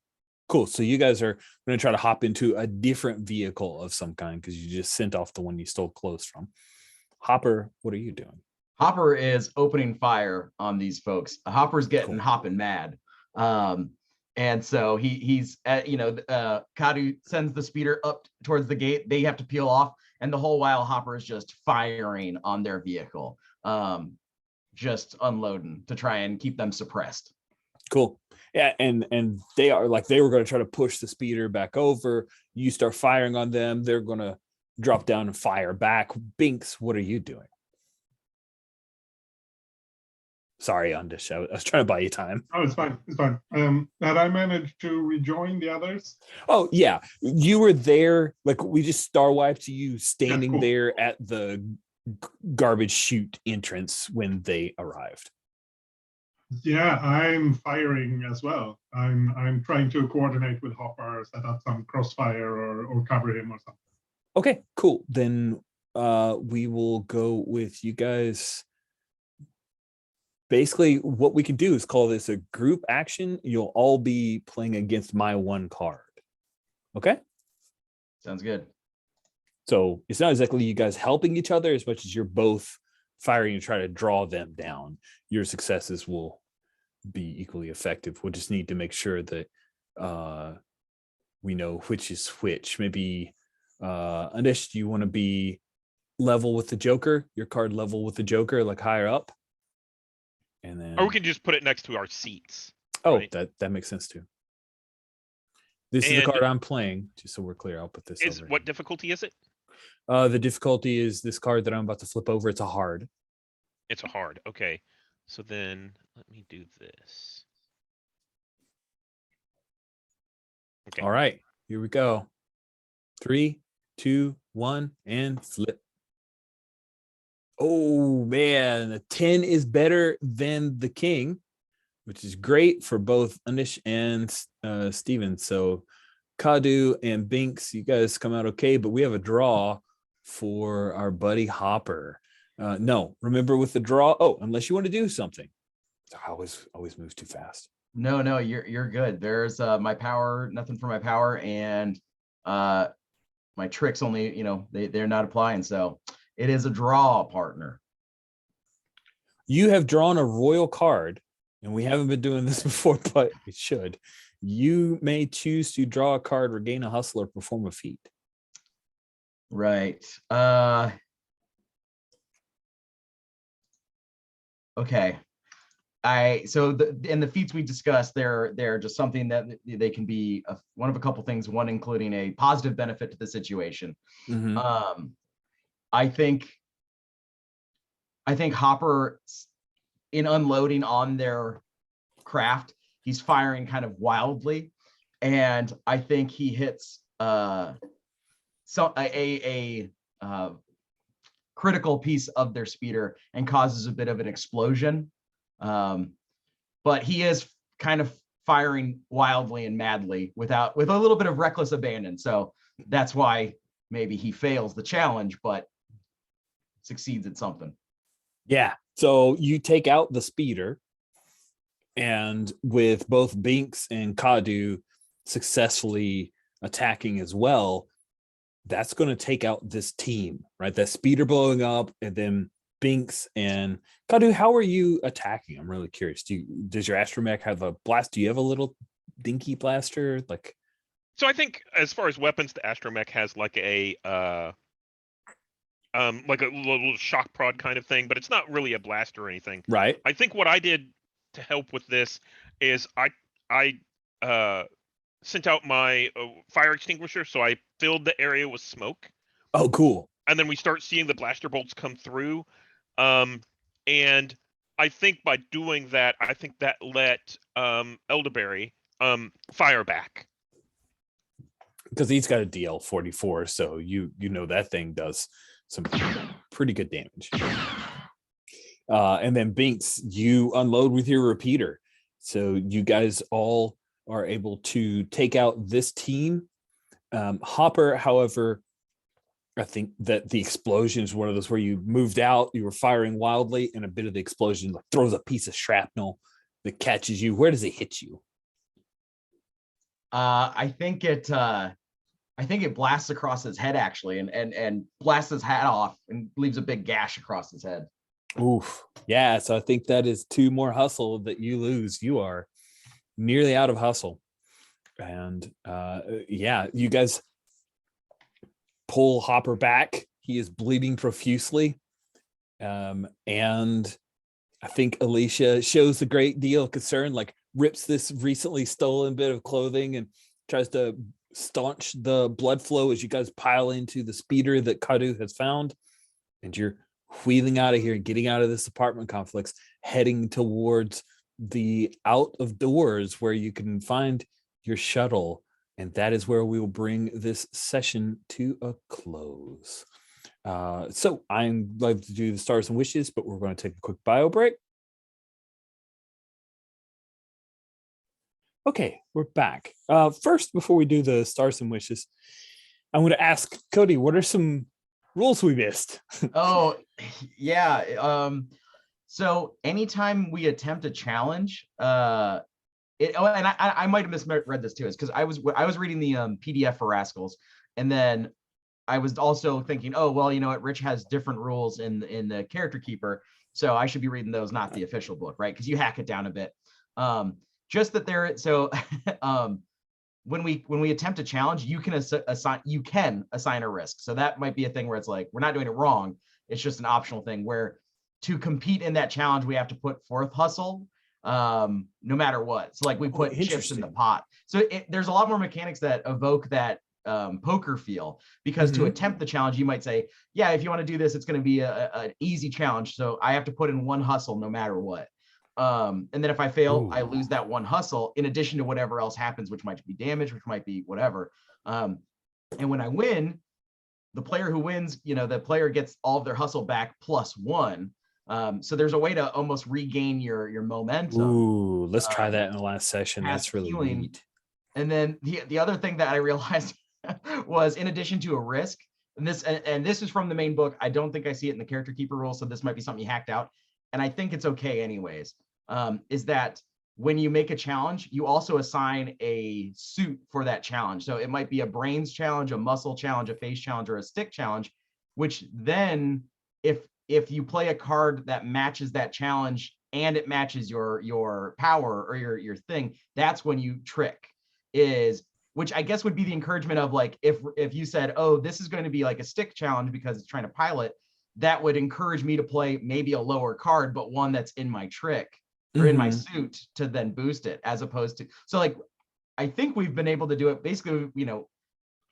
Speaker 1: Cool. So you guys are going to try to hop into a different vehicle of some kind because you just sent off the one you stole clothes from. Hopper, what are you doing?
Speaker 3: Hopper is opening fire on these folks. Hopper's getting hopping mad. And so he's Kadu sends the speeder up towards the gate. They have to peel off, and the whole while Hopper is just firing on their vehicle, just unloading to try and keep them suppressed.
Speaker 1: Cool. Yeah, and they are like, they were going to try to push the speeder back over. You start firing on them, they're going to drop down and fire back. Binks, what are you doing? Sorry, Undish, I was trying to buy you time.
Speaker 4: Oh, it's fine. It's fine. Had I managed to rejoin the others?
Speaker 1: Oh, yeah. You were there. Like, we just star wiped you standing there at the garbage chute entrance when they arrived.
Speaker 4: Yeah, I'm firing as well. I'm trying to coordinate with Hopper, set up some crossfire or cover him or something.
Speaker 1: Okay, cool. Then we will go with you guys. Basically, what we can do is call this a group action. You'll all be playing against my one card. Okay?
Speaker 3: Sounds good.
Speaker 1: So it's not exactly you guys helping each other as much as you're both firing to try to draw them down. Your successes will be equally effective. We'll just need to make sure that we know which is which. Maybe Anish, do you want to be level with the Joker? Your card level with the Joker, like higher up? And then,
Speaker 2: or we can just put it next to our seats.
Speaker 1: Oh,
Speaker 2: right?
Speaker 1: that makes sense too. This is the card I'm playing, just so we're clear. I'll put this over.
Speaker 2: What difficulty is it?
Speaker 1: The difficulty is this card that I'm about to flip over. It's a hard.
Speaker 2: It's a hard. Okay. So then let me do this. Okay.
Speaker 1: All right, here we go. 3, 2, 1, and flip. Oh man, a 10 is better than the king, which is great for both Anish and Steven. So Kadu and Binks, you guys come out okay, but we have a draw for our buddy Hopper. No, remember with the draw. Oh, unless you want to do something. I always move too fast.
Speaker 3: No, you're good. There's my power, nothing for my power, and my tricks only, they're not applying. So it is a draw, partner.
Speaker 1: You have drawn a royal card, and we haven't been doing this before, but it should. You may choose to draw a card, regain a hustle, or perform a feat.
Speaker 3: Right. Okay. In the feats we discussed, they're just something that they can be one of a couple things, one including a positive benefit to the situation.
Speaker 1: Mm-hmm.
Speaker 3: I think Hopper, in unloading on their craft, he's firing kind of wildly, and I think he hits a critical piece of their speeder and causes a bit of an explosion. But he is kind of firing wildly and madly with a little bit of reckless abandon. So that's why maybe he fails the challenge, but succeeds at something.
Speaker 1: Yeah. So you take out the speeder, and with both Binks and Kadu successfully attacking as well, that's going to take out this team, right? That speeder blowing up, and then Binks and Kadu, how are you attacking? I'm really curious. Does your astromech have a blast? Do you have a little dinky blaster?
Speaker 2: So I think as far as weapons, the astromech has like a little shock prod kind of thing, but it's not really a blast or anything.
Speaker 1: Right.
Speaker 2: I think what I did to help with this is I sent out my fire extinguisher, so I filled the area with smoke.
Speaker 1: Oh, cool.
Speaker 2: And then we start seeing the blaster bolts come through. And I think by doing that, I think that let Elderberry fire back.
Speaker 1: Because he's got a DL 44, so you know that thing does some pretty good damage. And then Binks, you unload with your repeater. So you guys all are able to take out this team. Hopper, however, I think that the explosion is one of those where you moved out, you were firing wildly, and a bit of the explosion throws a piece of shrapnel that catches you. Where does it hit you?
Speaker 3: I think it blasts across his head, actually, and blasts his hat off and leaves a big gash across his head.
Speaker 1: Oof. Yeah, so I think that is 2 more hustle that you lose. You are nearly out of hustle. And yeah, you guys pull Hopper back. He is bleeding profusely. And I think Alicia shows a great deal of concern, like rips this recently stolen bit of clothing and tries to staunch the blood flow as you guys pile into the speeder that Kadu has found. And you're wheeling out of here and getting out of this apartment complex, heading towards the out of doors where you can find your shuttle. And that is where we will bring this session to a close. So I'm like to do the stars and wishes, but we're going to take a quick bio break. Okay, we're back. First, before we do the stars and wishes, I'm going to ask Cody, what are some rules we missed?
Speaker 3: Oh, yeah. So anytime we attempt a challenge, and I might have misread this too, is because I was reading the PDF for Rascals, and then I was also thinking, oh well, you know what, Rich has different rules in the Character Keeper, so I should be reading those, not the official book, right? Because you hack it down a bit. Just that when we attempt a challenge, you can assign a risk. So that might be a thing where it's like, we're not doing it wrong. It's just an optional thing where to compete in that challenge, we have to put forth hustle, no matter what. So like we put chips in the pot. So there's a lot more mechanics that evoke that poker feel, because to attempt the challenge, you might say, yeah, if you want to do this, it's going to be an easy challenge. So I have to put in 1 hustle no matter what. And then if I fail, I lose that 1 hustle in addition to whatever else happens, which might be damage, which might be whatever. And when I win, the player who wins, the player gets all of their hustle back +1. So there's a way to almost regain your momentum.
Speaker 1: Ooh, let's try that in the last session. That's really neat.
Speaker 3: And then the other thing that I realized was, in addition to a risk, and this is from the main book, I don't think I see it in the Character Keeper rules, so this might be something you hacked out, and I think it's okay anyways, is that when you make a challenge, you also assign a suit for that challenge. So it might be a brains challenge, a muscle challenge, a face challenge, or a stick challenge, which then if you play a card that matches that challenge and it matches your power or your thing, that's when you trick. Which I guess would be the encouragement of like, if you said, oh, this is going to be like a stick challenge because it's trying to pilot, that would encourage me to play maybe a lower card, but one that's in my trick or in my suit to then boost it, as opposed to, so like, I think we've been able to do it. Basically,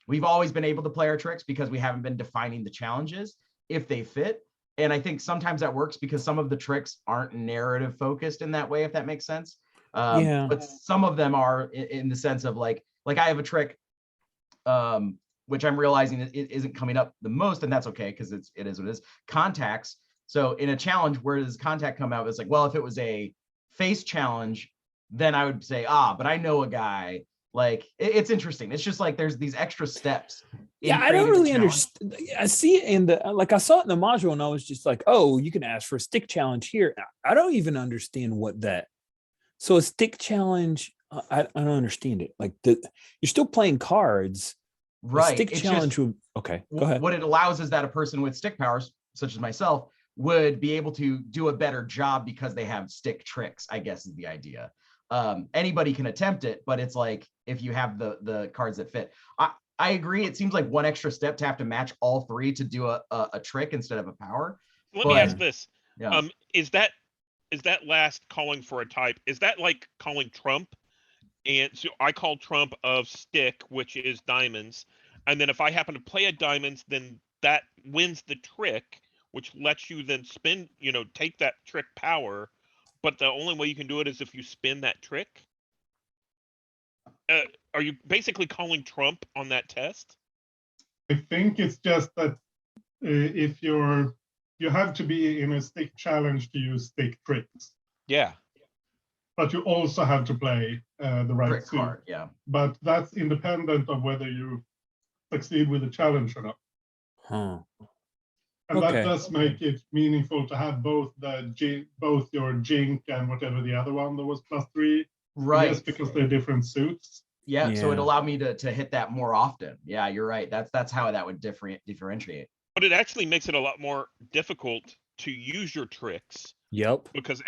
Speaker 3: we've always been able to play our tricks because we haven't been defining the challenges if they fit. And I think sometimes that works because some of the tricks aren't narrative focused in that way, if that makes sense. But some of them are in the sense of like I have a trick, which I'm realizing it isn't coming up the most, and that's okay because it is what it is. Contacts. So in a challenge, where does contact come out? It's like, well, if it was a face challenge, then I would say, but I know a guy. Like it's interesting. It's just like there's these extra steps.
Speaker 1: Yeah, I don't really understand. I see it in the like I saw it in the module, and I was just like, oh, you can ask for a stick challenge here. I don't even understand what that. So a stick challenge, I don't understand it. Like you're still playing cards.
Speaker 3: Right.
Speaker 1: A stick challenge would, okay, go ahead.
Speaker 3: What it allows is that a person with stick powers, such as myself, would be able to do a better job because they have stick tricks, I guess is the idea. Anybody can attempt it, but it's like if you have the cards that fit. I agree. It seems like one extra step to have to match all three to do a trick instead of a power.
Speaker 2: Let me ask this.
Speaker 3: Yeah.
Speaker 2: Is that last calling for a type, is that like calling trump? And so I call trump of stick, which is diamonds. And then if I happen to play a diamonds, then that wins the trick, which lets you then spin, take that trick power. But the only way you can do it is if you spin that trick. Are you basically calling trump on that test?
Speaker 4: I think it's just that if you have to be in a stick challenge to use stick tricks.
Speaker 2: Yeah.
Speaker 4: But you also have to play the right
Speaker 3: Trick
Speaker 4: suit.
Speaker 3: card, yeah.
Speaker 4: But that's independent of whether you succeed with the challenge or not.
Speaker 1: Huh.
Speaker 4: And
Speaker 1: Okay.
Speaker 4: that does make it meaningful to have both your Jink and whatever the other one that was +3.
Speaker 3: Right.
Speaker 4: Yes, because they're different suits.
Speaker 3: Yeah, so it
Speaker 1: Yeah.
Speaker 3: allowed me to hit that more often. Yeah, you're right. That's how that would differentiate.
Speaker 2: But it actually makes it a lot more difficult to use your tricks
Speaker 1: Yep.
Speaker 2: because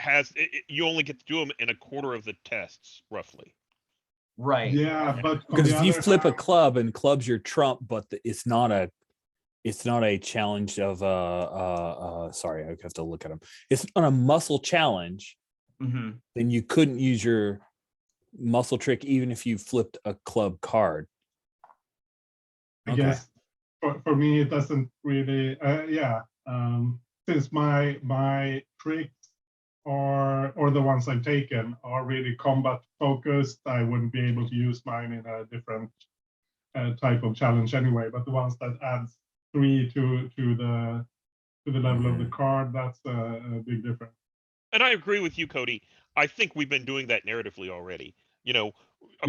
Speaker 2: you only get to do them in a quarter of the tests, roughly.
Speaker 3: Right.
Speaker 4: Yeah, but on
Speaker 1: Because
Speaker 4: the
Speaker 1: if you
Speaker 4: other
Speaker 1: flip a
Speaker 4: hand-
Speaker 1: club and club's your trump, but it's not a challenge of sorry, I have to look at them. It's not a muscle challenge.
Speaker 3: Mm-hmm.
Speaker 1: Then you couldn't use your muscle trick even if you flipped a club card.
Speaker 4: I guess for me it doesn't really since my tricks or the ones I've taken are really combat focused, I wouldn't be able to use mine in a different type of challenge anyway, but the ones that adds 3 to the level of the card, that's a big difference.
Speaker 2: And I agree with you, Cody. I think we've been doing that narratively already. Of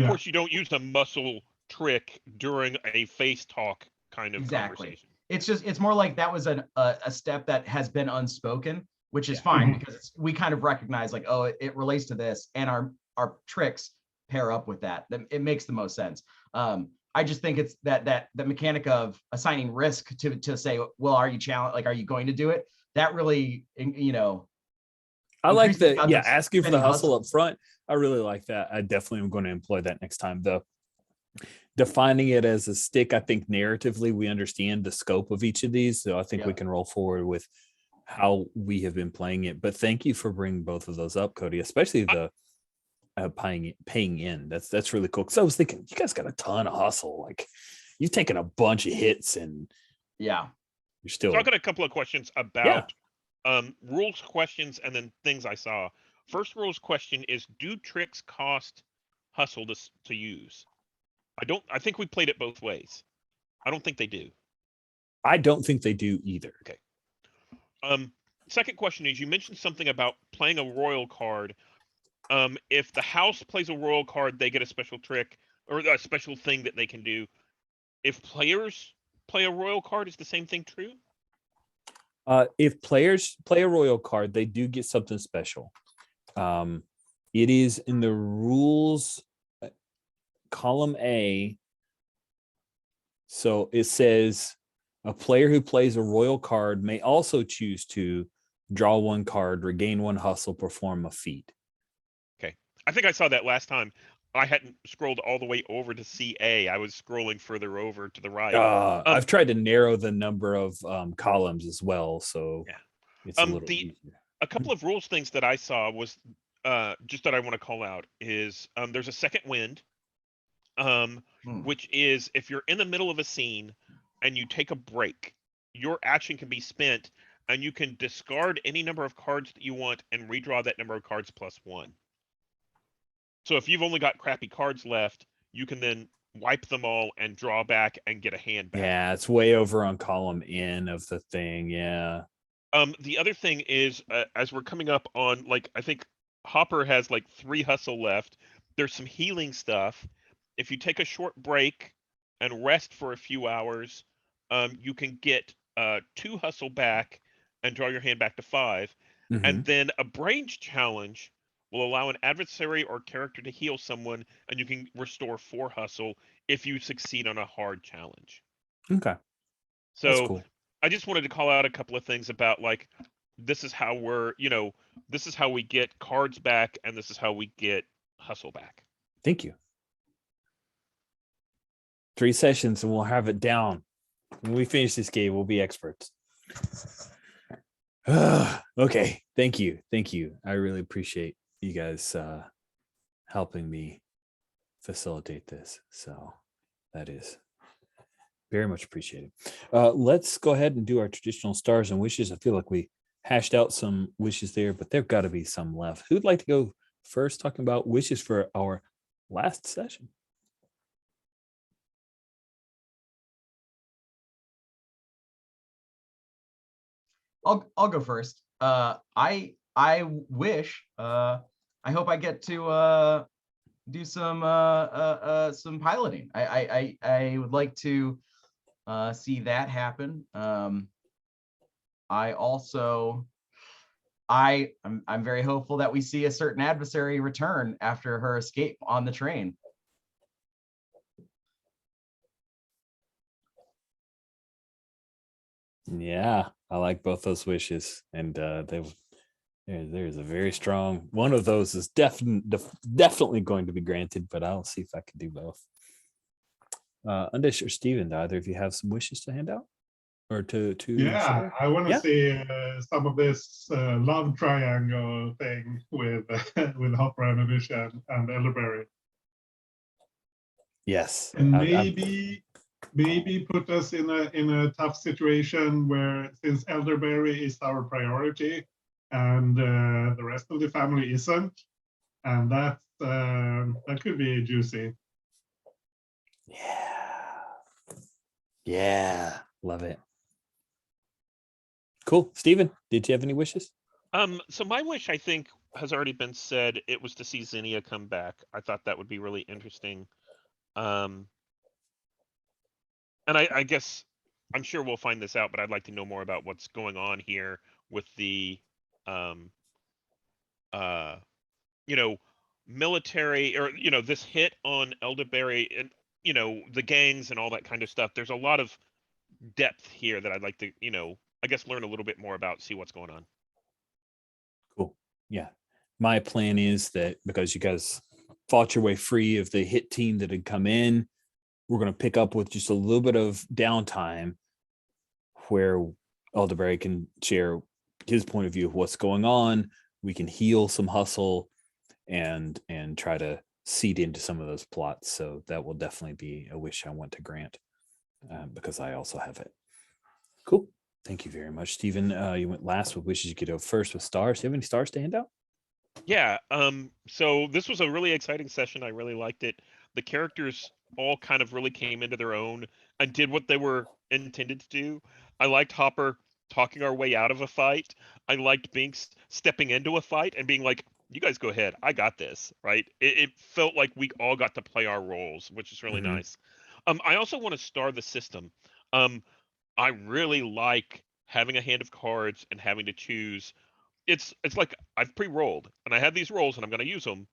Speaker 2: course, you don't use the muscle trick during a face talk kind of conversation.
Speaker 3: It's more like that was a step that has been unspoken, which is fine because we kind of recognize like, oh, it relates to this, and our tricks pair up with that. It makes the most sense. I just think it's that the mechanic of assigning risk to say, well, are you going to do it? That really,
Speaker 1: I like that. Yeah,
Speaker 3: of
Speaker 1: asking for the
Speaker 3: spending
Speaker 1: hustle up front. I really like that. I definitely am going to employ that next time. Defining it as a stick, I think narratively we understand the scope of each of these. So I think we can roll forward with how we have been playing it. But thank you for bringing both of those up, Cody, especially the paying in. That's really cool. Because I was thinking, you guys got a ton of hustle. Like you've taken a bunch of hits and
Speaker 3: you're
Speaker 1: still.
Speaker 2: So I got a couple of questions about rules questions and then things I saw. First rules question is, do tricks cost hustle to use? I think we played it both ways. I don't think they do.
Speaker 1: I don't think they do either.
Speaker 2: Okay. Second question is, you mentioned something about playing a royal card. If the house plays a royal card, they get a special trick or a special thing that they can do. If players play a royal card, is the same thing true?
Speaker 1: If players play a royal card, they do get something special. It is in the rules, column A. So it says a player who plays a royal card may also choose to draw one card, regain one hustle, perform a feat.
Speaker 2: Okay. I think I saw that last time. I hadn't scrolled all the way over to CA. I was scrolling further over to the right.
Speaker 1: I've tried to narrow the number of columns as well, so
Speaker 2: Yeah.
Speaker 1: it's a little
Speaker 2: The
Speaker 1: easier.
Speaker 2: a couple of rules things that I saw was just that I want to call out is there's a second wind, which is if you're in the middle of a scene and you take a break, your action can be spent and you can discard any number of cards that you want and redraw that number of cards +1. So if you've only got crappy cards left, you can then wipe them all and draw back and get a hand back.
Speaker 1: Yeah, it's way over on column N of the thing. Yeah.
Speaker 2: The other thing is, as we're coming up on, like, I think Hopper has like 3 hustle left. There's some healing stuff. If you take a short break and rest for a few hours, you can get 2 hustle back and draw your hand back to 5.
Speaker 1: Mhm.
Speaker 2: And then a brain challenge will allow an adversary or character to heal someone, and you can restore 4 hustle if you succeed on a hard challenge.
Speaker 1: Okay.
Speaker 2: So
Speaker 1: That's cool.
Speaker 2: I just wanted to call out a couple of things about, like, this is how this is how we get cards back, and this is how we get hustle back.
Speaker 1: Thank you. 3 sessions and we'll have it down. When we finish this game, we'll be experts. Okay. Thank you. Thank you. I really appreciate you guys helping me facilitate this. So that is very much appreciated. Let's go ahead and do our traditional stars and wishes. I feel like we hashed out some wishes there, but there've got to be some left. Who'd like to go first talking about wishes for our last session?
Speaker 3: I'll go first. I wish I hope I get to do some piloting. I would like to see that happen. I also I'm very hopeful that we see a certain adversary return after her escape on the train.
Speaker 1: Yeah, I like both those wishes, and there's a very strong one of those is definitely going to be granted, but I'll see if I can do both. Undish or Steven, do either of you have some wishes to hand out or to
Speaker 4: Yeah,
Speaker 1: share?
Speaker 4: I want to
Speaker 1: Yeah.
Speaker 4: see some of this love triangle thing with with Hopper and Alicia and Elderberry,
Speaker 1: Yes,
Speaker 4: and
Speaker 1: I'm-
Speaker 4: maybe put us in a tough situation where, since Elderberry is our priority and the rest of the family isn't, and that could be juicy.
Speaker 1: yeah, love it. Cool. Steven, did you have any wishes?
Speaker 2: So my wish, I think, has already been said. It was to see Zinnia come back. I thought that would be really interesting. And I guess I'm sure we'll find this out, but I'd like to know more about what's going on here with the military, or this hit on Elderberry and the gangs and all that kind of stuff. There's a lot of depth here that I'd like to I guess learn a little bit more about, see what's going on.
Speaker 1: Cool. Yeah. My plan is that because you guys fought your way free of the hit team that had come in, we're going to pick up with just a little bit of downtime where Elderberry can share his point of view of what's going on. We can heal some hustle and try to seed into some of those plots. So that will definitely be a wish I want to grant because I also have it. Cool. Thank you very much, Stephen. You went last with wishes. You could go first with stars. Do you have any stars to hand out?
Speaker 2: Yeah. So this was a really exciting session. I really liked it. The characters all kind of really came into their own and did what they were intended to do. I liked Hopper talking our way out of a fight. I liked Binks stepping into a fight and being like, "You guys go ahead. I got this." Right? It felt like we all got to play our roles, which is really nice. I also want to star the system. I really like having a hand of cards and having to choose. it's like I've pre-rolled and I have these rolls and I'm going to use them,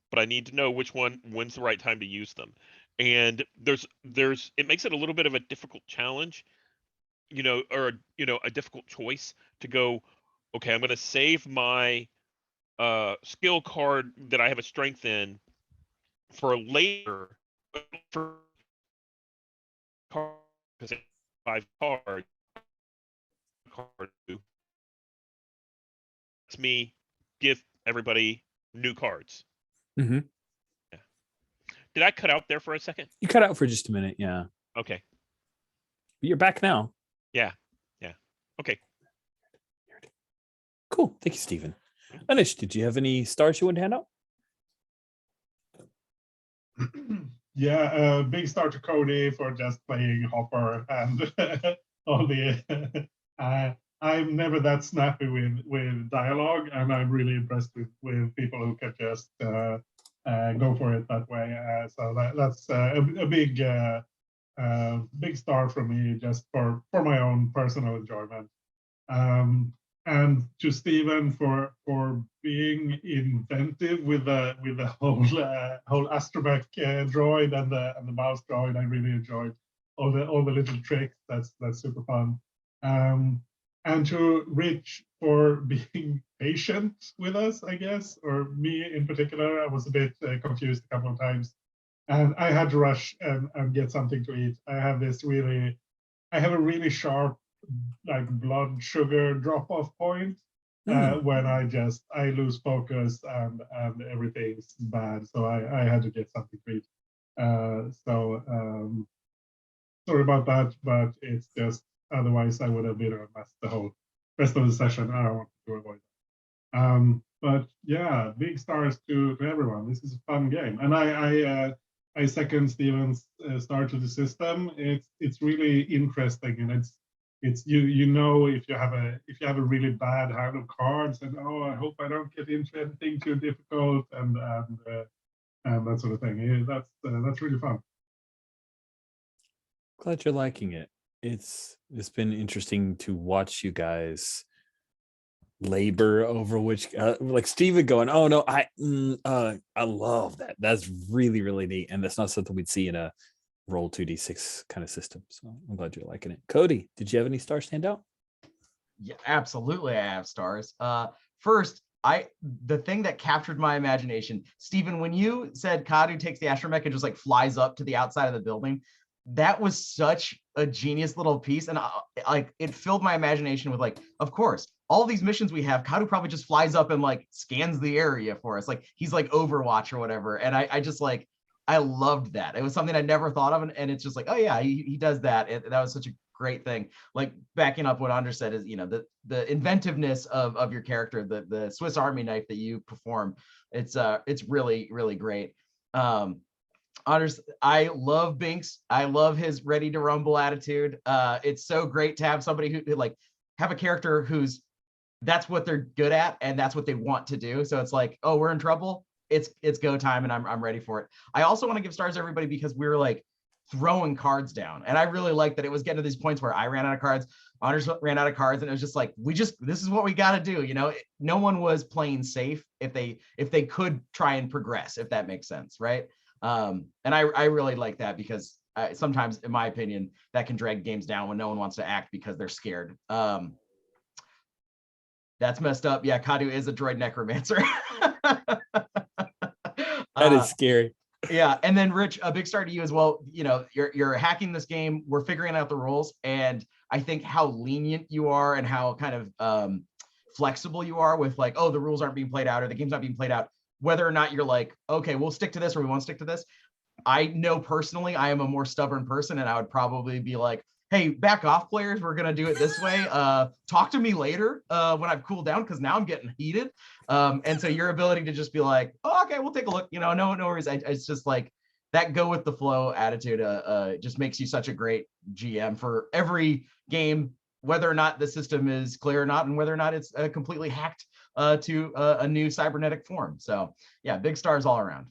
Speaker 2: but I need to know which when's the right time to use them. And it makes it a little bit of a difficult challenge, or a difficult choice to go, okay, I'm going to save my skill card that I have a strength in for later, for because it's 5 cards. It's me give everybody new cards.
Speaker 1: Mm-hmm.
Speaker 2: Yeah. Did I cut out there for a second?
Speaker 1: You cut out for just a minute, yeah.
Speaker 2: Okay.
Speaker 1: But you're back now.
Speaker 2: Yeah. Okay.
Speaker 1: Cool. Thank you, Stephen. Anish, did you have any stars you want to hand out?
Speaker 4: Yeah, big star to Cody for just playing Hopper and all the. I'm never that snappy with dialogue, and I'm really impressed with people who can just go for it that way. So that's a big star for me, just for my own personal enjoyment. And to Stephen for being inventive with the whole astromech droid and the mouse droid. I really enjoyed all the little tricks. That's super fun. And to Rich for being patient with us, I guess, or me in particular. I was a bit confused a couple of times, and I had to rush and get something to eat. I have a really sharp, like, blood sugar drop off point when I lose focus and everything's bad. So I had to get something to eat. Sorry about that, but it's just, otherwise I would have been a mess the whole rest of the session. I don't want to avoid that. But yeah, big stars to everyone. This is a fun game, and I second Steven's star to the system. It's really interesting, and it's if you have a really bad hand of cards, and I hope I don't get into anything too difficult, and that sort of thing. Yeah, that's really fun.
Speaker 1: Glad you're liking it. It's been interesting to watch you guys labor over which, like Steven going, oh no, I love that. That's really, really neat, and that's not something we'd see in a roll 2d6 kind of system. So I'm glad you're liking it. Cody, did you have any stars stand out?
Speaker 3: Yeah, absolutely. I have stars. First, the thing that captured my imagination, Stephen, when you said Kadu takes the astromech and just like flies up to the outside of the building, that was such a genius little piece, and it filled my imagination with, like, of course, all these missions we have, Kadu probably just flies up and like scans the area for us, like he's like Overwatch or whatever. And I just like, I loved that. It was something I never thought of, and it's just like, oh yeah, he does that. That was such a great thing. Like, backing up what Anders said is, the inventiveness of your character, the Swiss Army knife that you perform, it's really, really great. Anders, I love Binks. I love his ready to rumble attitude. It's so great to have somebody who like have a character who's, that's what they're good at and that's what they want to do. So it's like, oh, we're in trouble. It's go time, and I'm ready for it. I also want to give stars to everybody because we were like throwing cards down, and I really like that it was getting to these points where I ran out of cards, Anders ran out of cards, and it was just like, this is what we got to do. No one was playing safe if they could try and progress, if that makes sense, right? And I really like that, because sometimes, in my opinion, that can drag games down when no one wants to act because they're scared. That's messed up. Yeah, Kadu is a droid necromancer.
Speaker 1: That is scary.
Speaker 3: Yeah, and then Rich, a big star to you as well. You're hacking this game. We're figuring out the rules, and I think how lenient you are and how kind of flexible you are with, like, oh, the rules aren't being played out or the game's not being played out. Whether or not you're like, okay, we'll stick to this or we won't stick to this. I know personally I am a more stubborn person, and I would probably be like, hey, back off, players. We're going to do it this way. Talk to me later when I've cooled down, because now I'm getting heated. And so your ability to just be like, oh, okay, we'll take a look. No worries. It's just like that go with the flow attitude just makes you such a great GM for every game, whether or not the system is clear or not, and whether or not it's completely hacked to a new cybernetic form. So yeah, big stars all around.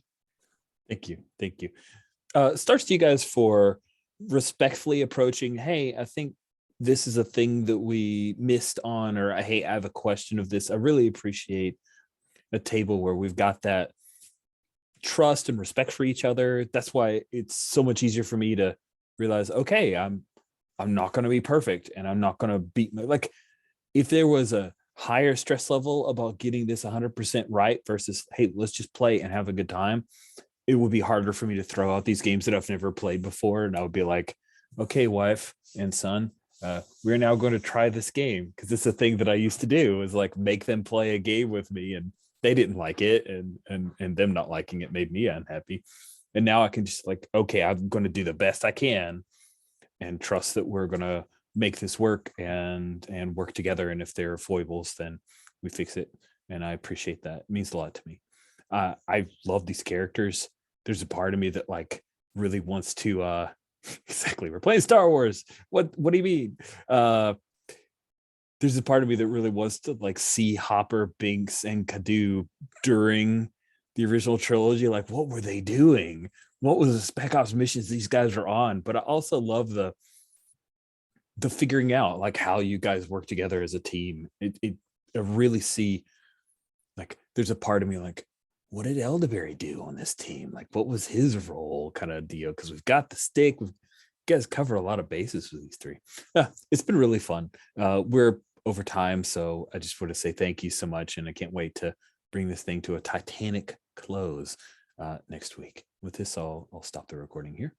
Speaker 1: Thank you. Stars to you guys for respectfully approaching, hey, I think this is a thing that we missed on, or hey, I have a question of this. I really appreciate a table where we've got that trust and respect for each other. That's why it's so much easier for me to realize, okay, I'm not going to be perfect, and I'm not going to beat my, like, if there was a higher stress level about getting this 100% right versus, hey, let's just play and have a good time, it would be harder for me to throw out these games that I've never played before. And I would be like, okay, wife and son, we're now going to try this game, because it's a thing that I used to do, is like make them play a game with me, and they didn't like it, and them not liking it made me unhappy. And now I can just like, okay, I'm going to do the best I can and trust that we're going to make this work and work together. And if there are foibles, then we fix it. And I appreciate that. It means a lot to me. I love these characters. There's a part of me that like really wants to exactly, we're playing Star Wars. What do you mean? There's a part of me that really wants to like see Hopper, Binks, and Cadu during the original trilogy. Like, what were they doing? What was the Spec Ops missions these guys are on? But I also love the figuring out like how you guys work together as a team. I really see, like, there's a part of me like, what did Elderberry do on this team? Like, what was his role, kind of deal? Because we've got the stick. You guys cover a lot of bases with these three. It's been really fun. We're over time, so I just want to say thank you so much, and I can't wait to bring this thing to a titanic close next week. With this, I'll stop the recording here.